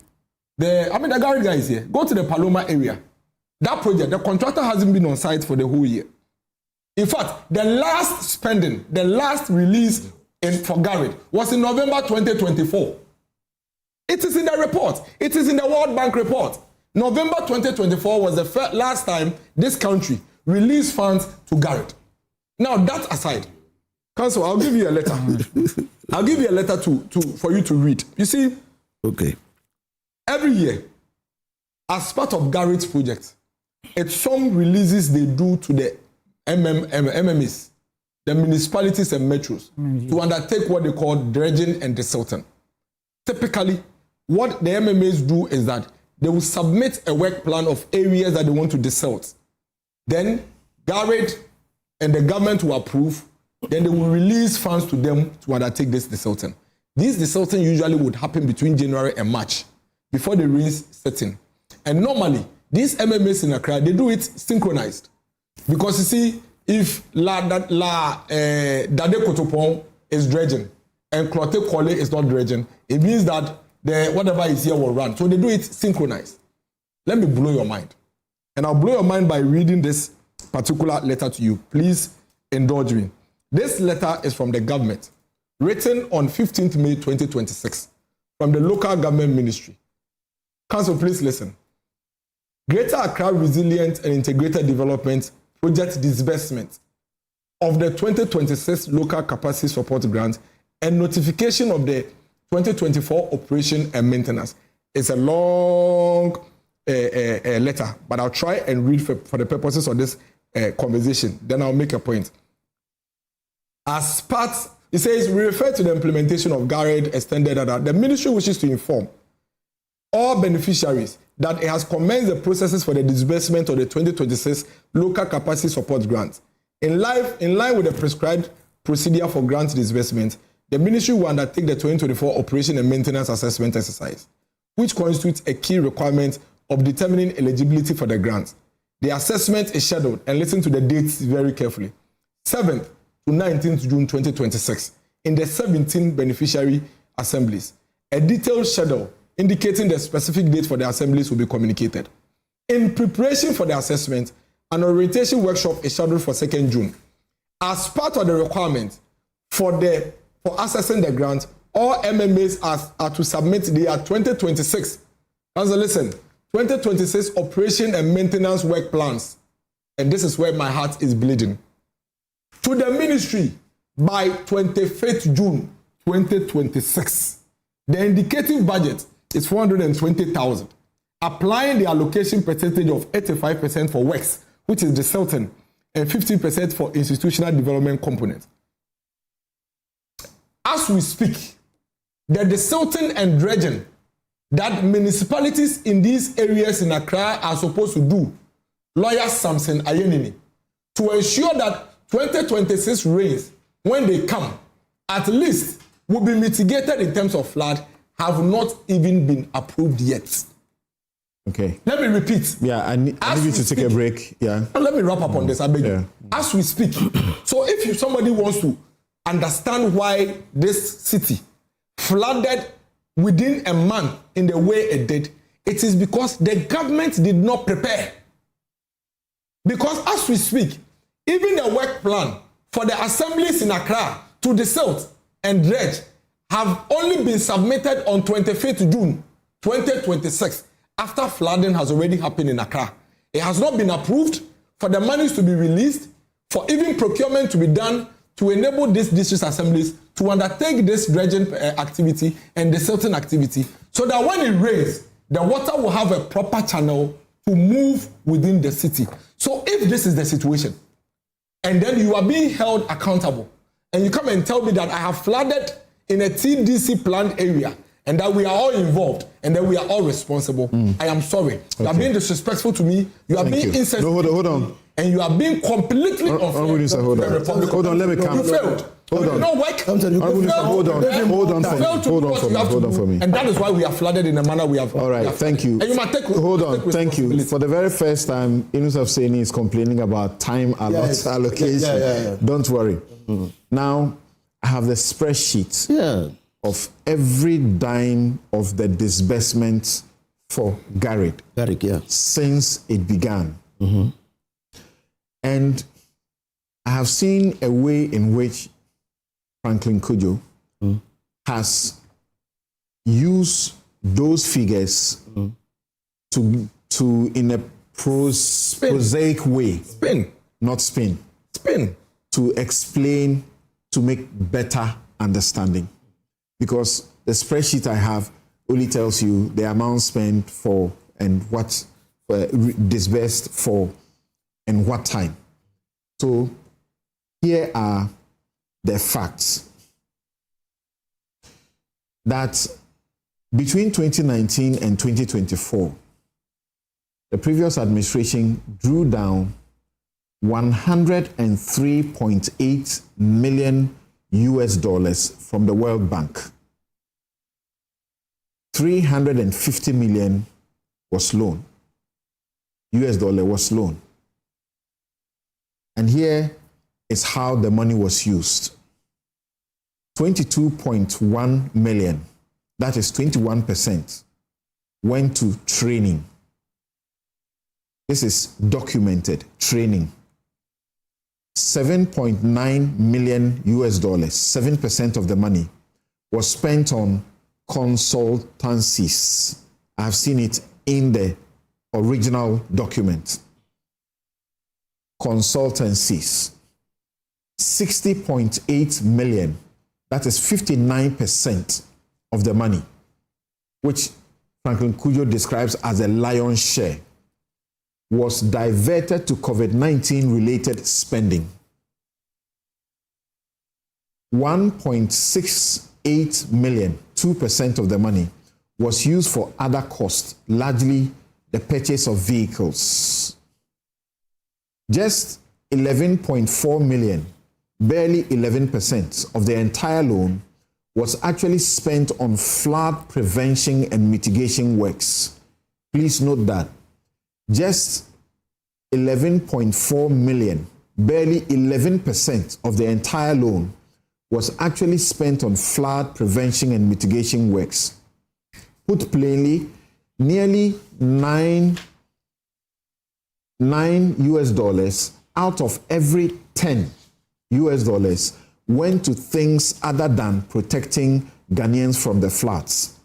The Garrett guy is here. Go to the Paloma area. That project, the contractor hasn't been on site for the whole year. In fact, the last spending, the last release for Garrett was in November 2024. It is in the report. It is in the World Bank report. November 2024 was the last time this country released funds to Garrett. Now, that aside, Council, I'll give you a letter. I'll give you a letter for you to read. You see, okay. Every year, as part of Garrett's project, it's some releases they do to the MMEs, the municipalities and metros, to undertake what they call dredging and desilting. Typically, what the MMAs do is that they will submit a work plan of areas that they want to desilt. Then Garrett and the government will approve. Then they will release funds to them to undertake this desilting. This desilting usually would happen between January and March before the rains set in. And normally, these MMAs in Accra, they do it synchronized. Because you see, if Dade Kotopon is dredging and Clote Kole is not dredging, it means that whatever is here will run. So they do it synchronized. Let me blow your mind. And I'll blow your mind by reading this particular letter to you. Please indulge me. This letter is from the government, written on 15th May 2026, from the local government ministry. Council, please listen. Greater Accra Resilient and Integrated Development Project Disbursement of the 2026 Local Capacity Support Grant and notification of the 2024 Operation and Maintenance. It's a long letter, but I'll try and read for the purposes of this conversation. Then I'll make a point. As part, it says, we refer to the implementation of Garrett extended that the ministry wishes to inform all beneficiaries that it has commenced the processes for the disbursement of the 2026 Local Capacity Support Grant. In line with the prescribed procedure for grant disbursement, the ministry will undertake the 2024 Operation and Maintenance Assessment exercise, which constitutes a key requirement of determining eligibility for the grant. The assessment is scheduled, and listen to the dates very carefully, 7th to 19th June 2026 in the 17 beneficiary assemblies. A detailed schedule indicating the specific date for the assemblies will be communicated. In preparation for the assessment, an orientation workshop is scheduled for 2nd June. As part of the requirement for assessing the grant, all MMAs are to submit their 2026, answer, listen, 2026 operation and maintenance work plans. And this is where my heart is bleeding. To the ministry by 25th June 2026. The indicative budget is 420,000, applying the allocation percentage of 85% for works, which is the desilting, and 15% for institutional development component. As we speak, the desilting and dredging that municipalities in these areas in Accra are supposed to do, lawyer Samson Ayenini, to ensure that 2026 rains, when they come, at least will be mitigated in terms of flood, have not even been approved yet. Okay. Let me repeat. Yeah, I need you to take a break. Yeah. Let me wrap up on this, I beg you. As we speak, so if somebody wants to understand why this city flooded within a month in the way it did, it is because the government did not prepare. Because as we speak, even the work plan for the assemblies in Accra to desilt and dredge have only been submitted on 25th June 2026 after flooding has already happened in Accra. It has not been approved for the monies to be released, for even procurement to be done to enable these district assemblies to undertake this dredging activity and desilting activity so that when it rains, the water will have a proper channel to move within the city. So if this is the situation, and then you are being held accountable, and you come and tell me that I have flooded in a TDC planned area, and that we are all involved, and that we are all responsible, I am sorry. Okay. You are being disrespectful to me, you are being insensitive. No, hold on. And you are being completely unfair. Hold on, let me come. You failed. Hold on. No work. Hold on for me. And that is why we are flooded in the manner we have. All right, thank you. And you might take. Hold on, thank you. For the very first time, Inus of Seni is complaining about time allocation. Yeah. Don't worry. Now, I have the spreadsheet of every dime of the disbursement for Garrick since it began. And I have seen a way in which Franklin Cudjoe has used those figures to in a prosaic way, to explain, to make better understanding. Because the spreadsheet I have only tells you the amount spent for and what disbursed for and what time. So here are the facts. That between 2019 and 2024, the previous administration drew down $103.8 million from the World Bank. 350 million was loan. US dollar was loan. And here is how the money was used. 22.1 million, that is 21%, went to training. This is documented training. 7.9 million US dollars, 7% of the money, was spent on consultancies. I've seen it in the original document. Consultancies. 60.8 million, that is 59% of the money, which Franklin Cudjoe describes as a lion's share, was diverted to COVID-19 related spending. 1.68 million, 2% of the money, was used for other costs, largely the purchase of vehicles. Just 11.4 million, barely 11% of the entire loan, was actually spent on flood prevention and mitigation works. Please note that just 11.4 million, barely 11% of the entire loan, was actually spent on flood prevention and mitigation works. Put plainly, nearly $9 US dollars out of every 10 US dollars went to things other than protecting Ghanaians from the floods.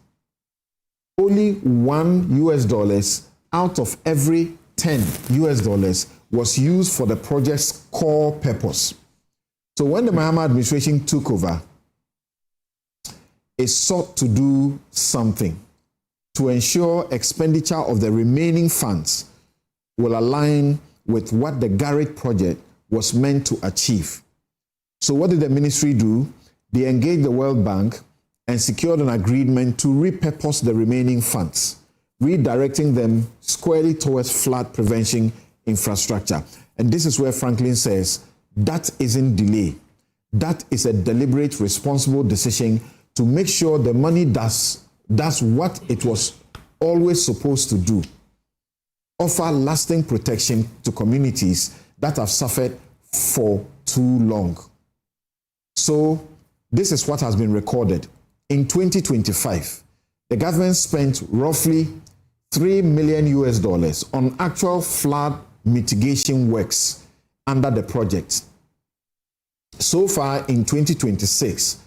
Only $1 US dollars out of every 10 US dollars was used for the project's core purpose. So when the Mahama administration took over, it sought to do something to ensure expenditure of the remaining funds will align with what the Garrick project was meant to achieve. So what did the ministry do? They engaged the World Bank and secured an agreement to repurpose the remaining funds, redirecting them squarely towards flood prevention infrastructure. And this is where Franklin says, that isn't delay. That is a deliberate, responsible decision to make sure the money does what it was always supposed to do. Offer lasting protection to communities that have suffered for too long. So this is what has been recorded. In 2025, the government spent roughly $3 million US dollars on actual flood mitigation works under the project. So far in 2026,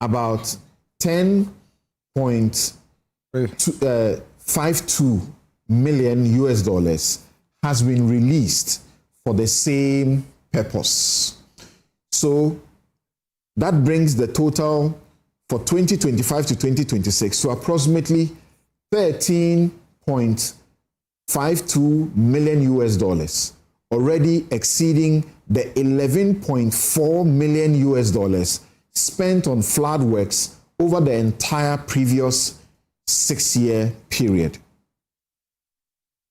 about 10.52 million US dollars has been released for the same purpose. So that brings the total for 2025 to 2026 to approximately 13.52 million US dollars, already exceeding the 11.4 million US dollars spent on flood works over the entire previous 6-year period.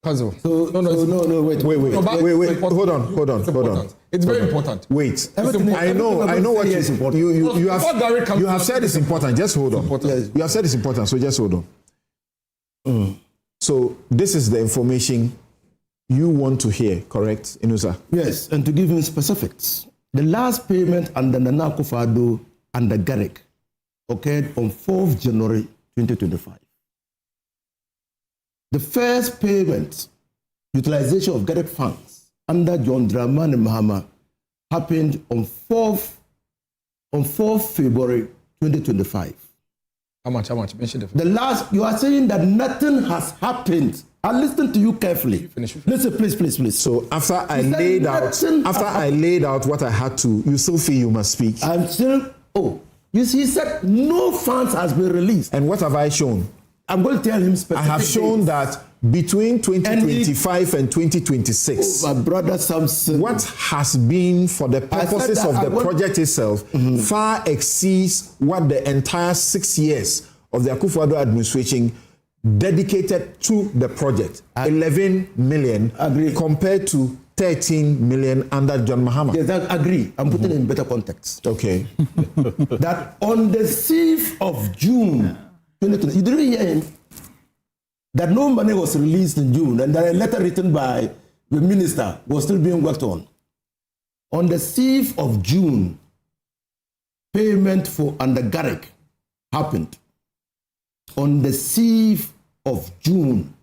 Puzzle. So no, wait. Hold on. It's very important. Wait. I know what you have said is important. Just hold on. Yes. You have said it's important, so just hold on. So this is the information you want to hear, correct, Inusa? Yes, and to give him specifics. The last payment under the Akufo-Addo and the Garrick occurred on 4th January 2025. The first payment, utilization of Garrick funds under John Dramani Mahama happened on 4th February 2025. How much? Mention the last, you are saying that nothing has happened. I listened to you carefully. Listen, please. So after I laid out what I had to, you still feel you must speak. I'm still, you see, he said no funds has been released. And what have I shown? I'm going to tell him specifically. I have shown that between 2025 and 2026, my brother Samson, what has been for the purposes of the project itself far exceeds what the entire 6 years of the Akufo-Addo administration dedicated to the project. 11 million compared to 13 million under John Mahama. Yes, I agree. I'm putting it in better context. Okay. That on the 6th of June, 2020, you didn't hear him? That no money was released in June and that a letter written by the minister was still being worked on. On the 6th of June, payment for under Garrick happened. On the 6th of June,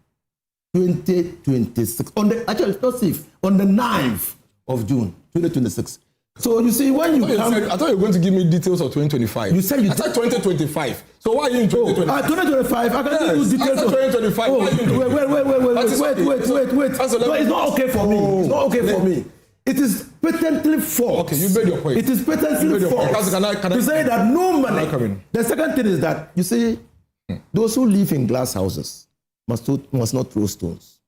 2026. On the 9th of June, 2026. So you see, when I thought you were going to give me details of 2025. You said I said 2025. So why are you in 2025? 2025. I can give you details. 2025. Wait. No, it's not okay for me. It's not okay for me. It is patently false. Okay, you made your point. It is patently false. To say that no money. The second thing is that, you see, those who live in glass houses must not throw stones.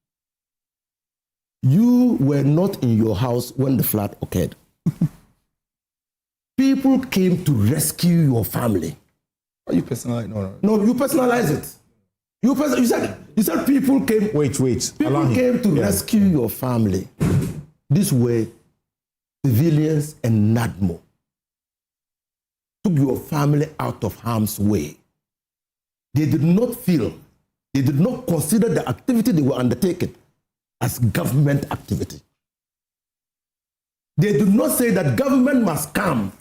You were not in your house when the flood occurred. People came to rescue your family. Are you personalizing? No, you personalize it. You said people came. Wait. People came to rescue your family. This way, civilians and NADMO took your family out of harm's way. They did not consider the activity they were undertaking as government activity. They did not say that government must come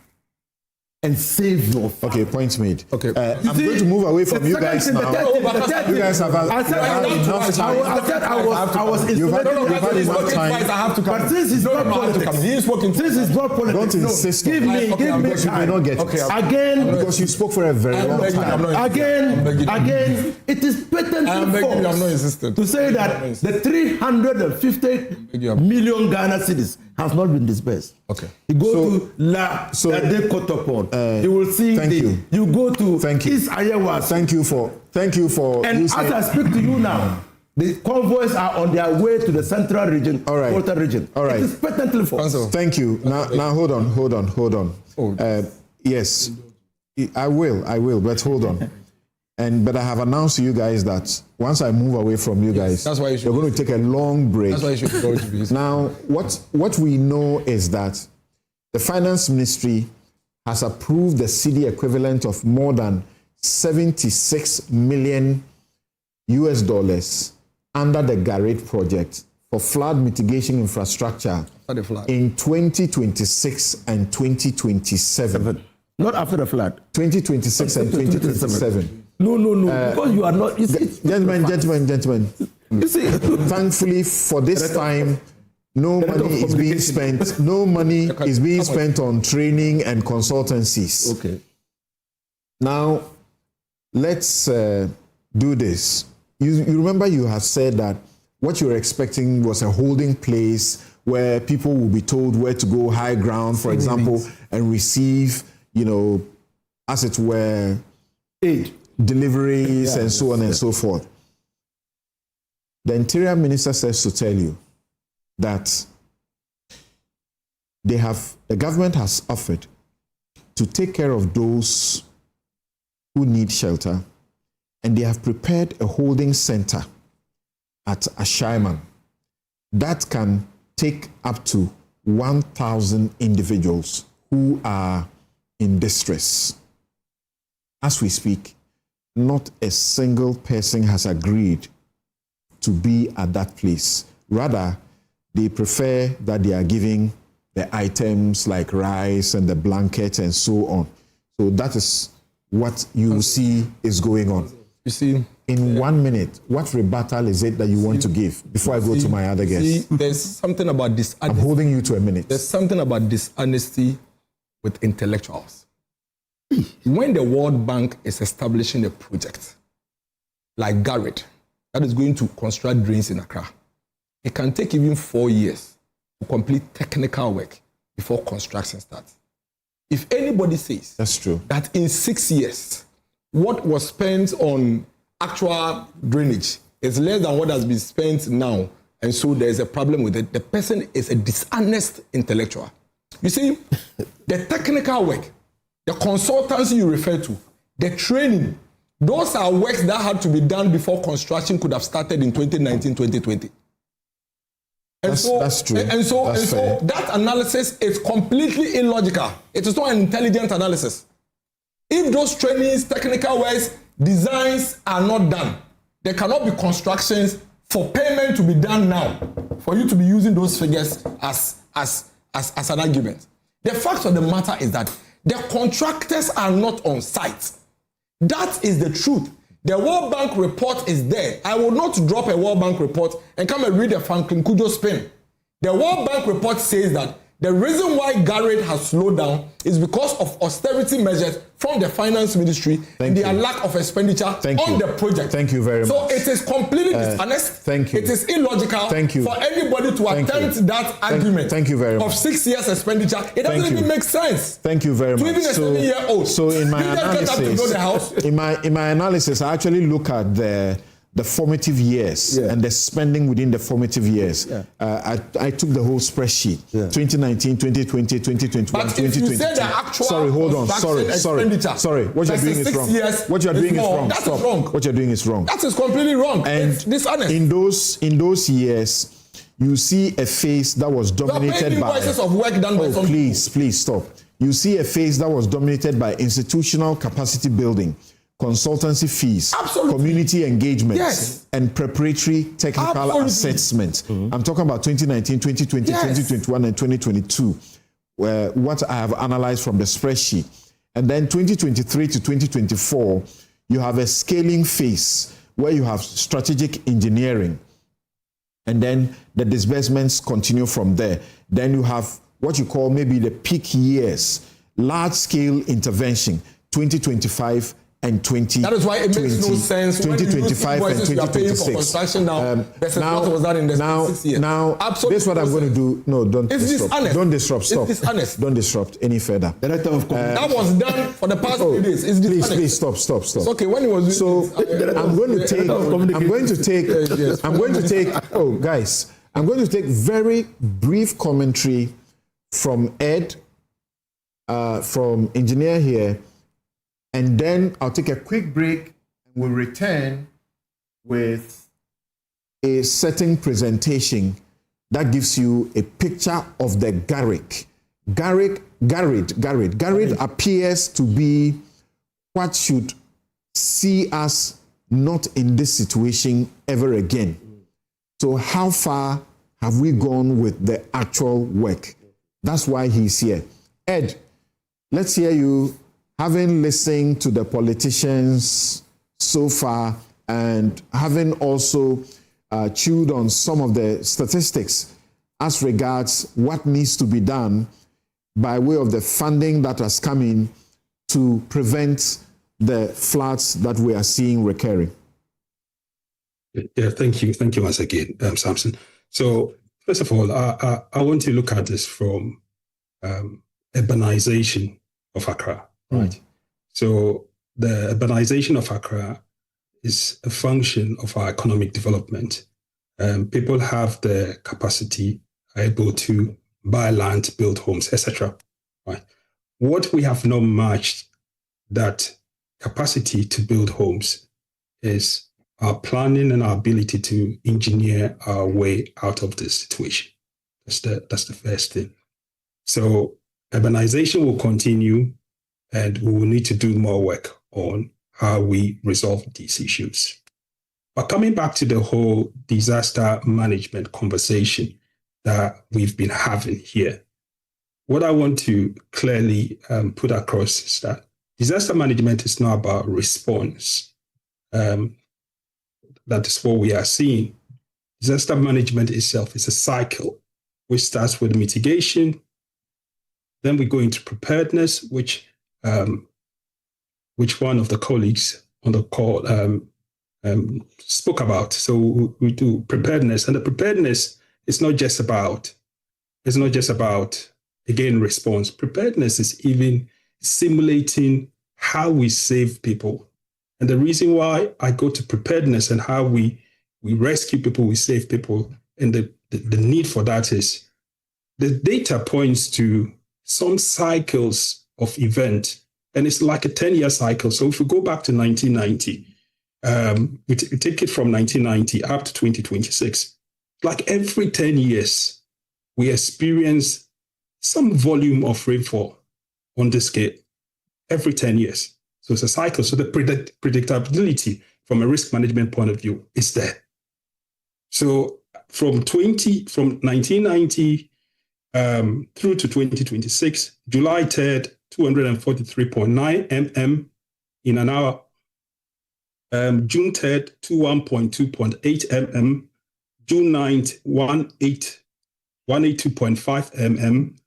and save your family. Okay, points made. Okay, I'm going to move away from you guys now. You guys have had enough time. I was You've had enough time. I have to come. But since it's not politics, don't insist. Give me time. Because you may not get again. Because you spoke for a very long time. Again, it is patently false to say that the 350 million Ghana cedis has not been disbursed. Okay. You go to La Dade Kotopon. You will see. You go to East Ayawa. Thank you for. And as I speak to you now, the convoys are on their way to the central region, Volta region. All right. It is patently false. Thank you. Now hold on. Yes, I will, but hold on. But I have announced to you guys that once I move away from you guys, that's why you're going to take a long break. That's why you should go to business. Now, what we know is that the Finance Ministry has approved the cedi equivalent of more than $76 million under the Garrick project for flood mitigation infrastructure in 2026 and 2027. Not after the flood. 2026 and 2027. No. Because you are not. Gentlemen. You see, thankfully for this time, no money is being spent. No money is being spent on training and consultancies. Okay. Now, let's do this. You remember you have said that what you were expecting was a holding place where people will be told where to go, high ground, for example, and receive, as it were, aid, deliveries, and so on and so forth. The Interior Minister says to tell you that the government has offered to take care of those who need shelter, and they have prepared a holding center at Ashaiman, that can take up to 1,000 individuals who are in distress. As we speak, not a single person has agreed to be at that place. Rather, they prefer that they are giving the items like rice and the blanket and so on. So that is what you see is going on. You see, in 1 minute, what rebuttal is it that you want to give before I go to my other guest? There's something about this. I'm holding you to a minute. There's something about dishonesty with intellectuals. When the World Bank is establishing a project like Garrett that is going to construct drains in Accra, it can take even 4 years to complete technical work before construction starts. If anybody says that's true, that in 6 years, what was spent on actual drainage is less than what has been spent now, and so there's a problem with it, the person is a dishonest intellectual. You see, the technical work, the consultancy you refer to, the training, those are works that had to be done before construction could have started in 2019, 2020. That's true. And so that analysis is completely illogical. It is not an intelligent analysis. If those trainings, technical works, designs are not done, there cannot be constructions for payment to be done now, for you to be using those figures as an argument. The fact of the matter is that the contractors are not on site. That is the truth. The World Bank report is there. I will not drop a World Bank report and come and read a Franklin Kujo spin. The World Bank report says that the reason why Garrett has slowed down is because of austerity measures from the finance ministry and their lack of expenditure on the project. Thank you very much. So it is completely dishonest. Thank you. It is illogical for anybody to attempt that argument. Thank you very much. Of 6 years expenditure. It doesn't even make sense. Thank you very much. To even a 7-year-old. So in my analysis, to go to the house. in my analysis, I actually look at the formative years and the spending within the formative years. I took the whole spreadsheet, 2019, 2020, 2021, but 2022. If you say the actual sorry, hold on. Sorry. What you're doing is wrong. What you're doing is wrong. That is wrong. What you're doing is wrong. That is completely wrong. And it's dishonest. In those years, you see a phase that was dominated by of work done by some please stop. You see a phase that was dominated by institutional capacity building, consultancy fees, community engagement, and preparatory technical assessment. I'm talking about 2019, 2020, 2021, and 2022, what I have analyzed from the spreadsheet. And then 2023 to 2024, you have a scaling phase where you have strategic engineering, and then the disbursements continue from there. Then you have what you call maybe the peak years, large-scale intervention, 2025 and 2020. That is why it makes no sense 2025 and 2026. Construction now, what was done in the 6 years. Now, absolutely. This is what I'm going to do. No, don't disrupt. Dishonest. Don't disrupt. Stop. It's dishonest. Don't disrupt any further. That was done for the past 3 days. It's dishonest. Please, stop. It's okay. When it was I'm going to take very brief commentary from Ed, from engineer here, and then I'll take a quick break and we'll return with a certain presentation that gives you a picture of the Garrett. Garrett appears to be what should see us not in this situation ever again. So how far have we gone with the actual work? That's why he's here. Ed, let's hear you, having listened to the politicians so far and having also chewed on some of the statistics as regards what needs to be done by way of the funding that has come in to prevent the floods that we are seeing recurring. Yeah, thank you once again, Samson. So first of all, I want to look at this from urbanization of Accra, right? So the urbanization of Accra is a function of our economic development. People have the capacity, are able to buy land, build homes, etc. Right? What we have not matched that capacity to build homes is our planning and our ability to engineer our way out of this situation. That's the first thing. So urbanization will continue, and we will need to do more work on how we resolve these issues. But coming back to the whole disaster management conversation that we've been having here, what I want to clearly put across is that disaster management is not about response. That is what we are seeing. Disaster management itself is a cycle, which starts with mitigation. Then we go into preparedness, which one of the colleagues on the call spoke about. So we do preparedness, and the preparedness is not just about again response. Preparedness is even simulating how we save people. And the reason why I go to preparedness and how we rescue people, we save people, and the need for that is the data points to some cycles of event, and it's like a 10-year cycle. So if we go back to 1990, we take it from 1990 up to 2026, like every 10 years, we experience some volume of rainfall on this scale every 10 years. So it's a cycle. So the predictability from a risk management point of view is there. So from 1990 through to 2026, July 3rd, 243.9 mm in an hour. June 3rd, 21.2.8 mm. June 9th, 182.5 mm.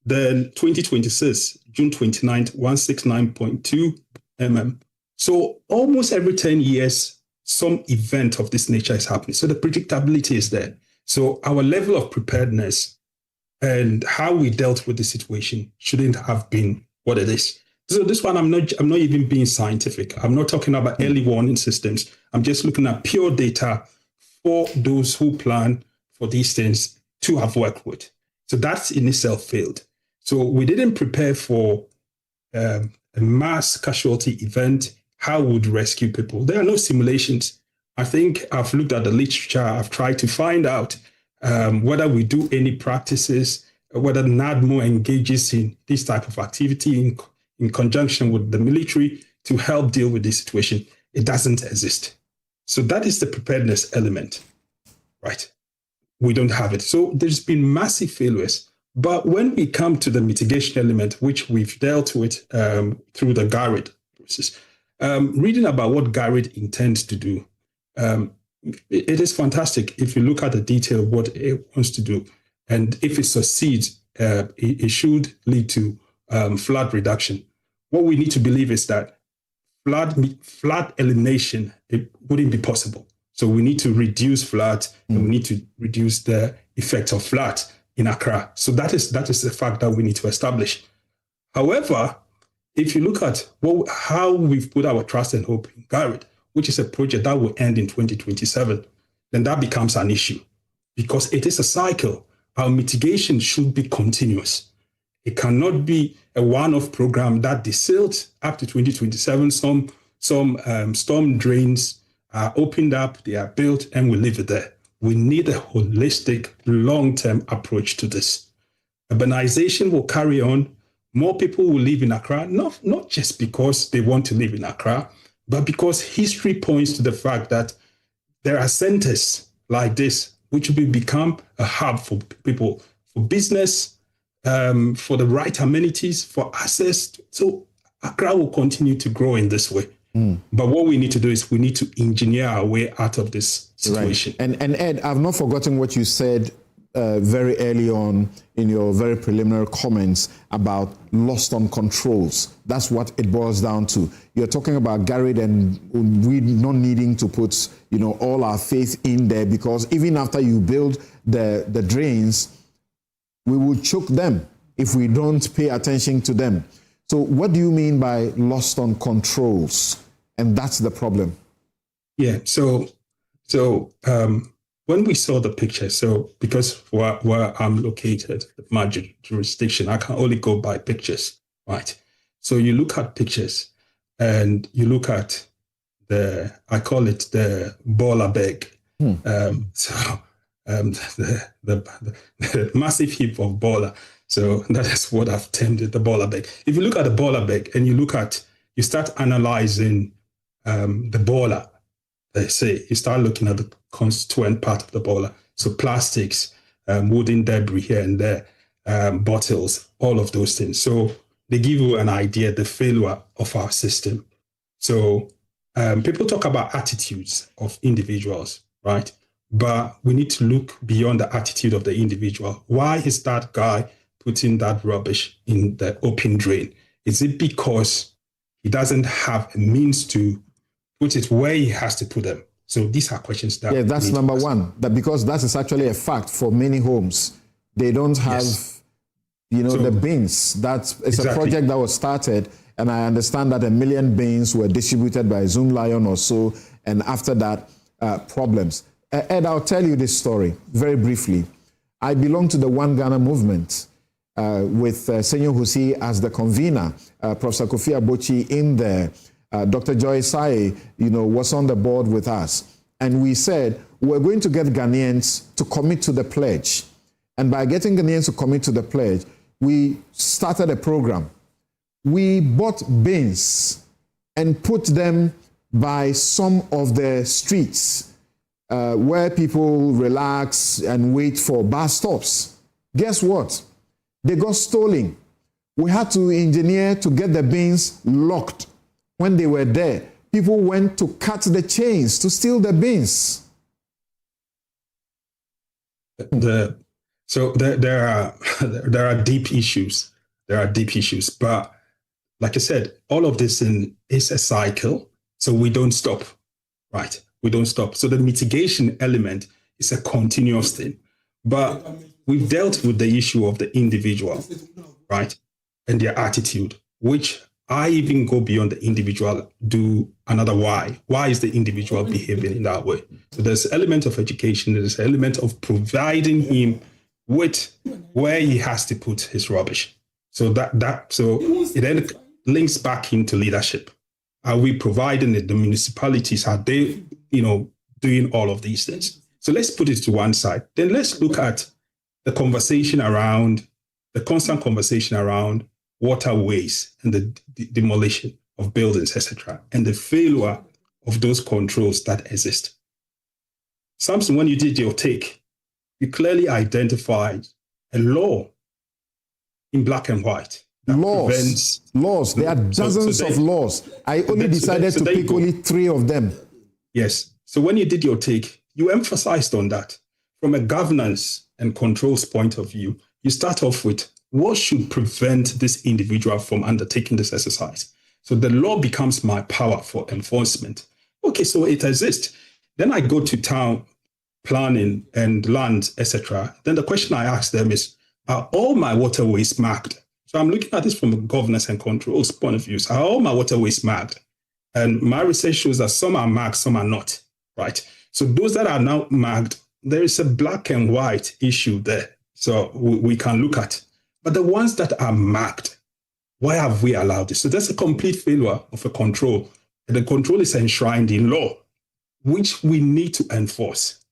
Then 2026, June 29th, 169.2 mm. So almost every 10 years, some event of this nature is happening. So the predictability is there. So our level of preparedness and how we dealt with the situation shouldn't have been what it is. So this one, I'm not even being scientific. I'm not talking about early warning systems. I'm just looking at pure data for those who plan for these things to have worked with. So that in itself failed. So we didn't prepare for a mass casualty event. How would rescue people? There are no simulations. I think I've looked at the literature. I've tried to find out whether we do any practices, whether NADMO engages in this type of activity in conjunction with the military to help deal with this situation. It doesn't exist. So that is the preparedness element, right? We don't have it. So there's been massive failures. But when we come to the mitigation element, which we've dealt with through the GARID process, reading about what GARID intends to do, it is fantastic if you look at the detail of what it wants to do. And if it succeeds, it should lead to flood reduction. What we need to believe is that flood elimination, it wouldn't be possible. So we need to reduce flood and we need to reduce the effect of flood in Accra. So that is the fact that we need to establish. However, if you look at how we've put our trust and hope in GARID, which is a project that will end in 2027, then that becomes an issue because it is a cycle. Our mitigation should be continuous. It cannot be a one-off program that desailed up to 2027. Some storm drains are opened up, they are built, and we leave it there. We need a holistic, long-term approach to this. Urbanization will carry on. More people will live in Accra, not just because they want to live in Accra, but because history points to the fact that there are centers like this which will become a hub for people, for business, for the right amenities, for access. So Accra will continue to grow in this way. But what we need to do is we need to engineer our way out of this situation. Right. And Ed, I've not forgotten what you said very early on in your very preliminary comments about lost on controls. That's what it boils down to. You're talking about GARID and we not needing to put, all our faith in there because even after you build the drains, we will choke them if we don't pay attention to them. So what do you mean by lost on controls? And that's the problem. Yeah, so when we saw the picture, so because where I'm located, my jurisdiction, I can only go by pictures, right? So you look at pictures and you look at I call it the baller bag. The massive heap of baller. So that is what I've termed it, the baller bag. If you look at the baller bag and you start analyzing the baller, they say, you start looking at the constituent part of the baller. So plastics, wooden debris here and there, bottles, all of those things. So they give you an idea, the failure of our system. So people talk about attitudes of individuals, right? But we need to look beyond the attitude of the individual. Why is that guy putting that rubbish in the open drain? Is it because he doesn't have a means to put it where he has to put them? So these are questions that... Yeah, that's number one. That because that is actually a fact for many homes. They don't have, the bins. It's a project that was started, and I understand that 1 million bins were distributed by Zoom Lion or so, and after that, problems. Ed, I'll tell you this story very briefly. I belong to the One Ghana movement with Senyo Husi as the convener, Professor Akufo-Addo in there. Dr. Joy Sai, was on the board with us. And we said, we're going to get Ghanaians to commit to the pledge. And by getting Ghanaians to commit to the pledge, we started a program. We bought bins and put them by some of the streets where people relax and wait for bus stops. Guess what? They got stolen. We had to engineer to get the bins locked. When they were there, people went to cut the chains to steal the bins. So there are deep issues. There are deep issues. But like I said, all of this is a cycle. So we don't stop, right? We don't stop. So the mitigation element is a continuous thing. But we've dealt with the issue of the individual, right? And their attitude, which I even go beyond the individual, do another why. Why is the individual behaving in that way? So there's an element of education, there's an element of providing him with where he has to put his rubbish. So so it then links back into leadership. Are we providing it? The municipalities, are they, doing all of these things? So let's put it to one side. Then let's look at the constant conversation around waterways and the demolition of buildings, etc., and the failure of those controls that exist. Samson, when you did your take, you clearly identified a law in black and white. Laws. There are dozens of laws. I only decided to pick only 3 of them. Yes. So when you did your take, you emphasized on that. From a governance and controls point of view, you start off with what should prevent this individual from undertaking this exercise. So the law becomes my power for enforcement. Okay, so it exists. Then I go to town planning and land, etc. Then the question I ask them is, are all my waterways marked? So I'm looking at this from a governance and controls point of view. So are all my waterways marked? And my research shows that some are marked, some are not, right? So those that are now marked, there is a black and white issue there. So we can look at. But the ones that are marked, why have we allowed this? So that's a complete failure of a control. And the control is enshrined in law, which we need to enforce.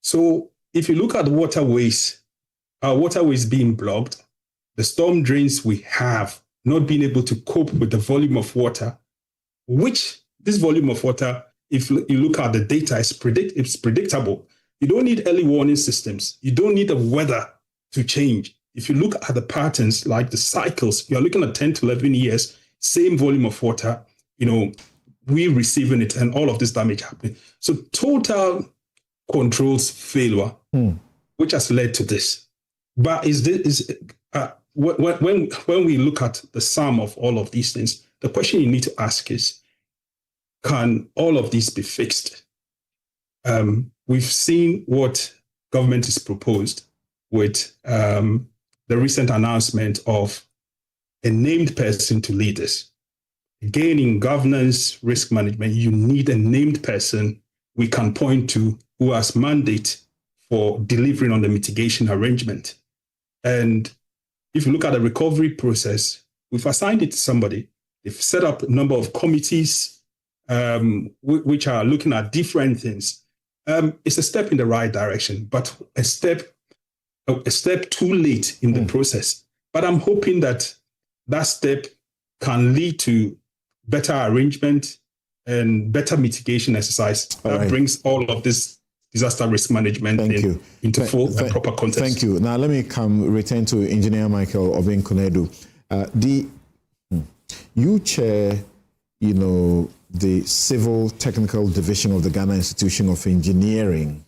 So if you look at waterways, our waterways being blocked, the storm drains we have not being able to cope with the volume of water, which this volume of water, if you look at the data, it's predictable. You don't need early warning systems. You don't need the weather to change. If you look at the patterns, like the cycles, you're looking at 10 to 11 years, same volume of water, we receiving it and all of this damage happening. So total controls failure, which has led to this. But when we look at the sum of all of these things, the question you need to ask is, can all of these be fixed? We've seen what government has proposed with the recent announcement of a named person to lead this. Again, in governance, risk management, you need a named person we can point to who has mandate for delivering on the mitigation arrangement. And if you look at the recovery process, we've assigned it to somebody. They've set up a number of committees, which are looking at different things. It's a step in the right direction, but a step too late in the process. But I'm hoping that step can lead to better arrangement and better mitigation exercise that brings all of this disaster risk management into full and proper context. Thank you. Now let me return to Engineer Michael Obin-Konadu. You chair, the Civil Technical Division of the Ghana Institution of Engineering,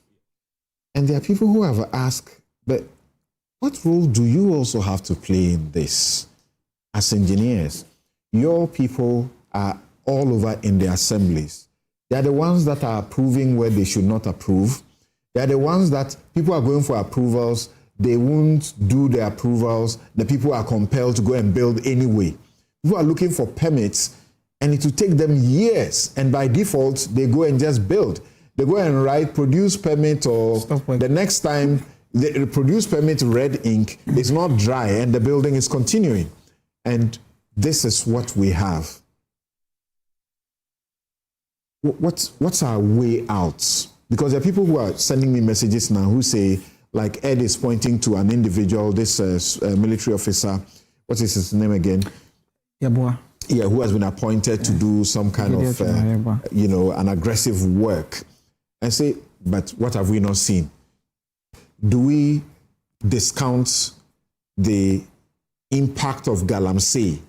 and there are people who have asked, but what role do you also have to play in this as engineers? Your people are all over in the assemblies. They are the ones that are approving where they should not approve. They are the ones that people are going for approvals. They won't do the approvals. The people are compelled to go and build anyway. People are looking for permits, and it will take them years. And by default, they go and just build. They go and write produce permit, or the next time the produce permit red ink is not dry, and the building is continuing. And this is what we have. What's our way out? Because there are people who are sending me messages now who say, like Ed is pointing to an individual, this military officer, what is his name again? Yabua. Yeah, who has been appointed to do some kind of, an aggressive work. And say, but what have we not seen? Do we discount the impact of Galamsey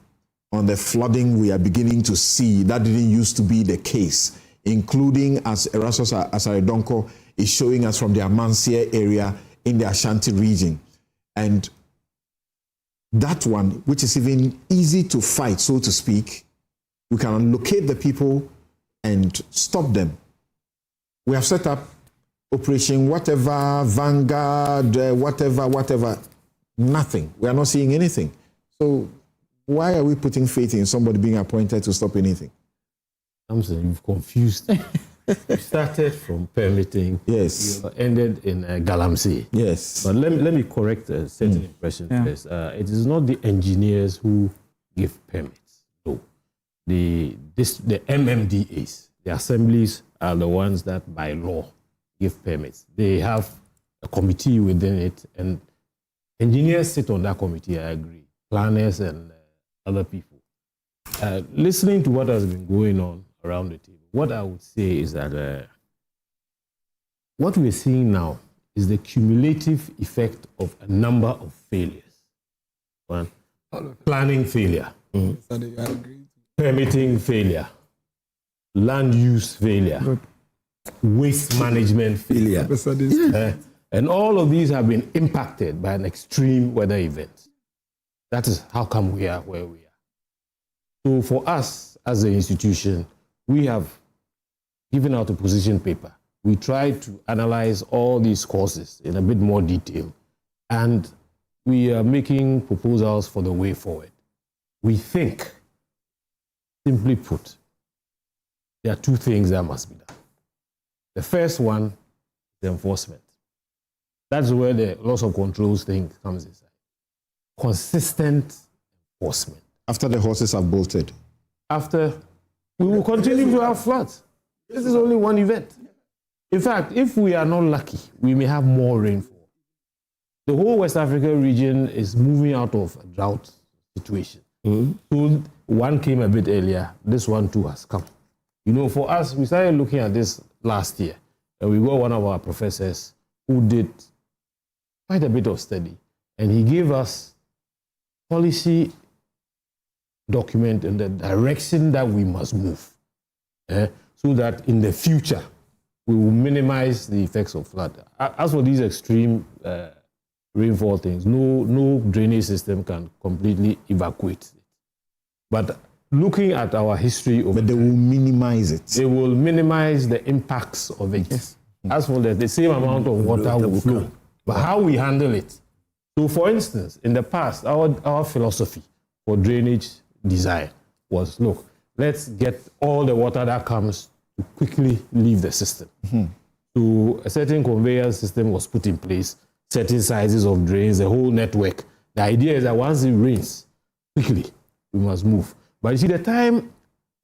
on the flooding we are beginning to see? That didn't used to be the case, including as Erasmus Asaredonko is showing us from the Amansia area in the Ashanti region. And that one, which is even easy to fight, so to speak, we can locate the people and stop them. We have set up Operation whatever, Vanguard, whatever, nothing. We are not seeing anything. So why are we putting faith in somebody being appointed to stop anything? I'm saying you've confused. You started from permitting. Yes. You ended in Galamsey. Yes. But let me correct a certain impression first. It is not the engineers who give permits. No. The MMDAs, the assemblies, are the ones that by law give permits. They have a committee within it, and engineers sit on that committee, I agree. Planners and other people. Listening to what has been going on around the table, what I would say is that what we're seeing now is the cumulative effect of a number of failures. One, planning failure, permitting failure, land use failure, waste management failure. And all of these have been impacted by an extreme weather event. That is how come we are where we are. So for us as an institution, we have given out a position paper. We try to analyze all these causes in a bit more detail, and we are making proposals for the way forward. We think, simply put, there are two things that must be done. The first one is the enforcement. That's where the loss of controls thing comes inside. Consistent enforcement. After the horses have bolted? After, we will continue to have floods. This is only one event. In fact, if we are not lucky, we may have more rainfall. The whole West Africa region is moving out of a drought situation. So one came a bit earlier. This one too has come. For us, we started looking at this last year, and we got one of our professors who did quite a bit of study, and he gave us policy document in the direction that we must move, so that in the future we will minimize the effects of flood. As for these extreme rainfall things, no drainage system can completely evacuate it. But looking at our history of... But they will minimize it. They will minimize the impacts of it. Yes. As for the same amount of water will flow. But how we handle it. So for instance, in the past, our philosophy for drainage design was, look, let's get all the water that comes to quickly leave the system. So a certain conveyor system was put in place, certain sizes of drains, the whole network. The idea is that once it rains, quickly, we must move. But you see, the time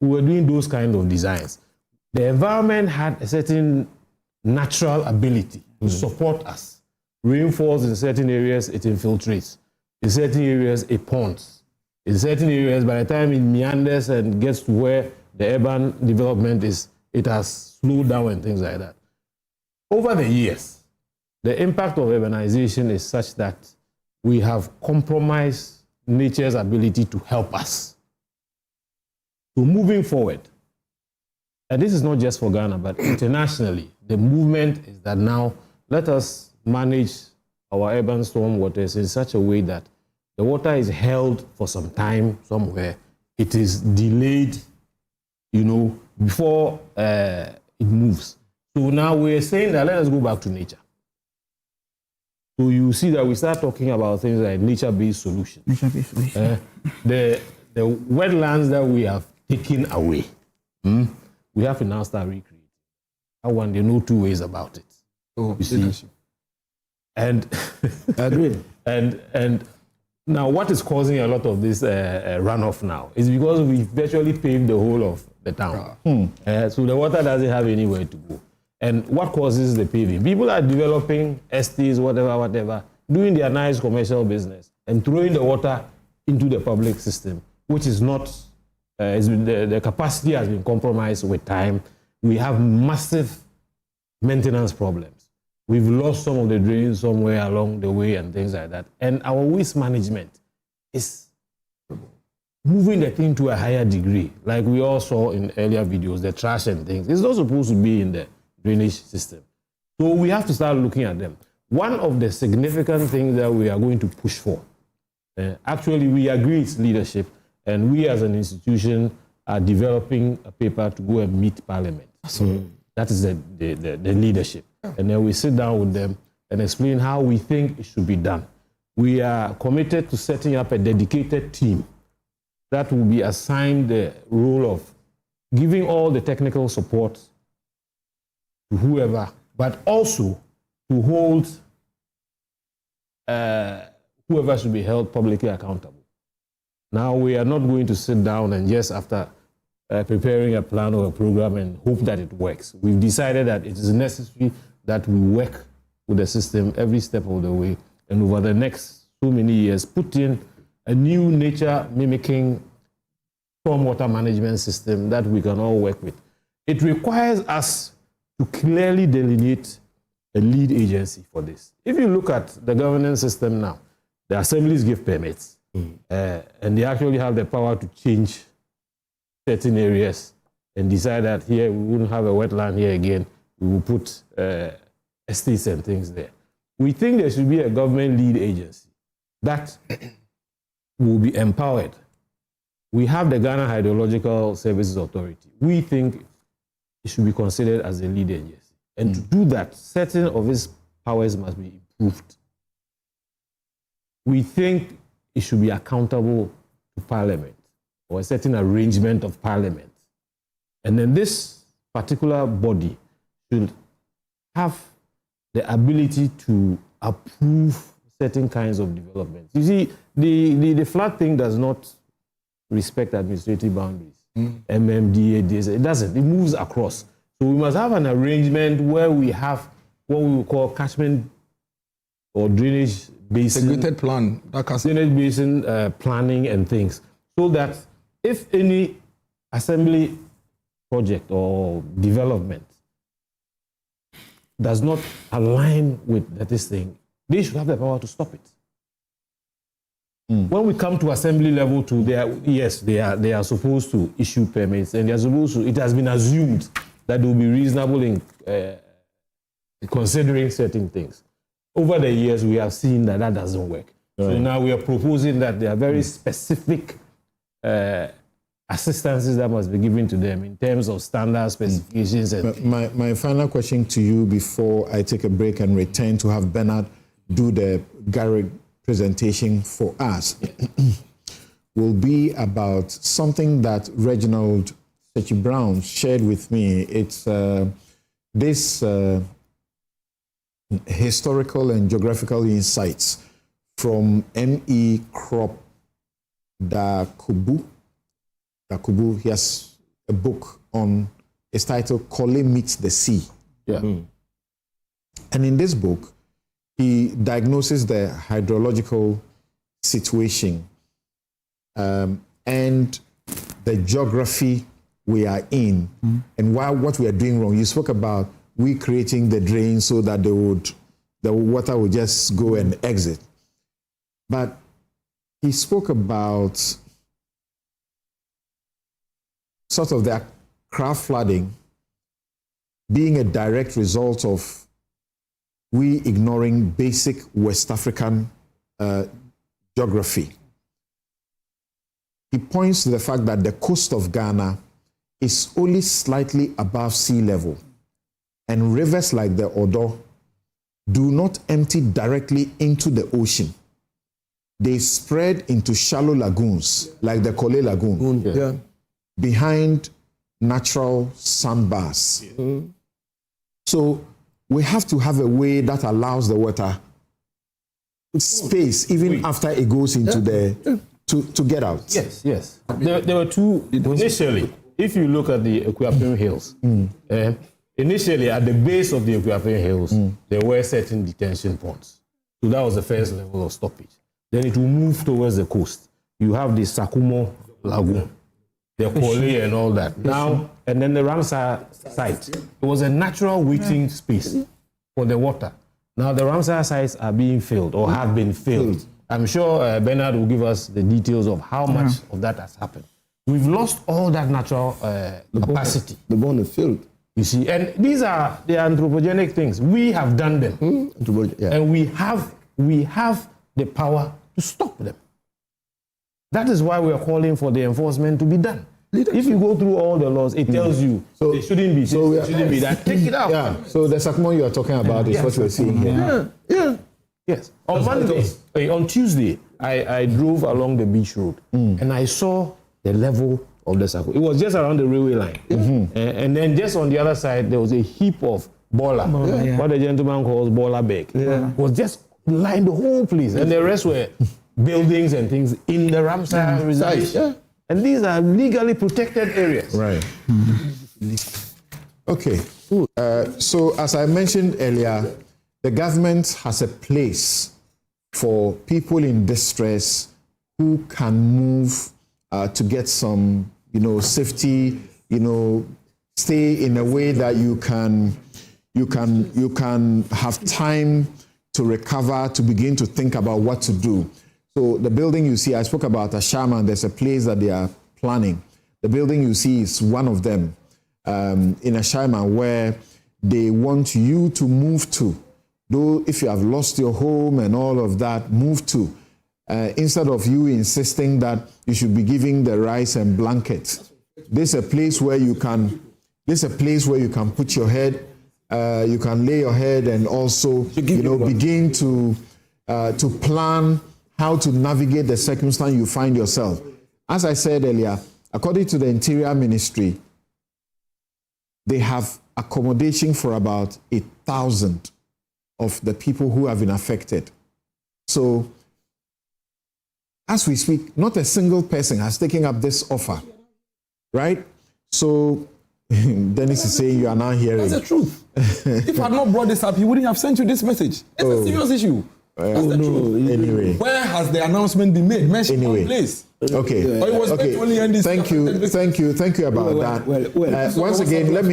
we were doing those kind of designs. The environment had a certain natural ability to support us. Rainfalls in certain areas, it infiltrates. In certain areas, it ponds. In certain areas, by the time it meanders and gets to where the urban development is, it has slowed down and things like that. Over the years, the impact of urbanization is such that we have compromised nature's ability to help us. So moving forward, and this is not just for Ghana, but internationally, the movement is that now let us manage our urban storm waters in such a way that the water is held for some time somewhere. It is delayed, before it moves. So now we're saying that let us go back to nature. So you see that we start talking about things like nature-based solutions. Nature-based solutions. The wetlands that we have taken away, we have to now start recreating. That one, there are no two ways about it. Oh, you see? And agreed. And now, what is causing a lot of this runoff now is because we virtually paved the whole of the town. So the water doesn't have anywhere to go. And what causes the paving? People are developing estates, whatever, doing their nice commercial business and throwing the water into the public system, which is not, the capacity has been compromised with time. We have massive maintenance problems. We've lost some of the drains somewhere along the way and things like that. And our waste management is moving the thing to a higher degree. Like we all saw in earlier videos, the trash and things. It's not supposed to be in the drainage system. So we have to start looking at them. One of the significant things that we are going to push for, actually we agree it's leadership, and we as an institution are developing a paper to go and meet Parliament. So that is the leadership. And then we sit down with them and explain how we think it should be done. We are committed to setting up a dedicated team that will be assigned the role of giving all the technical support to whoever, but also to hold whoever should be held publicly accountable. Now, we are not going to sit down and just after preparing a plan or a program and hope that it works. We've decided that it is necessary that we work with the system every step of the way, and over the next so many years, put in a new nature mimicking stormwater management system that we can all work with. It requires us to clearly delineate a lead agency for this. If you look at the governance system now, the assemblies give permits, and they actually have the power to change certain areas and decide that here we wouldn't have a wetland here again, we will put estates and things there. We think there should be a government lead agency that will be empowered. We have the Ghana Hydrological Services Authority. We think it should be considered as a lead agency. And to do that, certain of its powers must be improved. We think it should be accountable to Parliament, or a certain arrangement of Parliament. And then this particular body should have the ability to approve certain kinds of developments. You see, the flood thing does not respect administrative boundaries. MMDA, it doesn't. It moves across. So we must have an arrangement where we have what we will call catchment or drainage basin. Integrated plan. Drainage basin planning and things. So that if any assembly project or development does not align with this thing, they should have the power to stop it. When we come to assembly level two, they are supposed to issue permits, and they are supposed to. It has been assumed that they will be reasonable in considering certain things. Over the years, we have seen that doesn't work. Right. So now we are proposing that there are very specific assistances that must be given to them in terms of standard specifications. And my final question to you before I take a break and return to have Bernard do the Garrick presentation for us will be about something that Reginald Sechi Brown shared with me. It's this historical and geographical insights from M.E. Krop Dakubu. He has a book on, it's titled Kole Meets the Sea. Yeah. And in this book, he diagnoses the hydrological situation and the geography we are in and what we are doing wrong. You spoke about we creating the drain so that the water would just go and exit. But he spoke about sort of the Accra flooding being a direct result of we ignoring basic West African geography. He points to the fact that the coast of Ghana is only slightly above sea level, and rivers like the Odo do not empty directly into the ocean. They spread into shallow lagoons, like the Kole Lagoon, behind natural sandbars. So we have to have a way that allows the water space, even after it goes into the, to get out. Yes. There were two, initially, if you look at the Akufo-Addo Hills, initially at the base of the Akufo-Addo Hills, there were certain detention ponds. So that was the first level of stoppage. Then it will move towards the coast. You have the Sakumo Lagoon, the Kole and all that. Now, and then the Ramsar site. It was a natural waiting space for the water. Now the Ramsar sites are being filled or have been filled. I'm sure Bernard will give us the details of how much of that has happened. We've lost all that natural capacity. The bond is filled. You see, and these are the anthropogenic things. We have done them. And we have the power to stop them. That is why we are calling for the enforcement to be done. If you go through all the laws, it tells you it shouldn't be this, it shouldn't be that. Take it out. Yeah. So the Sakumo you are talking about is what we're seeing here. Yes. On Monday, on Tuesday, I drove along the beach road and I saw the level of the Sakumo. It was just around the railway line. And then just on the other side, there was a heap of bola, what the gentleman calls bola bag. It was just lined the whole place. And the rest were buildings and things in the Ramsar reservation. And these are legally protected areas. Right. Okay. So as I mentioned earlier, the government has a place for people in distress who can move to get some, safety, stay in a way that you can have time to recover, to begin to think about what to do. So the building you see, I spoke about Ashama, there's a place that they are planning. The building you see is one of them in Ashama where they want you to move to. Though if you have lost your home and all of that, move to. Instead of you insisting that you should be giving the rice and blankets. This is a place where you can put your head, you can lay your head and also begin to plan how to navigate the circumstance you find yourself. As I said earlier, according to the Interior Ministry, they have accommodation for about 1,000 of the people who have been affected. So, as we speak, not a single person has taken up this offer, right? So, Dennis is saying you are now hearing. That's the truth. If I had not brought this up, he wouldn't have sent you this message. It's a serious issue. Anyway, where has the announcement been made? Mention one place. Okay. Or it was only NDC. Thank you about that. Once again, let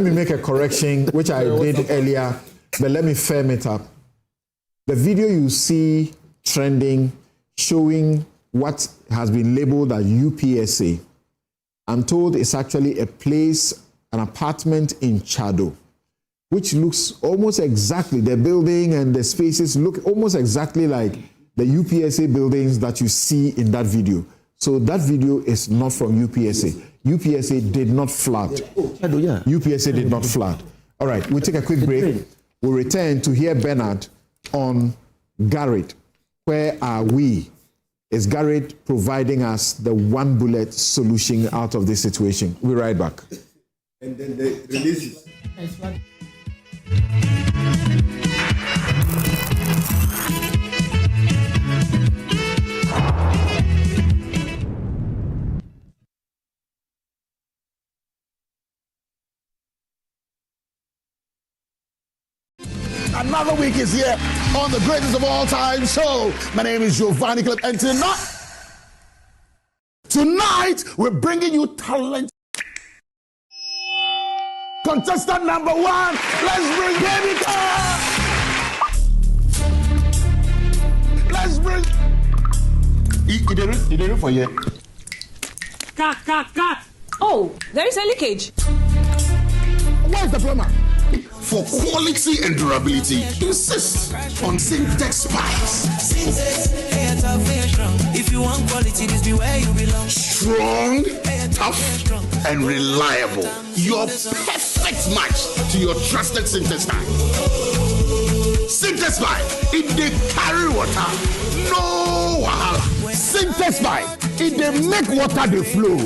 me make a correction, which I did earlier, but let me firm it up. The video you see trending, showing what has been labeled as UPSA, I'm told it's actually a place, an apartment in Chado, which looks almost exactly, the building and the spaces look almost exactly like the UPSA buildings that you see in that video. So that video is not from UPSA. UPSA did not flood. UPSA did not flood. All right, we'll take a quick break. We'll return to hear Bernard on Garrett. Where are we? Is Garrett providing us the one bullet solution out of this situation? We'll be right back. And then the releases. Another week is here on the greatest of all time show. My name is Giovanni Clip, and tonight we're bringing you talent. Contestant number 1, let's bring Baby Car. Let's bring. He did it for you. Cut. Oh, there is a leakage. Where's the plumber? For quality and durability, insist on Syntex pipes. If you want quality, this be where you belong. Strong, tough, and reliable. Your perfect match to your trusted Syntex pipe. Syntex pipe, it dey carry water, no wahala. Syntex pipe, it dey make water dey flow.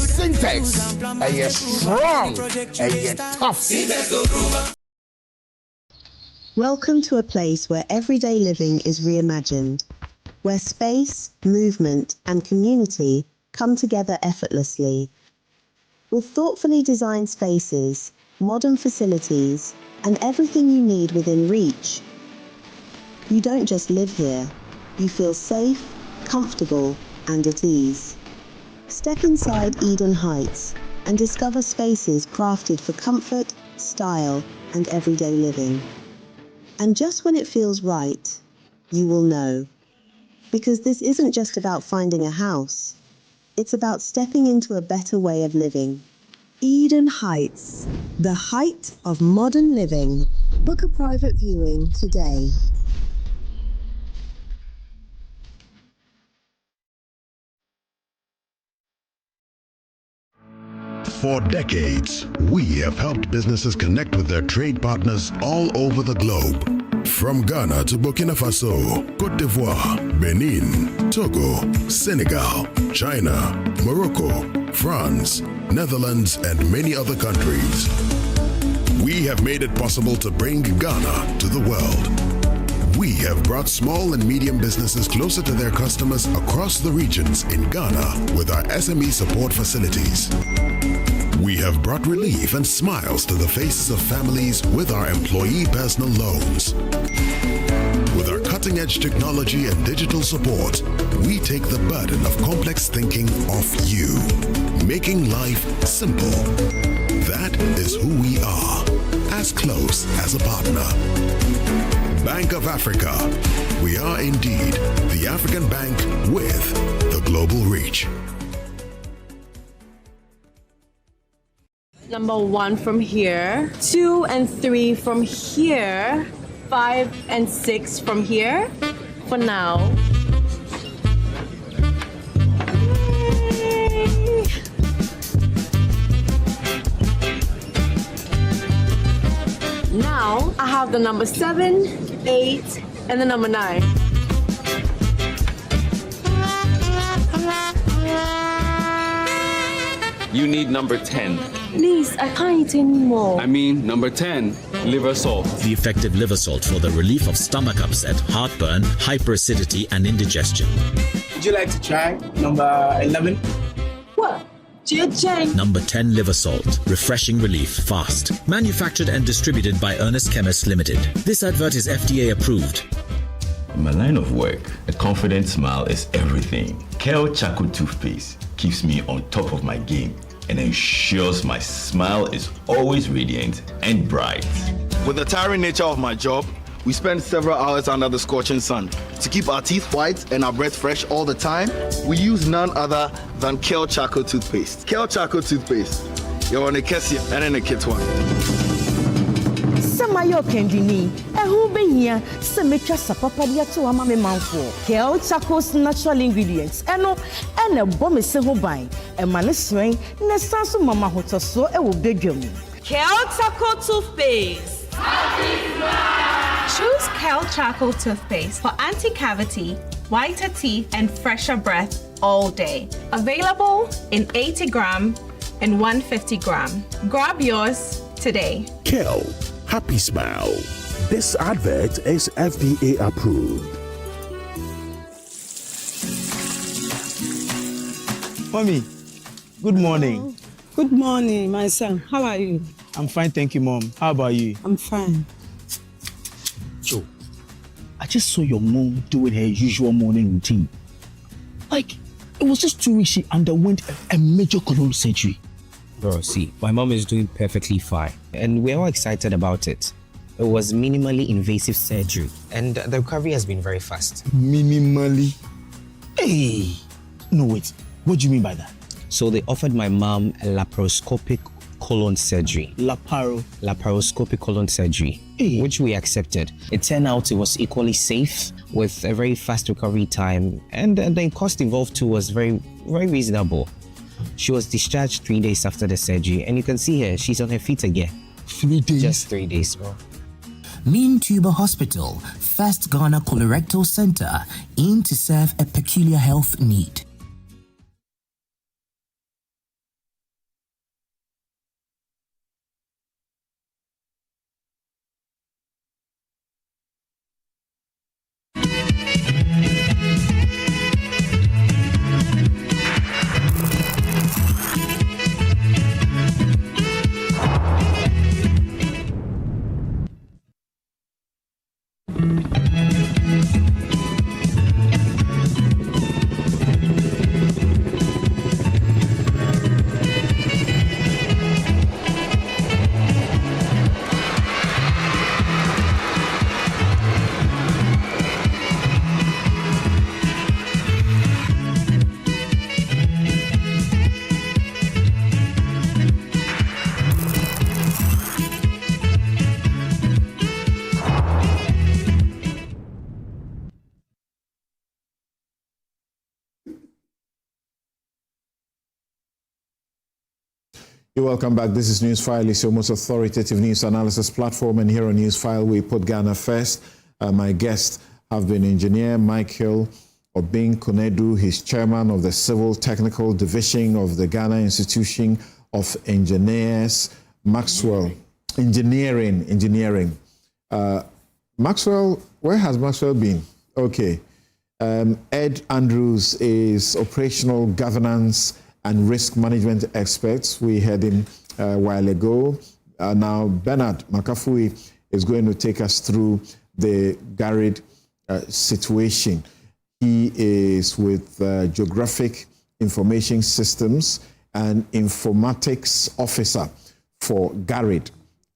Syntex, and you're strong, and you're tough. Welcome to a place where everyday living is reimagined, where space, movement, and community come together effortlessly. With thoughtfully designed spaces, modern facilities, and everything you need within reach, you don't just live here, you feel safe, comfortable, and at ease. Step inside Eden Heights and discover spaces crafted for comfort, style, and everyday living. And just when it feels right, you will know. Because this isn't just about finding a house, it's about stepping into a better way of living. Eden Heights, the height of modern living. Book a private viewing today. For decades, we have helped businesses connect with their trade partners all over the globe. From Ghana to Burkina Faso, Côte d'Ivoire, Benin, Togo, Senegal, China, Morocco, France, Netherlands, and many other countries. We have made it possible to bring Ghana to the world. We have brought small and medium businesses closer to their customers across the regions in Ghana with our SME support facilities. We have brought relief and smiles to the faces of families with our employee personal loans. With our cutting-edge technology and digital support, we take the burden of complex thinking off you, making life simple. That is who we are, as close as a partner. Bank of Africa. We are indeed the African bank with the global reach. Number 1 from here, 2 and 3 from here, 5 and 6 from here, for now. Yay. Now I have the number 7, 8, and the number 9. You need number 10. Please, I can't eat anymore. I mean, number 10, liver salt. The effective liver salt for the relief of stomach upset, heartburn, hyperacidity, and indigestion. Would you like to try number 11? What? Number 10 liver salt. Refreshing relief fast. Manufactured and distributed by Ernest Chemists Limited. This advert is FDA approved. In my line of work, a confident smile is everything. Kale Charcoal Toothpaste keeps me on top of my game and ensures my smile is always radiant and bright. With the tiring nature of my job, we spend several hours under the scorching sun. To keep our teeth white and our breath fresh all the time, we use none other than Kale Charcoal Toothpaste. Kale Charcoal Toothpaste. You're on a Kessie and in a kit one. Samayo Kendini, who be here, Semecha Sapapadia to Amame Manfo, Kale Charcoal's natural ingredients, and a bomb is several by, and Maniswing, Nesansu Mama Hotoso, and will beg you. Kale Charcoal Toothpaste. Choose Kale Charcoal Toothpaste for anti-cavity, whiter teeth, and fresher breath all day. Available in 80 gram and 150 gram. Grab yours today. Kale, happy smile. This advert is FDA approved. Mommy, good morning. Good morning, my son. How are you? I'm fine, thank you, Mom. How about you? I'm fine. Joe, I just saw your mom doing her usual morning routine. Like, it was just 2 weeks she underwent a major colon surgery. Bro, see, my mom is doing perfectly fine, and we're all excited about it. It was minimally invasive surgery, and the recovery has been very fast. Minimally? Hey! No, wait. What do you mean by that? So they offered my mom a laparoscopic colon surgery. Laparoscopic colon surgery, which we accepted. It turned out it was equally safe with a very fast recovery time, and the cost involved too was very, very reasonable. She was discharged 3 days after the surgery, and you can see her, she's on her feet again. 3 days? Just 3 days, bro. Mean Tuber Hospital, first Ghana colorectal center, aim to serve a peculiar health need. You're welcome back. This is Newsfile. It's your most authoritative news analysis platform, and here on Newsfile, we put Ghana first. My guests have been Engineer Michael Obing-Konedu. He's chairman of the Civil Technical Division of the Ghana Institution of Engineers. Maxwell, engineering. Maxwell, where has Maxwell been? Okay. Ed Andrews is operational governance and risk management experts. We had him a while ago. Now, Bernard Makafui is going to take us through the GARID situation. He is with Geographic Information Systems and Informatics Officer for GARID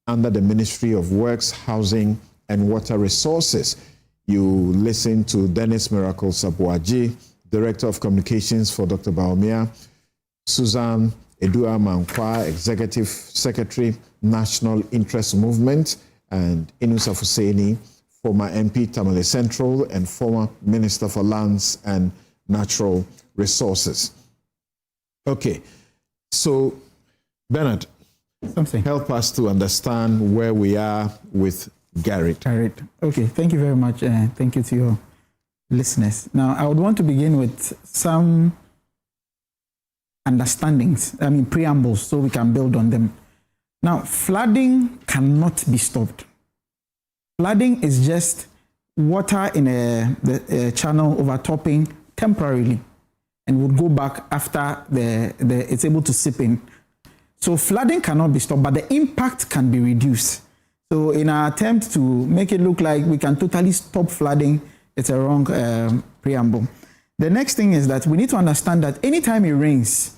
under the Ministry of Works, Housing and Water Resources. You listen to Dennis Miracle Sabuaji, Director of Communications for Dr. Baumia, Susan Edua Mankwa, Executive Secretary, National Interest Movement, and Inusa Fuseni, former MP Tamale Central and former Minister for Lands and Natural Resources. Okay, so Bernard, help us to understand where we are with GARID. Okay, thank you very much. Thank you to your listeners. Now, I would want to begin with some understandings, preambles, so we can build on them. Now, flooding cannot be stopped. Flooding is just water in a channel overtopping temporarily and would go back after it's able to seep in. So flooding cannot be stopped, but the impact can be reduced. So in our attempt to make it look like we can totally stop flooding, it's a wrong preamble. The next thing is that we need to understand that anytime it rains,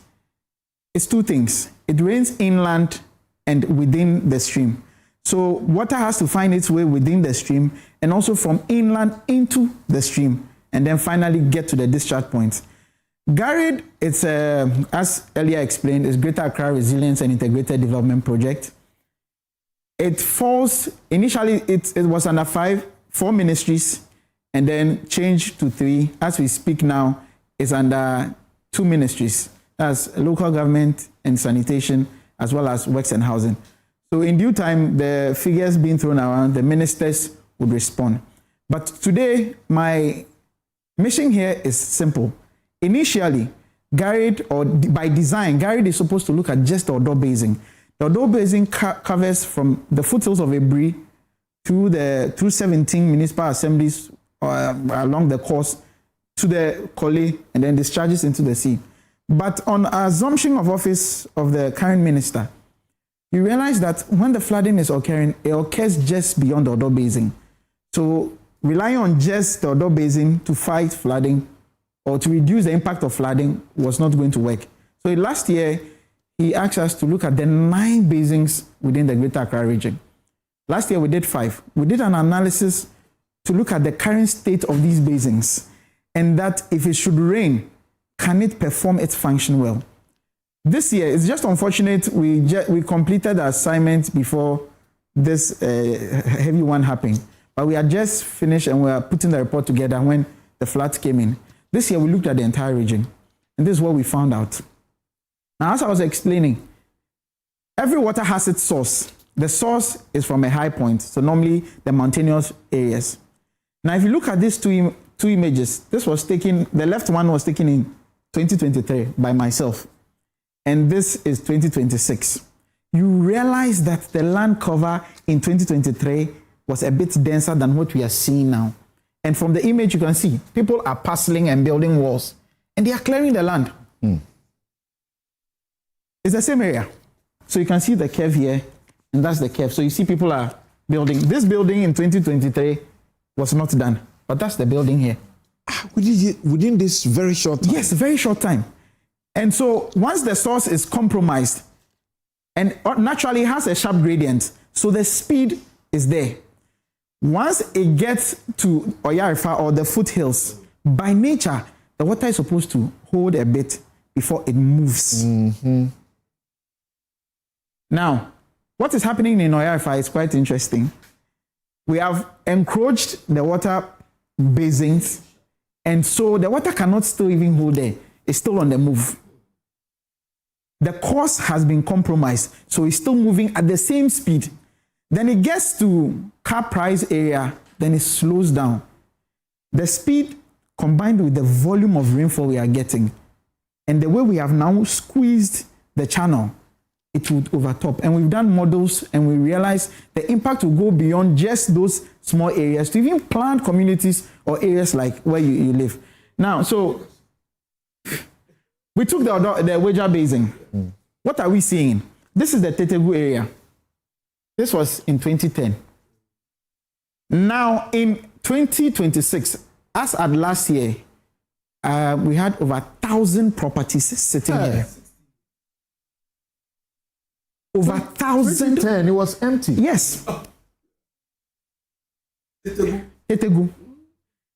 it's two things. It rains inland and within the stream. So water has to find its way within the stream and also from inland into the stream and then finally get to the discharge point. GARID, it's as earlier explained, is Greater Accra Resilience and Integrated Development Project. It falls, initially it was under four ministries and then changed to 3. As we speak now, it's under 2 ministries. That's local government and sanitation, as well as works and housing. So in due time, the figures being thrown around, the ministers would respond. But today, my mission here is simple. Initially, GARID, or by design, GARID is supposed to look at just the Odo Basin. The Odo Basin covers from the foothills of Ebri through 17 municipal assemblies along the coast to the Kole and then discharges into the sea. But on assumption of office of the current minister, you realize that when the flooding is occurring, it occurs just beyond the Addo Basin. So relying on just the Addo Basin to fight flooding or to reduce the impact of flooding was not going to work. So last year, he asked us to look at the 9 basins within the Greater Accra region. Last year, we did 5. We did an analysis to look at the current state of these basins and that if it should rain, can it perform its function well? This year, it's just unfortunate we completed the assignment before this heavy one happened. But we had just finished and we are putting the report together when the floods came in. This year, we looked at the entire region. And this is what we found out. Now, as I was explaining, every water has its source. The source is from a high point, so normally the mountainous areas. Now, if you look at these two images, this was taken, the left one was taken in 2023 by myself, and this is 2026. You realize that the land cover in 2023 was a bit denser than what we are seeing now. And from the image, you can see people are parceling and building walls, and they are clearing the land. It's the same area. So you can see the curve here, and that's the curve. So you see people are building. This building in 2023 was not done, but that's the building here. Within this very short time? Yes, very short time. And so once the source is compromised, and naturally it has a sharp gradient, so the speed is there. Once it gets to Oyarifa or the foothills, by nature, the water is supposed to hold a bit before it moves. Now, what is happening in Oyarifa is quite interesting. We have encroached the water basins, and so the water cannot still even hold there. It's still on the move. The course has been compromised, so it's still moving at the same speed. Then it gets to Cap Price area, then it slows down. The speed combined with the volume of rainfall we are getting, and the way we have now squeezed the channel, it would overtop. And we've done models and we realize the impact will go beyond just those small areas to even plant communities or areas like where you live. Now, so we took the Weja Basin. What are we seeing? This is the Tetegu area. This was in 2010. Now, in 2026, as at last year, we had over 1,000 properties sitting here. Over 1,000. 2010, it was empty. Yes. Tetegu.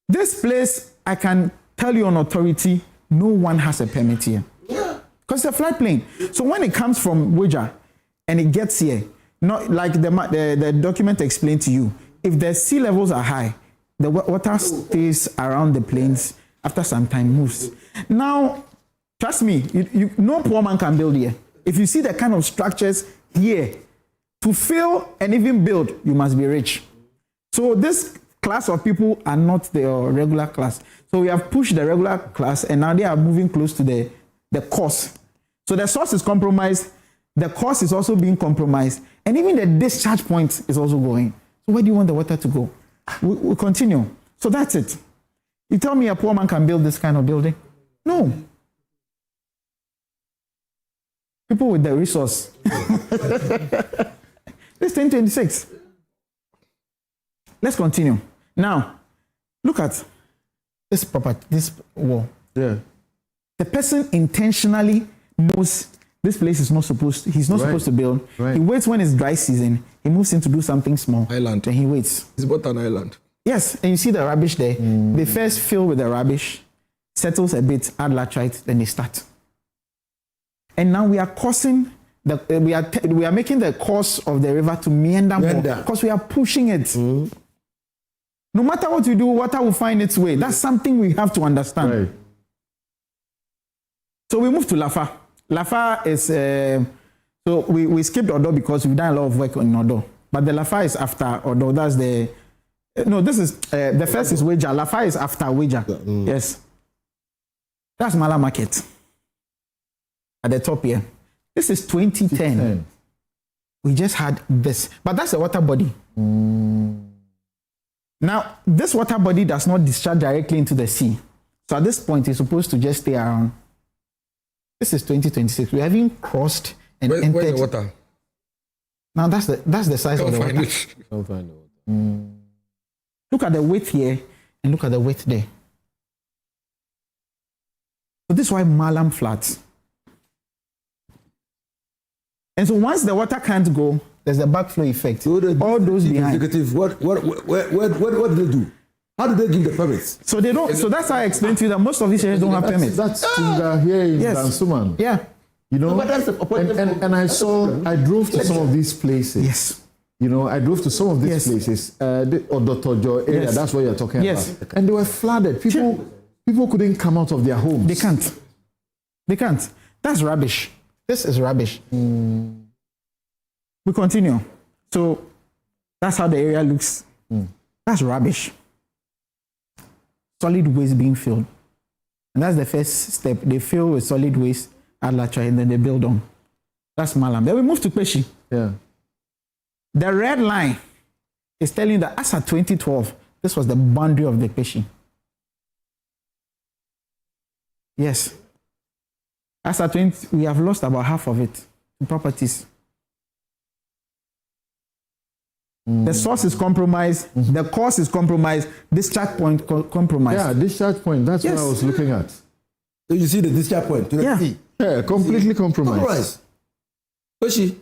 This place, I can tell you on authority, no one has a permit here. Because it's a floodplain. So when it comes from Weja and it gets here, not like the document explained to you, if the sea levels are high, the water stays around the plains, after some time moves. Now, trust me, no poor man can build here. If you see the kind of structures here, to fill and even build, you must be rich. So this class of people are not the regular class. So we have pushed the regular class and now they are moving close to the course. So the source is compromised, the course is also being compromised, and even the discharge point is also going. So where do you want the water to go? We'll continue. So that's it. You tell me a poor man can build this kind of building? No. People with the resource. This is 2026. Let's continue. Now, look at this property, this wall. Yeah. The person intentionally knows this place is not supposed to, he's not supposed to build. He waits when it's dry season. He moves in to do something small. Island. Then he waits. It's about an island. Yes, and you see the rubbish there. They first fill with the rubbish, settles a bit, add laterite, then they start. And now we are causing we are making the course of the river to meander more because we are pushing it. No matter what you do, water will find its way. That's something we have to understand. Right. So we move to Lafa. Lafa is so we skipped Addo because we've done a lot of work on Addo. But the Lafa is after Addo. That's the no. This is the first is Weja. Lafa is after Weja. Yes. That's Mala Market. At the top here. This is 2010. We just had this. But that's a water body. Now, this water body does not discharge directly into the sea. So at this point, it's supposed to just stay around. This is 2026. We haven't crossed and entered. Where's the water? Now that's the size of the water. Don't find the water. Look at the width here and look at the width there. So this is why Malam floods. And so once the water can't go, there's a backflow effect. So all those behind. Executive, what do they do? How do they give the permits? So they don't. So that's how I explained to you that most of these areas don't have permits. That's here in Dansuman. Yeah. You know, but that's and I drove to some of these places. Yes. You know, I drove to some of these places, the Odotojo area, that's what you're talking about. And they were flooded. People couldn't come out of their homes. They can't. They can't. That's rubbish. This is rubbish. We continue. So that's how the area looks. That's rubbish. Solid waste being filled. And that's the first step. They fill with solid waste at Latra and then they build on. That's Malam. Then we move to Peshi. Yeah. The red line is telling that as at 2012, this was the boundary of the Peshi. Yes. As at 20, we have lost about half of it to properties. The source is compromised, the course is compromised, discharge point compromised. Yeah, discharge point, that's what I was looking at. So you see the discharge point? Yeah, completely compromised. Peshi.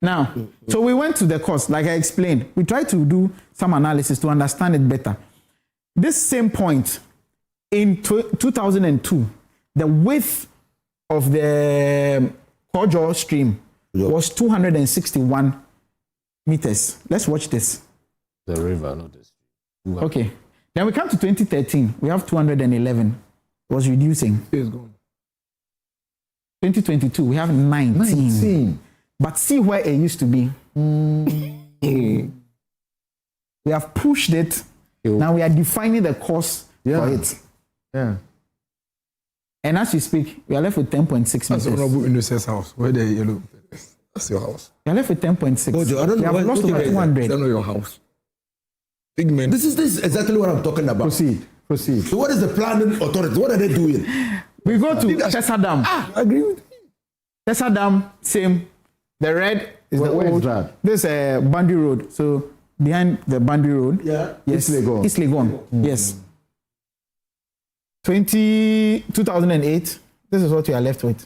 Now, so we went to the course, like I explained. We tried to do some analysis to understand it better. This same point, in 2002, the width of the Kojo stream was 261 meters. Let's watch this. The river, not the stream. Okay. Then we come to 2013. We have 211. It was reducing. It's gone. 2022, we have 19. But see where it used to be. We have pushed it. Now we are defining the course for it. Yeah. And as we speak, we are left with 10.6 meters. That's Honorable Innocent's house. Where the yellow? That's your house. We are left with 10.6. I don't know. We have lost over 200. I don't know your house. Pigment. This is exactly what I'm talking about. Proceed. So what is the planning authority? What are they doing? We go to Tessa Dam. I agree with you. Tessa Dam, same. The red is the old. This is Bandy Road. So behind the Bandy Road. Yeah. Yes. East Legon. Yes. 2008. This is what we are left with.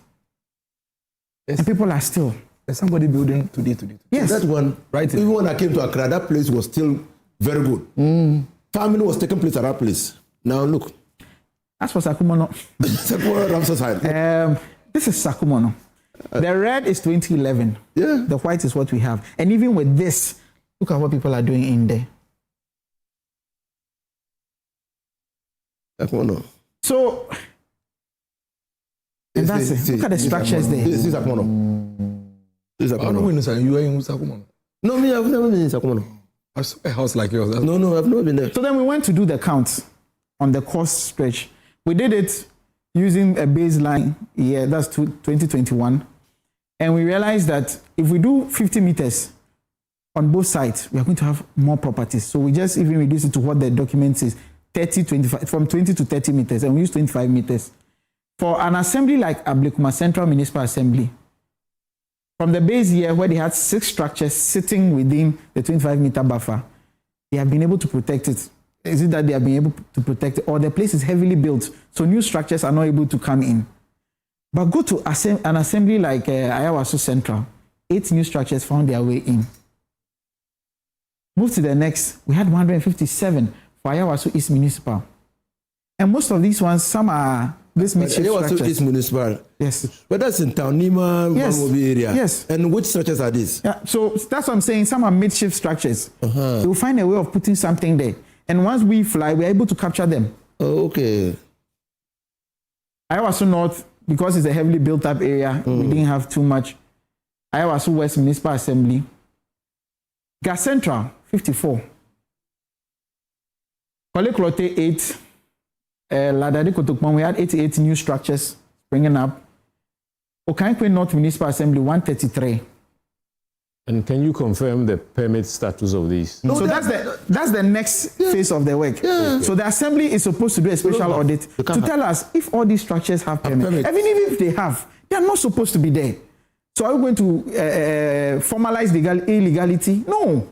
Yes. And people are still. There's somebody building today. Yes. That one, right? Even when I came to Accra, that place was still very good. Farming was taking place at that place. Now look. That's for Sakumono. This is Sakumono. The red is 2011. Yeah. The white is what we have. And even with this, look at what people are doing in there. Sakumono. So, and that's it. Look at the structures there. This is Sakumono. This is Sakumono. You are in Sakumono? No, me, I've never been in Sakumono. I saw a house like yours. No, I've never been there. So then we went to do the counts on the cost stretch. We did it using a baseline year, that's 2021. And we realized that if we do 50 meters on both sides, we are going to have more properties. So we just even reduce it to what the document says, 25, from 20 to 30 meters, and we use 25 meters. For an assembly like Ablekuma Central Municipal Assembly, from the base year where they had 6 structures sitting within the 25-meter buffer, they have been able to protect it. Is it that they have been able to protect it, or the place is heavily built, so new structures are not able to come in? But go to an assembly like Ayawaso Central, 8 new structures found their way in. Move to the next, we had 157 for Ayawaso East Municipal. And most of these ones, some are this makeshift structures. Ayawaso East Municipal. Yes. But that's in Town Nima, Mamobi area. Yes. And which structures are these? Yeah, so that's what I'm saying. Some are makeshift structures. They will find a way of putting something there. And once we fly, we're able to capture them. Oh, okay. Ayawaso North, because it's a heavily built up area, we didn't have too much. Ayawaso West Municipal Assembly. Gas Central, 54. Kolekrote, 8. Ladade Kotokpon, we had 88 new structures springing up. Okankwe North Municipal Assembly, 133. And can you confirm the permit status of these? No, so that's the next phase of the work. Yeah. So the assembly is supposed to do a special audit to tell us if all these structures have permit. Even if they have, they are not supposed to be there. So are we going to formalize illegality? No.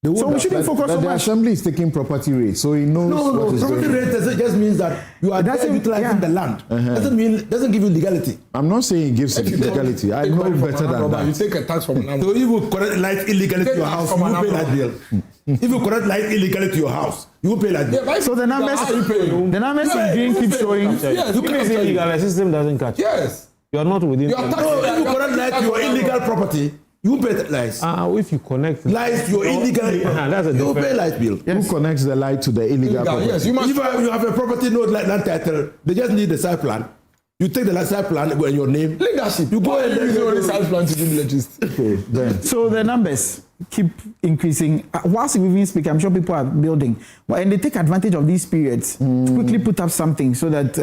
So we shouldn't focus on the assembly is taking property rates, so he knows what is property going on. rate just means that you are utilizing the land. Doesn't give you legality. I'm not saying it gives you legality. I know better than that. You take a tax from an So if you collect light illegally to your house, you will pay light bill. If you collect light illegally to your house, you will pay light bill. So the numbers in green keep showing. Yes, You can say illegal, the system doesn't catch. Yes. You are not within. If you collect light to your illegal property, you pay lights. If you connect lights your illegal, that's a you pay light bill. Who connects the light to the illegal property? Yes, you must. If you have a property no land title, they just need the site plan. You take the site plan and your name. Leadership. You go and use your site plan to give logistics. Okay, then. So the numbers keep increasing. Whilst we even speak, I'm sure people are building. And they take advantage of these periods to quickly put up something so that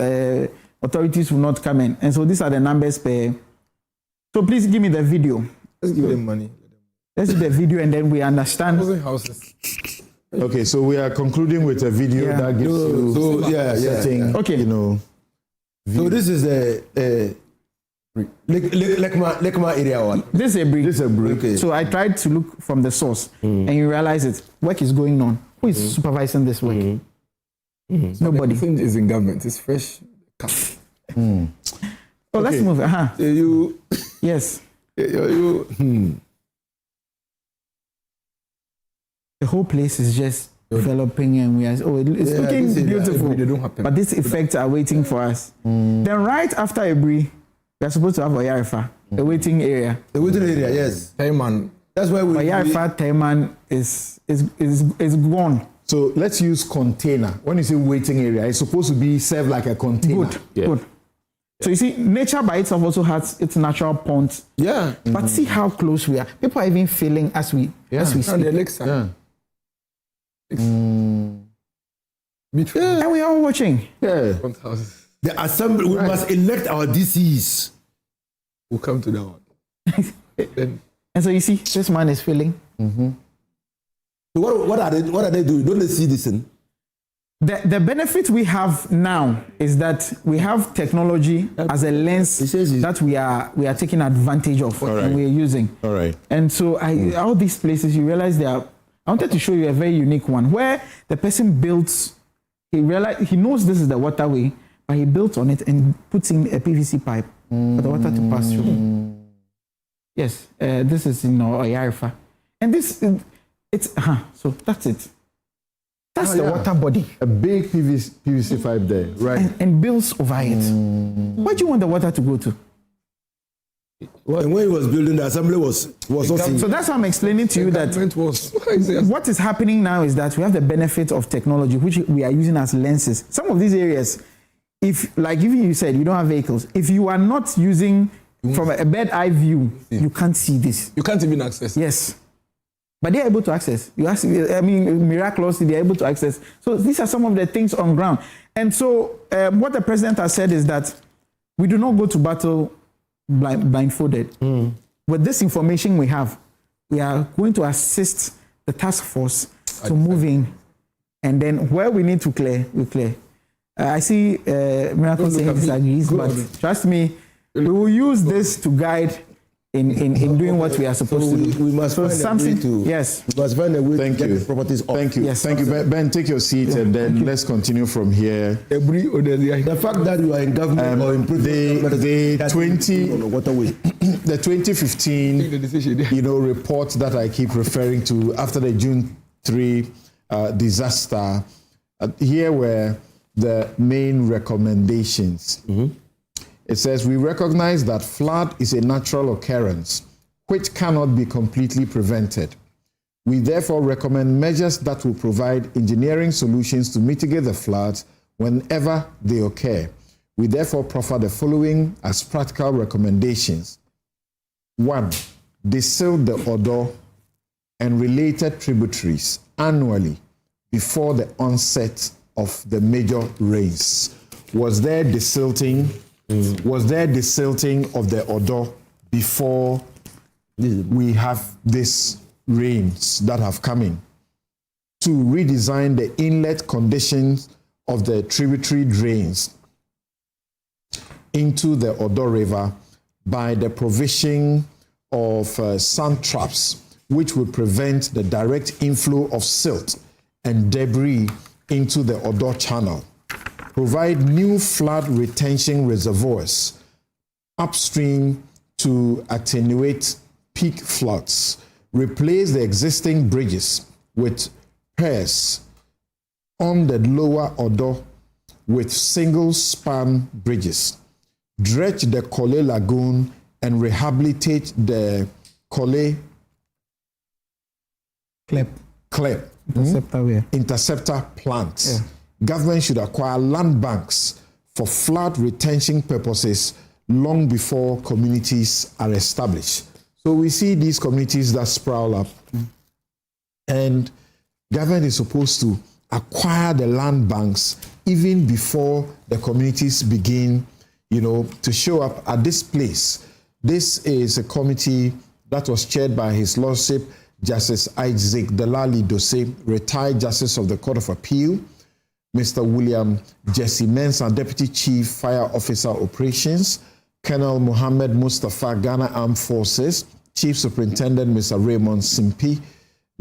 authorities will not come in. And so these are the numbers per. So please give me the video. Let's give them money. Let's do the video and then we understand. Houses. Okay, so we are concluding with a video that gives you setting, okay. you know. So this is the Lekma area one. This is a brick. Okay. So I tried to look from the source and you realize it. Work is going on. Who is supervising this work? Nobody. Everything is in government. It's fresh. So let's move. Yes. The whole place is just developing and we are it's looking beautiful. But these effects are waiting for us. Then right after Ebri, we are supposed to have Oyarifa, the waiting area. The waiting area, yes. Taiman. That's why we Oyarifa Taiman is gone. So let's use container. When you say waiting area, it's supposed to be served like a container. Good. So you see, nature by itself also has its natural ponds. Yeah. But see how close we are. People are even feeling as we speak. And the Alexa. And we are all watching. Yeah. The assembly, we must elect our DCs. We'll come to that one. And so you see, this man is feeling. So what are they doing? Don't they see this in? The benefit we have now is that we have technology as a lens that we are taking advantage of and we are using. All right. And so all these places, you realize they are. I wanted to show you a very unique one where the person builds. He knows this is the waterway, but he built on it and puts in a PVC pipe for the water to pass through. Yes, this is in Oyarifa, and this it's so that's it. That's the water body. A big PVC pipe there, right? And builds over it. Where do you want the water to go to? Well, when he was building, the assembly was also. So that's why I'm explaining to you that what is happening now is that we have the benefit of technology, which we are using as lenses. Some of these areas, if you said you don't have vehicles, if you are not using from a bird eye view, you can't see this. You can't even access. Yes. But they're able to access. Miraculously, they're able to access. So these are some of the things on ground. And so what the president has said is that we do not go to battle blindfolded. With this information we have, we are going to assist the task force to move in. And then where we need to clear, we clear. I see Miracle saying he disagrees, but trust me, we will use this to guide in doing what we are supposed to do. We must find a way to. Yes. We must find a way to get the properties off. Thank you. Yes. Thank you. Ben, take your seat and then let's continue from here. The fact that you are in government or in the 2015 report that I keep referring to after the June 3 disaster, here were the main recommendations. It says, we recognize that flood is a natural occurrence which cannot be completely prevented. We therefore recommend measures that will provide engineering solutions to mitigate the floods whenever they occur. We therefore proffer the following as practical recommendations. 1. Desilt the Addo and related tributaries annually before the onset of the major rains. Was there desilting of the Addo before we have these rains that have come in? 2. Redesign the inlet conditions of the tributary drains into the Addo River by the provision of sand traps, which will prevent the direct inflow of silt and debris into the Addo Channel, provide new flood retention reservoirs upstream to attenuate peak floods, replace the existing bridges with piers on the lower Addo with single-span bridges, dredge the Kole Lagoon and rehabilitate the Kole interceptor plants. Government should acquire land banks for flood retention purposes long before communities are established. So we see these communities that sprout up, and government is supposed to acquire the land banks even before the communities begin, to show up at this place. This is a committee that was chaired by His Lordship Justice Isaac Delali Dose, retired Justice of the Court of Appeal, Mr. William Jesse Mensah, Deputy Chief Fire Officer Operations, Colonel Mohammed Mustafa, Ghana Armed Forces, Chief Superintendent Mr. Raymond Simpi,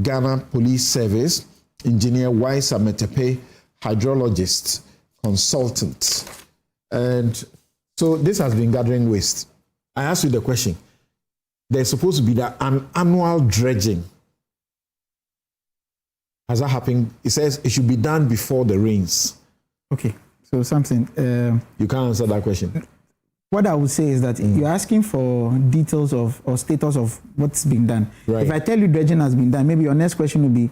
Ghana Police Service, Engineer Waisa Metepe, hydrologist, consultant. And so this has been gathering waste. I asked you the question. There's supposed to be an annual dredging. Has that happened? It says it should be done before the rains. Okay, so something. You can't answer that question. What I would say is that you're asking for details of or status of what's been done. Right. If I tell you dredging has been done, maybe your next question will be,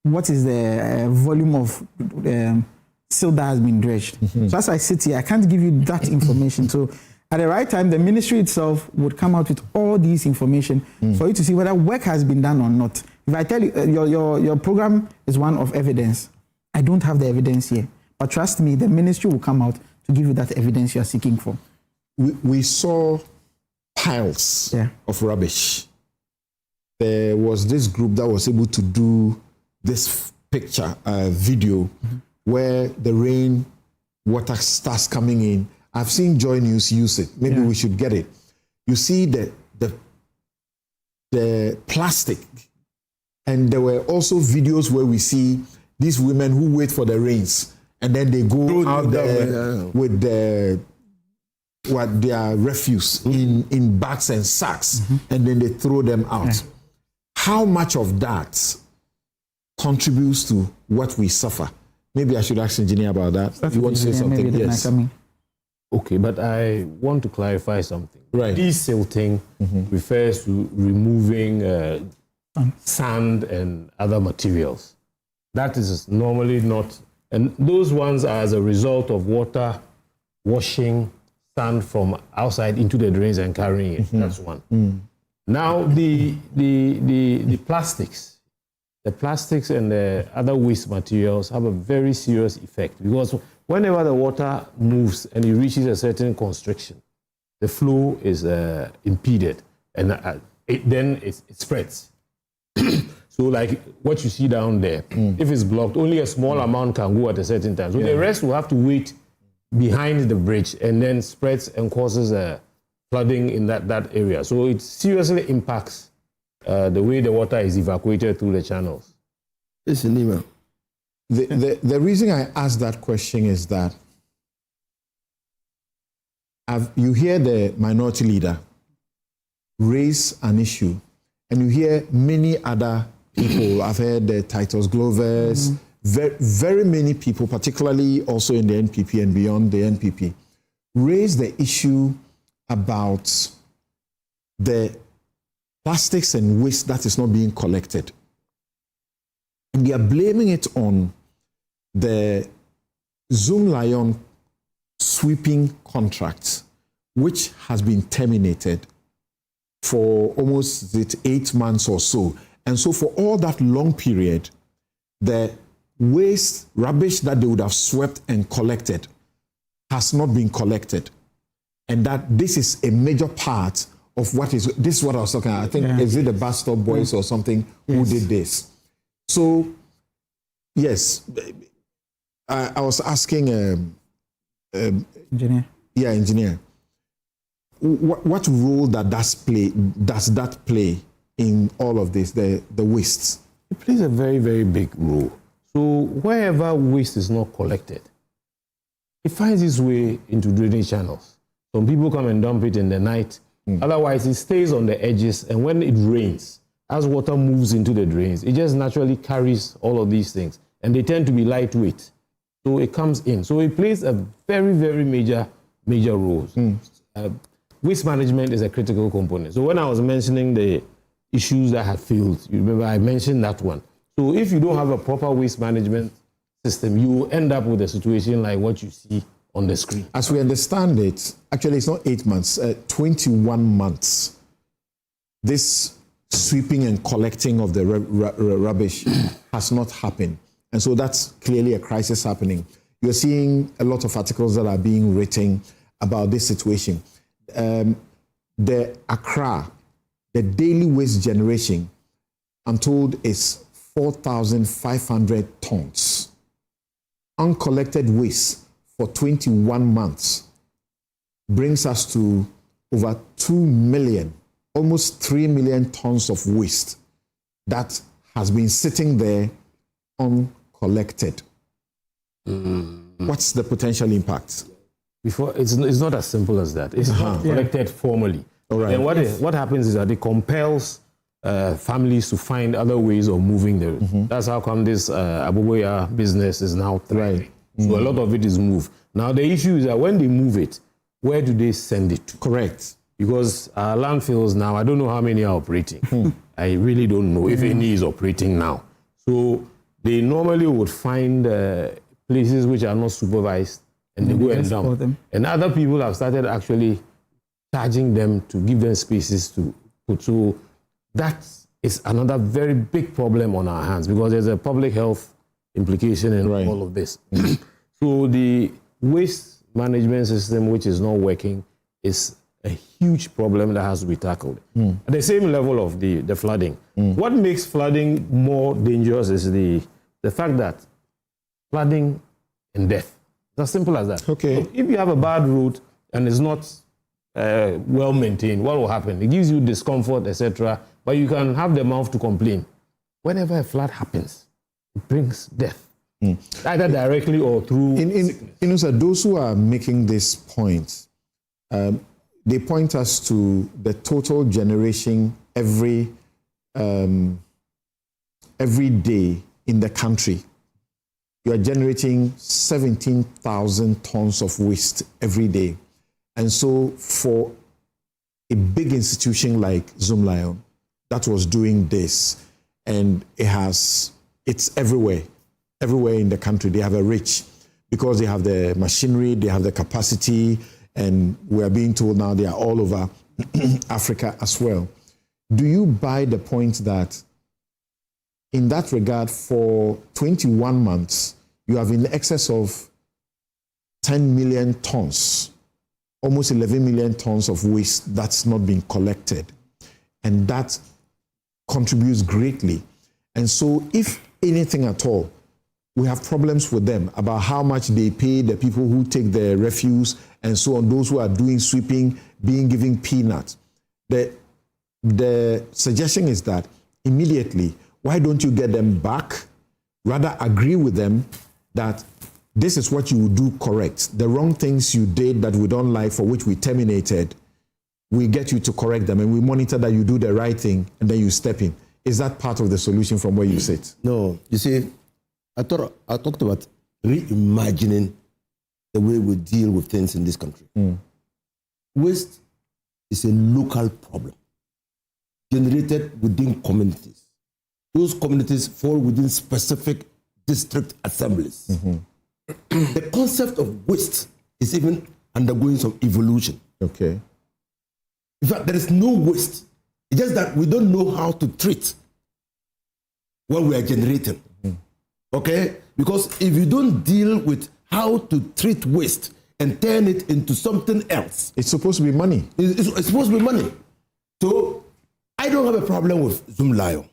what is the volume of silt that has been dredged? So as I sit here, I can't give you that information. So at the right time, the ministry itself would come out with all these information for you to see whether work has been done or not. If I tell you your program is one of evidence, I don't have the evidence here. But trust me, the ministry will come out to give you that evidence you are seeking for. We saw piles of rubbish. There was this group that was able to do this picture, video, where the rain water starts coming in. I've seen Joy News use it. Maybe we should get it. You see the plastic, and there were also videos where we see these women who wait for the rains, and then they go out there with their refuse in bags and sacks, and then they throw them out. How much of that contributes to what we suffer? Maybe I should ask engineer about that. You want to say something? Yes. Okay, but I want to clarify something. Right. Desilting refers to removing sand and other materials. That is normally not, and those ones are as a result of water washing sand from outside into the drains and carrying it. That's one. Now the plastics and the other waste materials have a very serious effect, because whenever the water moves and it reaches a certain constriction, the flow is impeded, and then it spreads. So like what you see down there, if it's blocked, only a small amount can go at a certain time. So the rest will have to wait behind the bridge, and then spreads and causes flooding in that area. So it seriously impacts the way the water is evacuated through the channels. Listen, Nima. The reason I asked that question is that you hear the minority leader raise an issue, and you hear many other people. I've heard the Titus Glovers, very, very many people, particularly also in the NPP and beyond the NPP, raise the issue about the plastics and waste that is not being collected. And they are blaming it on the Zoom Lion sweeping contract, which has been terminated for almost 8 months or so. And so for all that long period, the waste, rubbish that they would have swept and collected has not been collected. And that this is a major part of this is what I was talking about. I think, is it the bus stop boys or something who did this? So, yes, I was asking... engineer. Yeah, engineer. What role does that play in all of this, the waste? It plays a very, very big role. So wherever waste is not collected, it finds its way into drainage channels. Some people come and dump it in the night. Otherwise, it stays on the edges, and when it rains, as water moves into the drains, it just naturally carries all of these things, and they tend to be lightweight. So it comes in. So it plays a very, very major role. Waste management is a critical component. So when I was mentioning the issues that have failed, you remember I mentioned that one. So if you don't have a proper waste management system, you will end up with a situation like what you see on the screen. As we understand it, actually it's not 8 months, 21 months. This sweeping and collecting of the rubbish has not happened. And so that's clearly a crisis happening. You're seeing a lot of articles that are being written about this situation. The Accra, the daily waste generation, I'm told, is 4,500 tons. Uncollected waste for 21 months brings us to over 2 million, almost 3 million tons of waste that has been sitting there uncollected. What's the potential impact? It's not as simple as that. It's not collected formally. All right. And what happens is that it compels families to find other ways of moving the. That's how come this Aboboya business is now thriving. So a lot of it is moved. Now the issue is that when they move it, where do they send it to? Correct. Because our landfills now, I don't know how many are operating. I really don't know if any is operating now. So they normally would find places which are not supervised, and they go and dump them. And other people have started actually charging them to give them spaces to put. So that is another very big problem on our hands, because there's a public health implication in all of this. So the waste management system, which is not working, is a huge problem that has to be tackled. At the same level of the flooding. What makes flooding more dangerous is the fact that flooding and death. It's as simple as that. Okay. So if you have a bad road and it's not well maintained, what will happen? It gives you discomfort, etc. But you can have the mouth to complain. Whenever a flood happens, it brings death, either directly or through. Those who are making this point, they point us to the total generation every day in the country. You are generating 17,000 tons of waste every day. And so for a big institution like Zoomlion that was doing this, and it's everywhere in the country. They have a reach because they have the machinery, they have the capacity, and we are being told now they are all over Africa as well. Do you buy the point that in that regard, for 21 months, you have in excess of 10 million tons, almost 11 million tons of waste that's not been collected. And that contributes greatly. And so if anything at all, we have problems with them about how much they pay the people who take the refuse and so on, those who are doing sweeping, being given peanuts. The suggestion is that immediately, why don't you get them back? Rather agree with them that this is what you would do correct. The wrong things you did that we don't like, for which we terminated, we get you to correct them and we monitor that you do the right thing and then you step in. Is that part of the solution from where you sit? No, you see, I talked about reimagining the way we deal with things in this country. Waste is a local problem generated within communities. Those communities fall within specific district assemblies. The concept of waste is even undergoing some evolution. Okay. In fact, there is no waste. It's just that we don't know how to treat what we are generating. Okay? Because if you don't deal with how to treat waste and turn it into something else, it's supposed to be money. It's supposed to be money. So I don't have a problem with Zoomlion.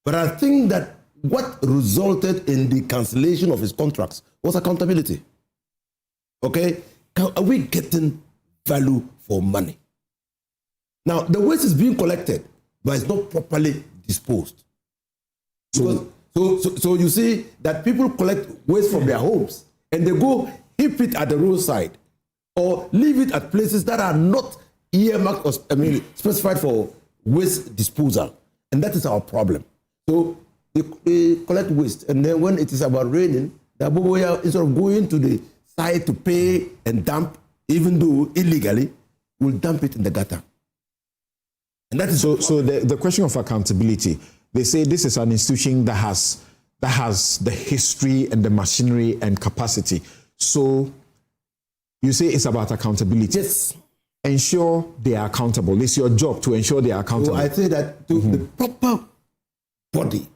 But I think that what resulted in the cancellation of his contracts was accountability. Okay? Are we getting value for money? Now, the waste is being collected, but it's not properly disposed. So you see that people collect waste from their homes and they go heap it at the roadside or leave it at places that are not earmarked or specified for waste disposal. And that is our problem. So they collect waste, and then when it is about raining, the Aboboya, instead of going to the site to pay and dump, even though illegally, will dump it in the gutter. And that is so the question of accountability. They say this is an institution that has the history and the machinery and capacity. So you say it's about accountability. Yes. Ensure they are accountable. It's your job to ensure they are accountable. So I say that the proper body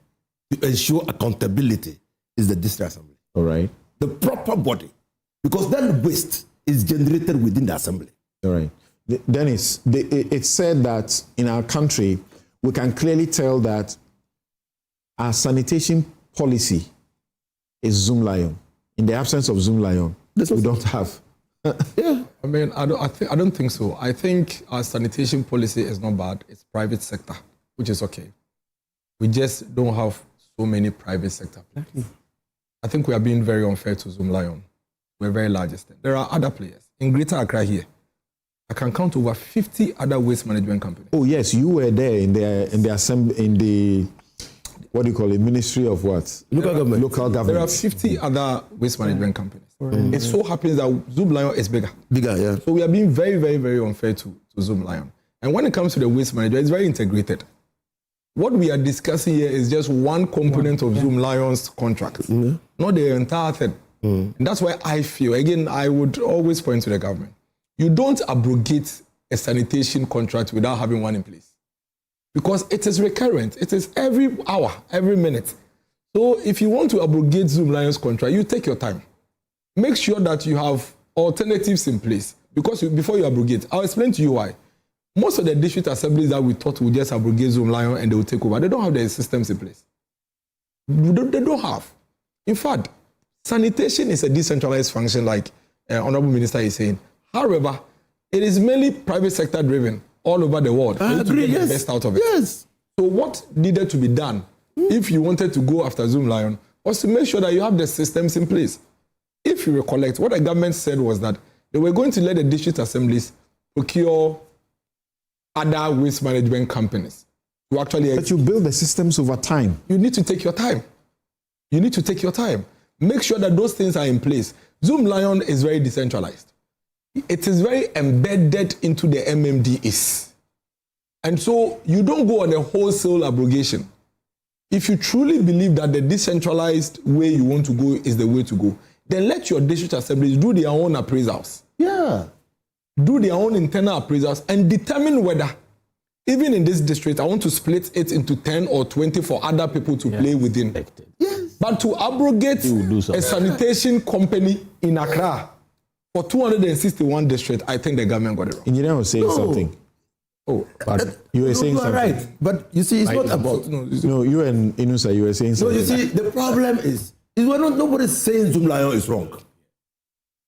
to ensure accountability is the district assembly. All right. The proper body, because then waste is generated within the assembly. All right. Dennis, it's said that in our country, we can clearly tell that our sanitation policy is Zoom Lion. In the absence of Zoom Lion, we don't have. Yeah. I mean, I don't think so. I think our sanitation policy is not bad. It's private sector, which is okay. We just don't have so many private sector players. I think we are being very unfair to Zoom Lion. We're very large extent. There are other players. In Greater Accra here, I can count over 50 other waste management companies. Oh yes, you were there in the assembly, in the, what do you call it, Ministry of what? Local government. There are 50 other waste management companies. It so happens that Zoom Lion is bigger. Yeah. So we are being very, very, very unfair to Zoom Lion. And when it comes to the waste management, it's very integrated. What we are discussing here is just one component of Zoom Lion's contract, not the entire thing. And that's why I feel, again, I would always point to the government. You don't abrogate a sanitation contract without having one in place. Because it is recurrent. It is every hour, every minute. So if you want to abrogate Zoom Lion's contract, you take your time. Make sure that you have alternatives in place. Because before you abrogate, I'll explain to you why. Most of the district assemblies that we thought would just abrogate Zoom Lion and they will take over, they don't have their systems in place. They don't have. In fact, sanitation is a decentralized function, like Honorable Minister is saying. However, it is mainly private sector driven all over the world. I agree, to get yes. the best out of it. Yes. So what needed to be done if you wanted to go after Zoom Lion was to make sure that you have the systems in place. If you recollect, what the government said was that they were going to let the district assemblies procure other waste management companies to actually... But you build the systems over time. You need to take your time. You need to take your time. Make sure that those things are in place. Zoom Lion is very decentralized. It is very embedded into the MMDs. And so you don't go on a wholesale abrogation. If you truly believe that the decentralized way you want to go is the way to go, then let your district assemblies do their own appraisals. Yeah. Do their own internal appraisals and determine whether, even in this district, I want to split it into 10 or 20 for other people to play within. Yes. But to abrogate a sanitation company in Accra for 261 districts, I think the government got it wrong. Engineer was saying something. Oh, but you were saying something. Right. But you see, it's not about... No, you and Inusa, you were saying something. No, you see, the problem is nobody's saying Zoom Lion is wrong.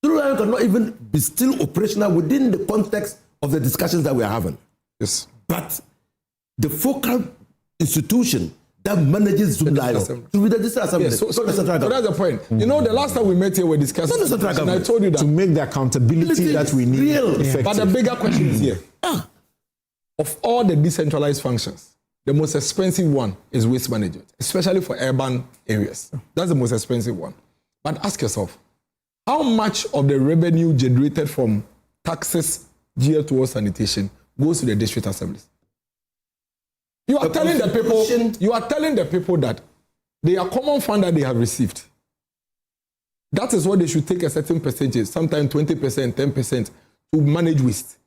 Zoom Lion cannot even be still operational within the context of the discussions that we are having. Yes. But the focal institution that manages Zoom Lion should be the district assembly. Yes, so that's the point. You know, the last time we met here, we discussed and I told you that. To make the accountability that we need effective. But the bigger question is here. Of all the decentralized functions, the most expensive one is waste management, especially for urban areas. That's the most expensive one. But ask yourself, how much of the revenue generated from taxes geared towards sanitation goes to the district assemblies? You are telling the people that they are common fund that they have received. That is what they should take a certain percentage, sometimes 20%, 10% to manage waste.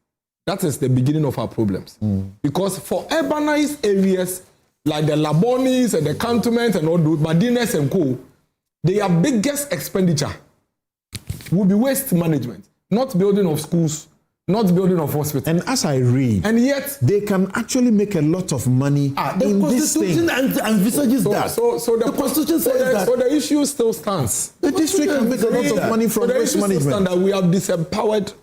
That is the beginning of our problems. Because for urbanized areas like the Labonis and the cantonment and all those, Madines and co, their biggest expenditure will be waste management, not building of schools, not building of hospitals. And as I read, and yet they can actually make a lot of money in this thing. Envisages that. So the Constitution says that. So the issue still stands. The district can make a lot of money from waste management. That we have disempowered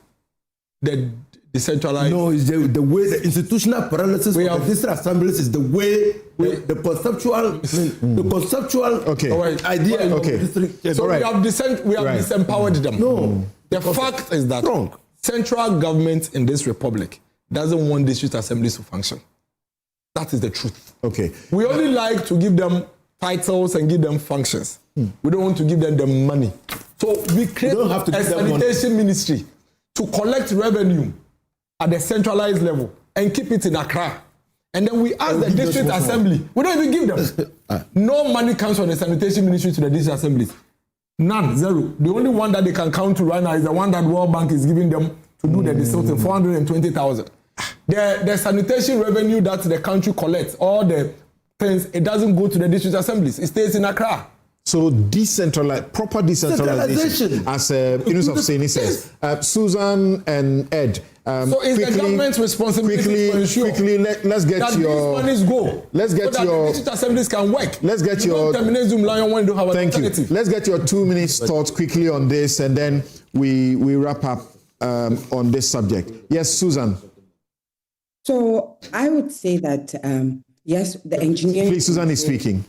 the decentralized. No, it's the way the institutional paralysis of the district assemblies is the way the conceptual idea of district. So we have disempowered them. No. The fact is that central government in this republic doesn't want district assemblies to function. That is the truth. Okay. We only like to give them titles and give them functions. We don't want to give them the money. So we create a sanitation ministry to collect revenue at the centralized level and keep it in Accra. And then we ask the district assembly. We don't even give them. No money comes from the sanitation ministry to the district assemblies. None, zero. The only one that they can count to right now is the one that World Bank is giving them to do the desilting, 420,000. The sanitation revenue that the country collects, all the things, it doesn't go to the district assemblies. It stays in Accra. So proper decentralization, as Yunus of Seni says. Susan and Ed. So it's the government's responsibility to ensure let's get that your these monies go. Let's get so your that the district assemblies can work. Let's get your terminate Zoom Lion when you don't have thank you. alternative. Let's get your 2 minutes thoughts quickly on this, and then we wrap up on this subject. Yes, Susan. So I would say that yes, the engineering. Please, Susan is speaking.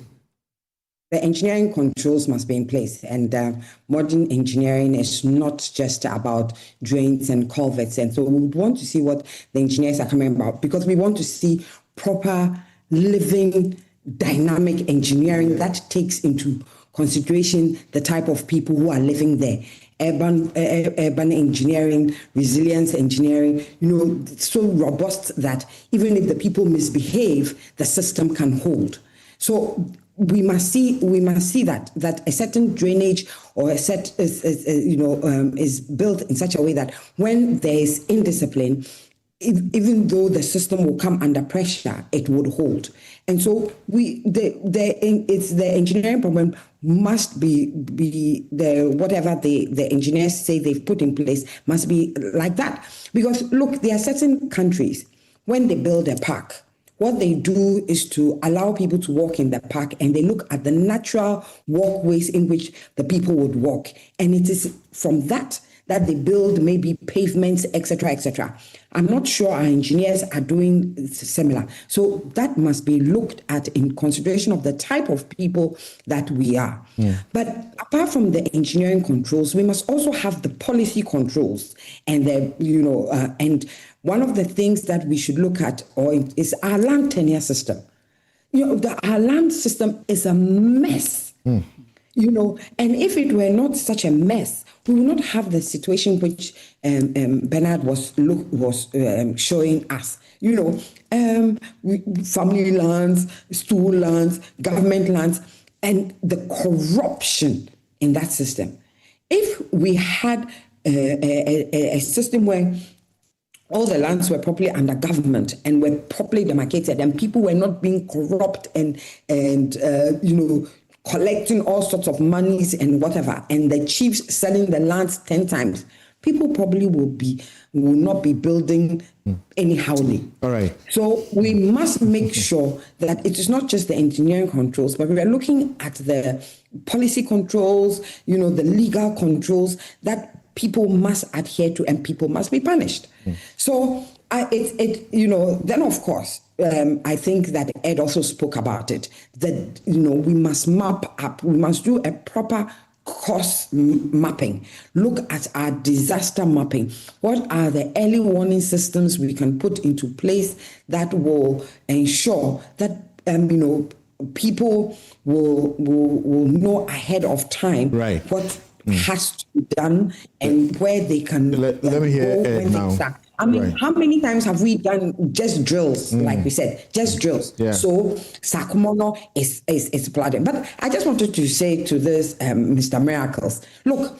The engineering controls must be in place, and modern engineering is not just about drains and culverts. And so we would want to see what the engineers are coming about, because we want to see proper, living, dynamic engineering that takes into consideration the type of people who are living there. Urban engineering, resilience engineering, so robust that even if the people misbehave, the system can hold. So we must see that a certain drainage or a set is built in such a way that when there is indiscipline, even though the system will come under pressure, it would hold. And so the engineering problem must be whatever the engineers say they've put in place must be like that. Because look, there are certain countries, when they build a park, what they do is to allow people to walk in the park, and they look at the natural walkways in which the people would walk. And it is from that they build maybe pavements, etc., etc. I'm not sure our engineers are doing similar. So that must be looked at in consideration of the type of people that we are. Yeah. But apart from the engineering controls, we must also have the policy controls, and and one of the things that we should look at is our land tenure system. Our land system is a mess. And if it were not such a mess, we will not have the situation which Bernard was showing us. Family lands, school lands, government lands, and the corruption in that system. If we had a system where all the lands were properly under government and were properly demarcated, and people were not being corrupt and collecting all sorts of monies and whatever, and the chiefs selling the lands 10 times, people probably will not be building anyhowly. All right. So we must make sure that it is not just the engineering controls, but we are looking at the policy controls, the legal controls that people must adhere to, and people must be punished. So then of course, I think that Ed also spoke about it, that, we must map up, we must do a proper cost mapping, look at our disaster mapping. What are the early warning systems we can put into place that will ensure that, people will know ahead of time what has to be done and where they can let me hear Ed now. How many times have we done just drills, like we said, just drills? Yeah. So Sakumono is flooding. But I just wanted to say to this, Mr. Miracles, look,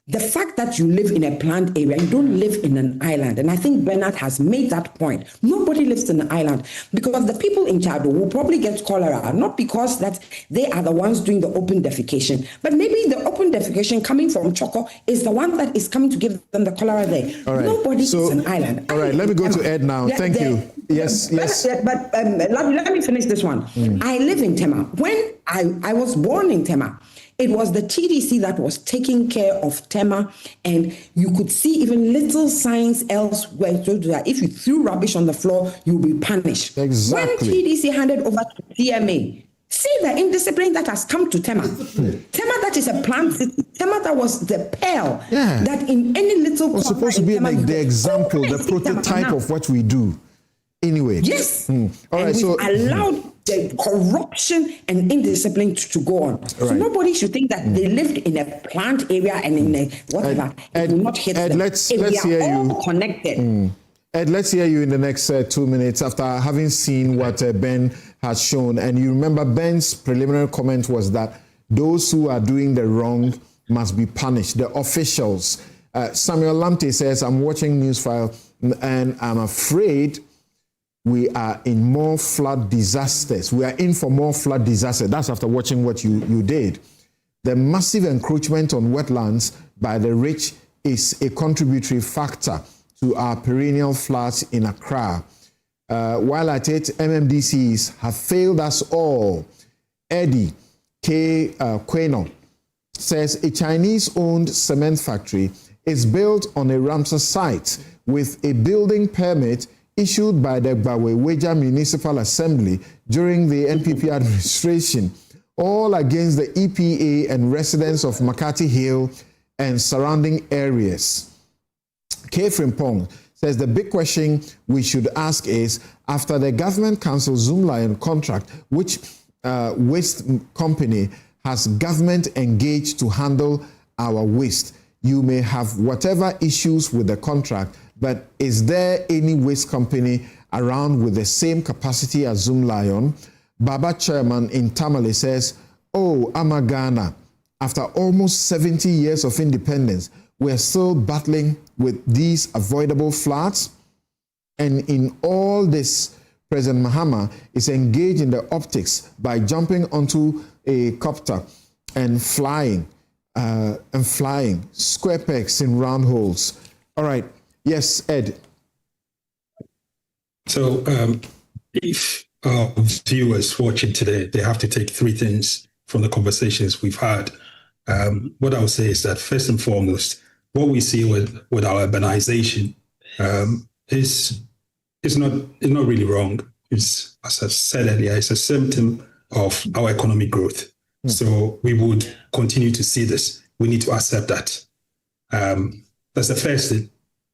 the fact that you live in a planned area, you don't live in an island. And I think Bernard has made that point. Nobody lives in an island, because the people in Chado will probably get cholera, not because that they are the ones doing the open defecation, but maybe the open defecation coming from Choco is the one that is coming to give them the cholera there. All right. Nobody is an island. All right, let me go to Ed now. Thank you. Yes. But let me finish this one. I live in Tema. When I was born in Tema, It was the TDC that was taking care of Tema, and you could see even little signs elsewhere so that if you threw rubbish on the floor, you'll be punished. Exactly. When TDC handed over to CMA, see the indiscipline that has come to Tema. Tema that is a planned city. Tema that was the pearl. That in any little was supposed to be Tema, like the example, the prototype of what we do. Anyway. Yes. All right. And So we've allowed the corruption and indiscipline to go on. So nobody should think that they lived in a planned area and in a whatever. It will not hit them. Let's we hear are all you. Connected. Ed, let's hear you in the next 2 minutes after having seen what Ben has shown. And you remember Ben's preliminary comment was that those who are doing the wrong must be punished, the officials. Samuel Lamte says, I'm watching Newsfile and I'm afraid we are in more flood disasters. We are in for more flood disasters. That's after watching what you did. The massive encroachment on wetlands by the rich is a contributory factor to our perennial floods in Accra. While at it, MMDCs have failed us all. Eddie K. Queno says a Chinese-owned cement factory is built on a Ramsar site with a building permit issued by the Gbawe-Weja Municipal Assembly during the NPP administration, all against the EPA and residents of Makati Hill and surrounding areas. K. Frimpong says the big question we should ask is, after the government cancelled Zoomlion contract, which waste company has government engaged to handle our waste? You may have whatever issues with the contract, but is there any waste company around with the same capacity as Zoomlion? Baba Chairman in Tamale says, oh, Amagana, after almost 70 years of independence, we're still battling with these avoidable floods. And in all this, President Mahama is engaged in the optics by jumping onto a copter and flying square pegs in round holes. All right. Yes, Ed. So if viewers watching today, they have to take three things from the conversations we've had. What I would say is that first and foremost, what we see with our urbanization is not really wrong. It's, as I said earlier, it's a symptom of our economic growth. So we would continue to see this. We need to accept that. That's the first thing.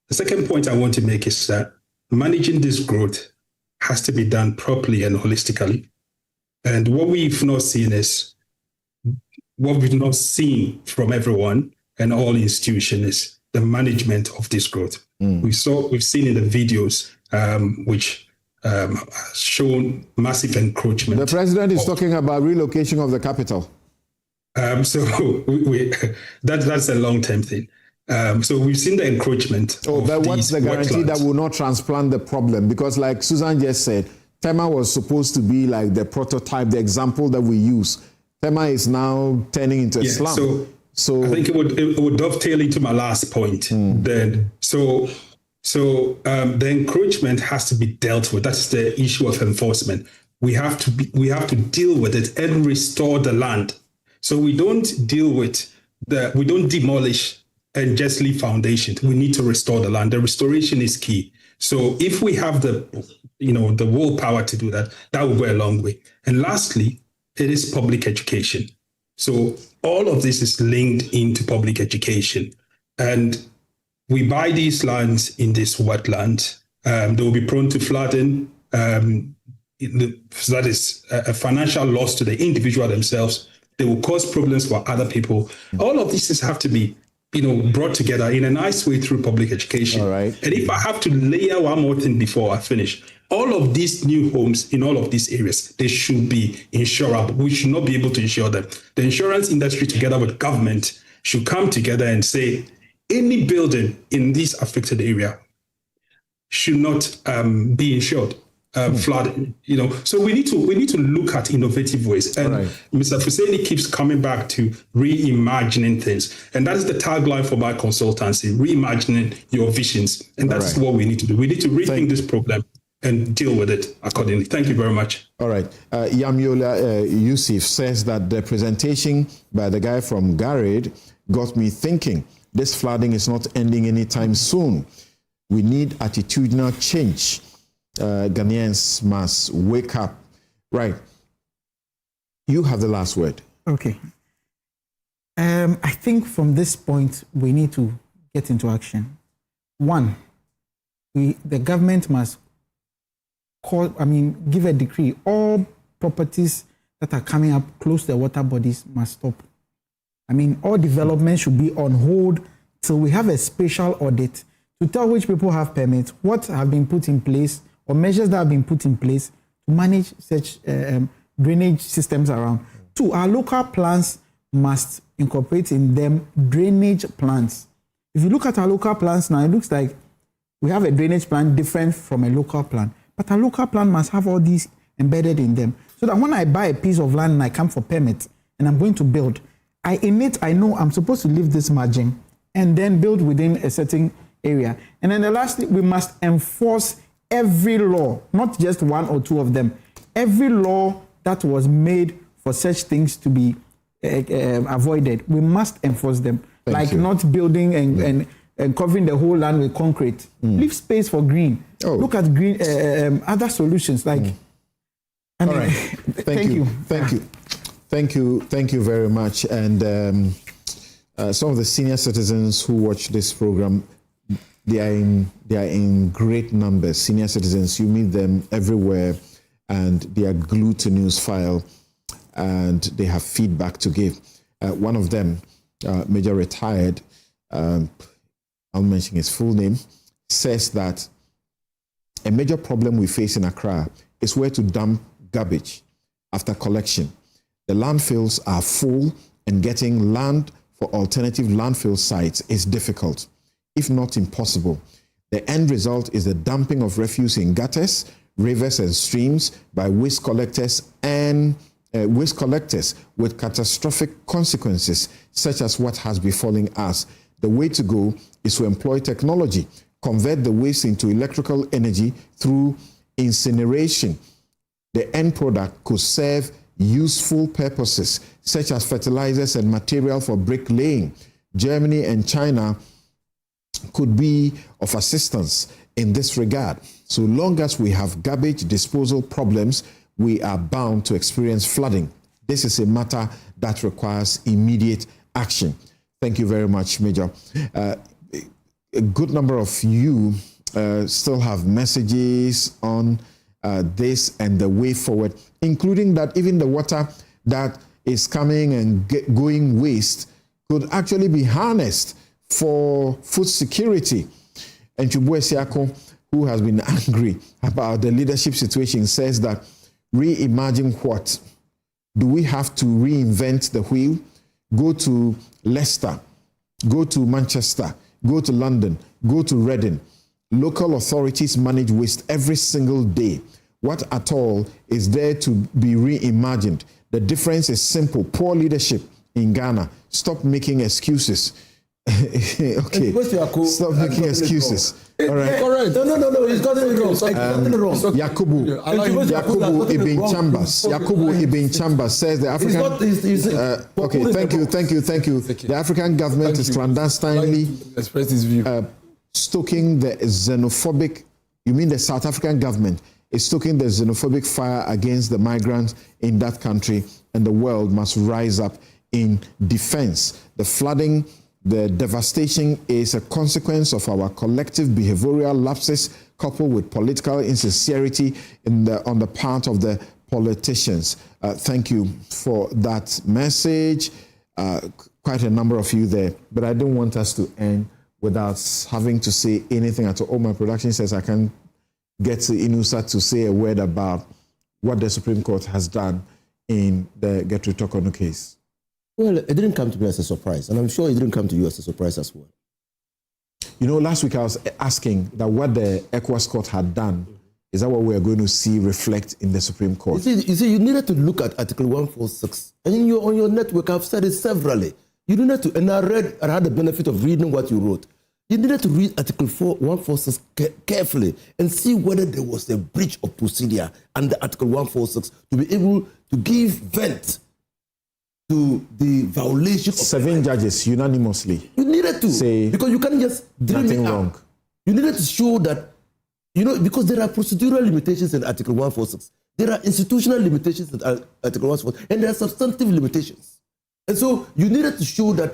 The second point I want to make is that managing this growth has to be done properly and holistically. And what we've not seen from everyone and all institutions is the management of this growth. We've seen in the videos which shown massive encroachment. The president is talking about relocation of the capital. That's a long-term thing. So we've seen the encroachment. But what's the guarantee that will not transplant the problem? Because like Susan just said, Tema was supposed to be like the prototype, the example that we use. Tema is now turning into a slum. So I think it would dovetail into my last point. Then the encroachment has to be dealt with. That's the issue of enforcement. We have to deal with it and restore the land. So we don't demolish and just leave foundation. We need to restore the land. The restoration is key. So if we have the willpower to do that, that will go a long way. And lastly, it is public education. So all of this is linked into public education. And we buy these lands in this wetland. They will be prone to flooding. That is a financial loss to the individual themselves. They will cause problems for other people. All of these have to be brought together in a nice way through public education. All right. And if I have to layer one more thing before I finish, all of these new homes in all of these areas, they should be insurable. We should not be able to insure them. The insurance industry together with government should come together and say, any building in this affected area should not be insured. Flooding, So we need to look at innovative ways. And Mr. Fuseni keeps coming back to reimagining things. And that is the tagline for my consultancy, reimagining your visions. And that's what we need to do. We need to rethink this problem and deal with it accordingly. Thank you very much. All right. Yamiola Yusuf says that the presentation by the guy from Garade got me thinking, this flooding is not ending anytime soon. We need attitudinal change. Ghanaians must wake up. Right. You have the last word. Okay. I think from this point, we need to get into action. One, the government must give a decree. All properties that are coming up close to the water bodies must stop. All development should be on hold till we have a special audit to tell which people have permits, what have been put in place, or measures that have been put in place to manage such drainage systems around. Two, our local plans must incorporate in them drainage plans. If you look at our local plans now, it looks like we have a drainage plan different from a local plan. But our local plan must have all these embedded in them. So that when I buy a piece of land and I come for permit and I'm going to build, I know I'm supposed to leave this margin and then build within a certain area. And then the last thing, we must enforce every law, not just one or two of them. Every law that was made for such things to be avoided, we must enforce them. Thank you. Not building and covering the whole land with concrete. Leave space for green. Look at green other solutions like. All right. Thank you. Thank you very much. And some of the senior citizens who watch this program, they are in great numbers. Senior citizens, you meet them everywhere, and they are glued to Newsfile, and they have feedback to give. One of them, Major Retired, I'll mention his full name, says that a major problem we face in Accra is where to dump garbage after collection. The landfills are full, and getting land for alternative landfill sites is difficult, if not impossible. The end result is the dumping of refuse in gutters, rivers, and streams by waste collectors with catastrophic consequences, such as what has befallen us. The way to go is to employ technology, convert the waste into electrical energy through incineration. The end product could serve useful purposes, such as fertilizers and material for bricklaying. Germany and China could be of assistance in this regard. So long as we have garbage disposal problems, we are bound to experience flooding. This is a matter that requires immediate action. Thank you very much, Major. A good number of you still have messages on this and the way forward, including that even the water that is coming and going waste could actually be harnessed for food security. And Chubwe Siako, who has been angry about the leadership situation, says that reimagine what? Do we have to reinvent the wheel? Go to Leicester, go to Manchester, go to London, go to Reading. Local authorities manage waste every single day. What at all is there to be reimagined? The difference is simple. Poor leadership in Ghana. Stop making excuses. Okay. Stop making excuses. All right. Correct. No. He's gotten it wrong. Yakubu Ibn Chambers says the African. Okay. Thank you. The African government is clandestinely stoking the xenophobic. You mean the South African government is stoking the xenophobic fire against the migrants in that country, and the world must rise up in defense. The flooding, the devastation is a consequence of our collective behavioral lapses coupled with political insincerity on the part of the politicians. Thank you for that message. Quite a number of you there, but I don't want us to end without having to say anything at all. My production says I can get to Inusa to say a word about what the Supreme Court has done in the Torkornoo case. Well, it didn't come to me as a surprise, and I'm sure it didn't come to you as a surprise as well. You know, last week I was asking that what the ECOWAS court had done, is that what we're going to see reflect in the Supreme Court? You see, you needed to look at Article 146, and on your network, I've said it severally. You needed to, and I had the benefit of reading what you wrote. You needed to read Article 146 carefully and see whether there was a breach of procedure under Article 146 to be able to give vent to the violation of 7 judges unanimously. You needed to say because you can't just dream nothing it wrong. Up. You needed to show that, because there are procedural limitations in Article 146. There are institutional limitations in Article 146, and there are substantive limitations. And so you needed to show that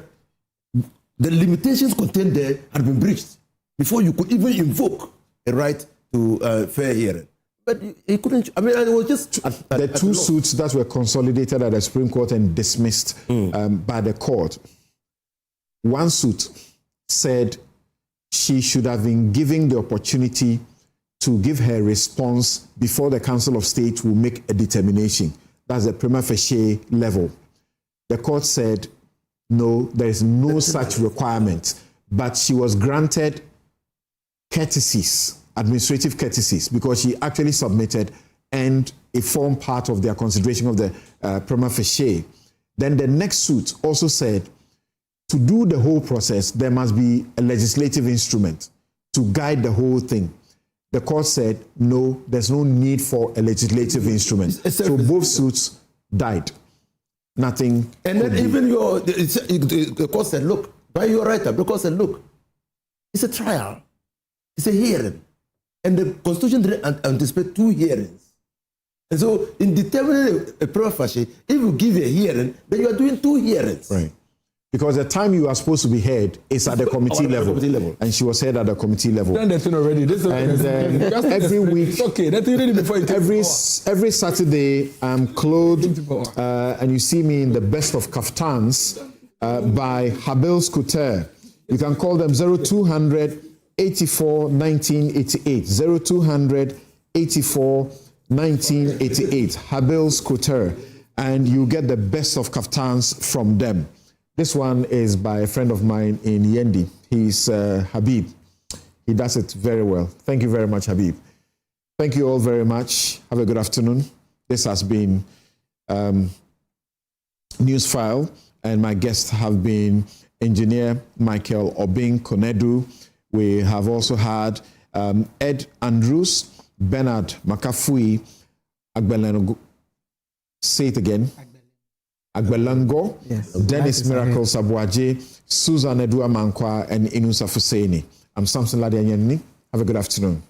the limitations contained there had been breached before you could even invoke a right to fair hearing. But he couldn't. I mean, it was just the two suits that were consolidated at the Supreme Court and dismissed by the court. One suit said she should have been given the opportunity to give her response before the Council of State will make a determination. That's the prima facie level. The court said, no, there is no such requirement, but she was granted courtesies, administrative courtesies, because she actually submitted and it formed part of their consideration of the prima facie. Then the next suit also said, to do the whole process, there must be a legislative instrument to guide the whole thing. The court said, no, there's no need for a legislative instrument. So both suits died. Nothing. And then even the court said, look, by your writer, the court said, look, it's a trial. It's a hearing. And the Constitution didn't anticipate 2 hearings. And so in determining a prima facie, if you give a hearing, then you are doing 2 hearings. Right. Because the time you are supposed to be heard is at the committee level. And she was heard at the committee level. Done that thing already. Every week, it's okay. That thing before every Saturday, I'm clothed, and you see me in the best of kaftans by Habil's Couture. You can call them 0200 84 1988. 0200 84 1988. Habil's Couture. And you get the best of kaftans from them. This one is by a friend of mine in Yendi. He's Habib. He does it very well. Thank you very much, Habib. Thank you all very much. Have a good afternoon. This has been Newsfile, and my guests have been Engineer Michael Obing-Konedu. We have also had Ed Andrews, Bernard Makafui, Agbelengo. Say it again. Agbelango, yes. Dennis Miracle Sabuaje, Susan Edua Mankwa, and Inusa Fuseni. I'm Samson Ladianyani. Have a good afternoon.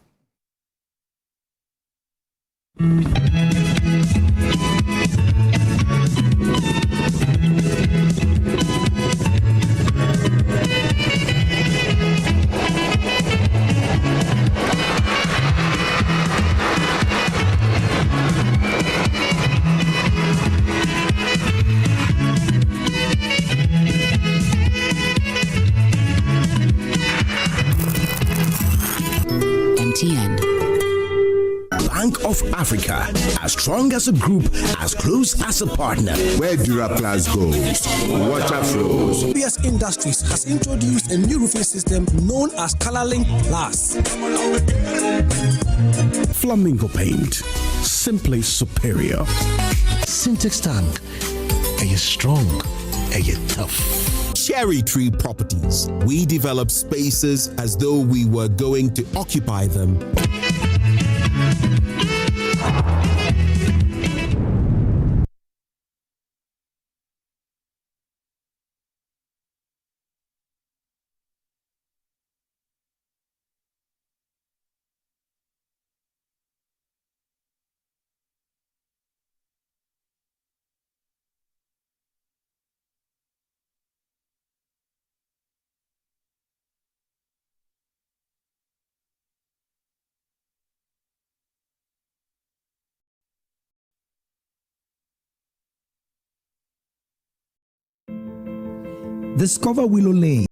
Bank of Africa, as strong as a group, as close as a partner. Where Duraplas goes, water flows. PS Industries has introduced a new roofing system known as ColorLink Plus. Flamingo paint, simply superior. Syntax tank, are you strong? Are you tough? Cherry Tree Properties. We develop spaces as though we were going to occupy them. Discover Willow Lane.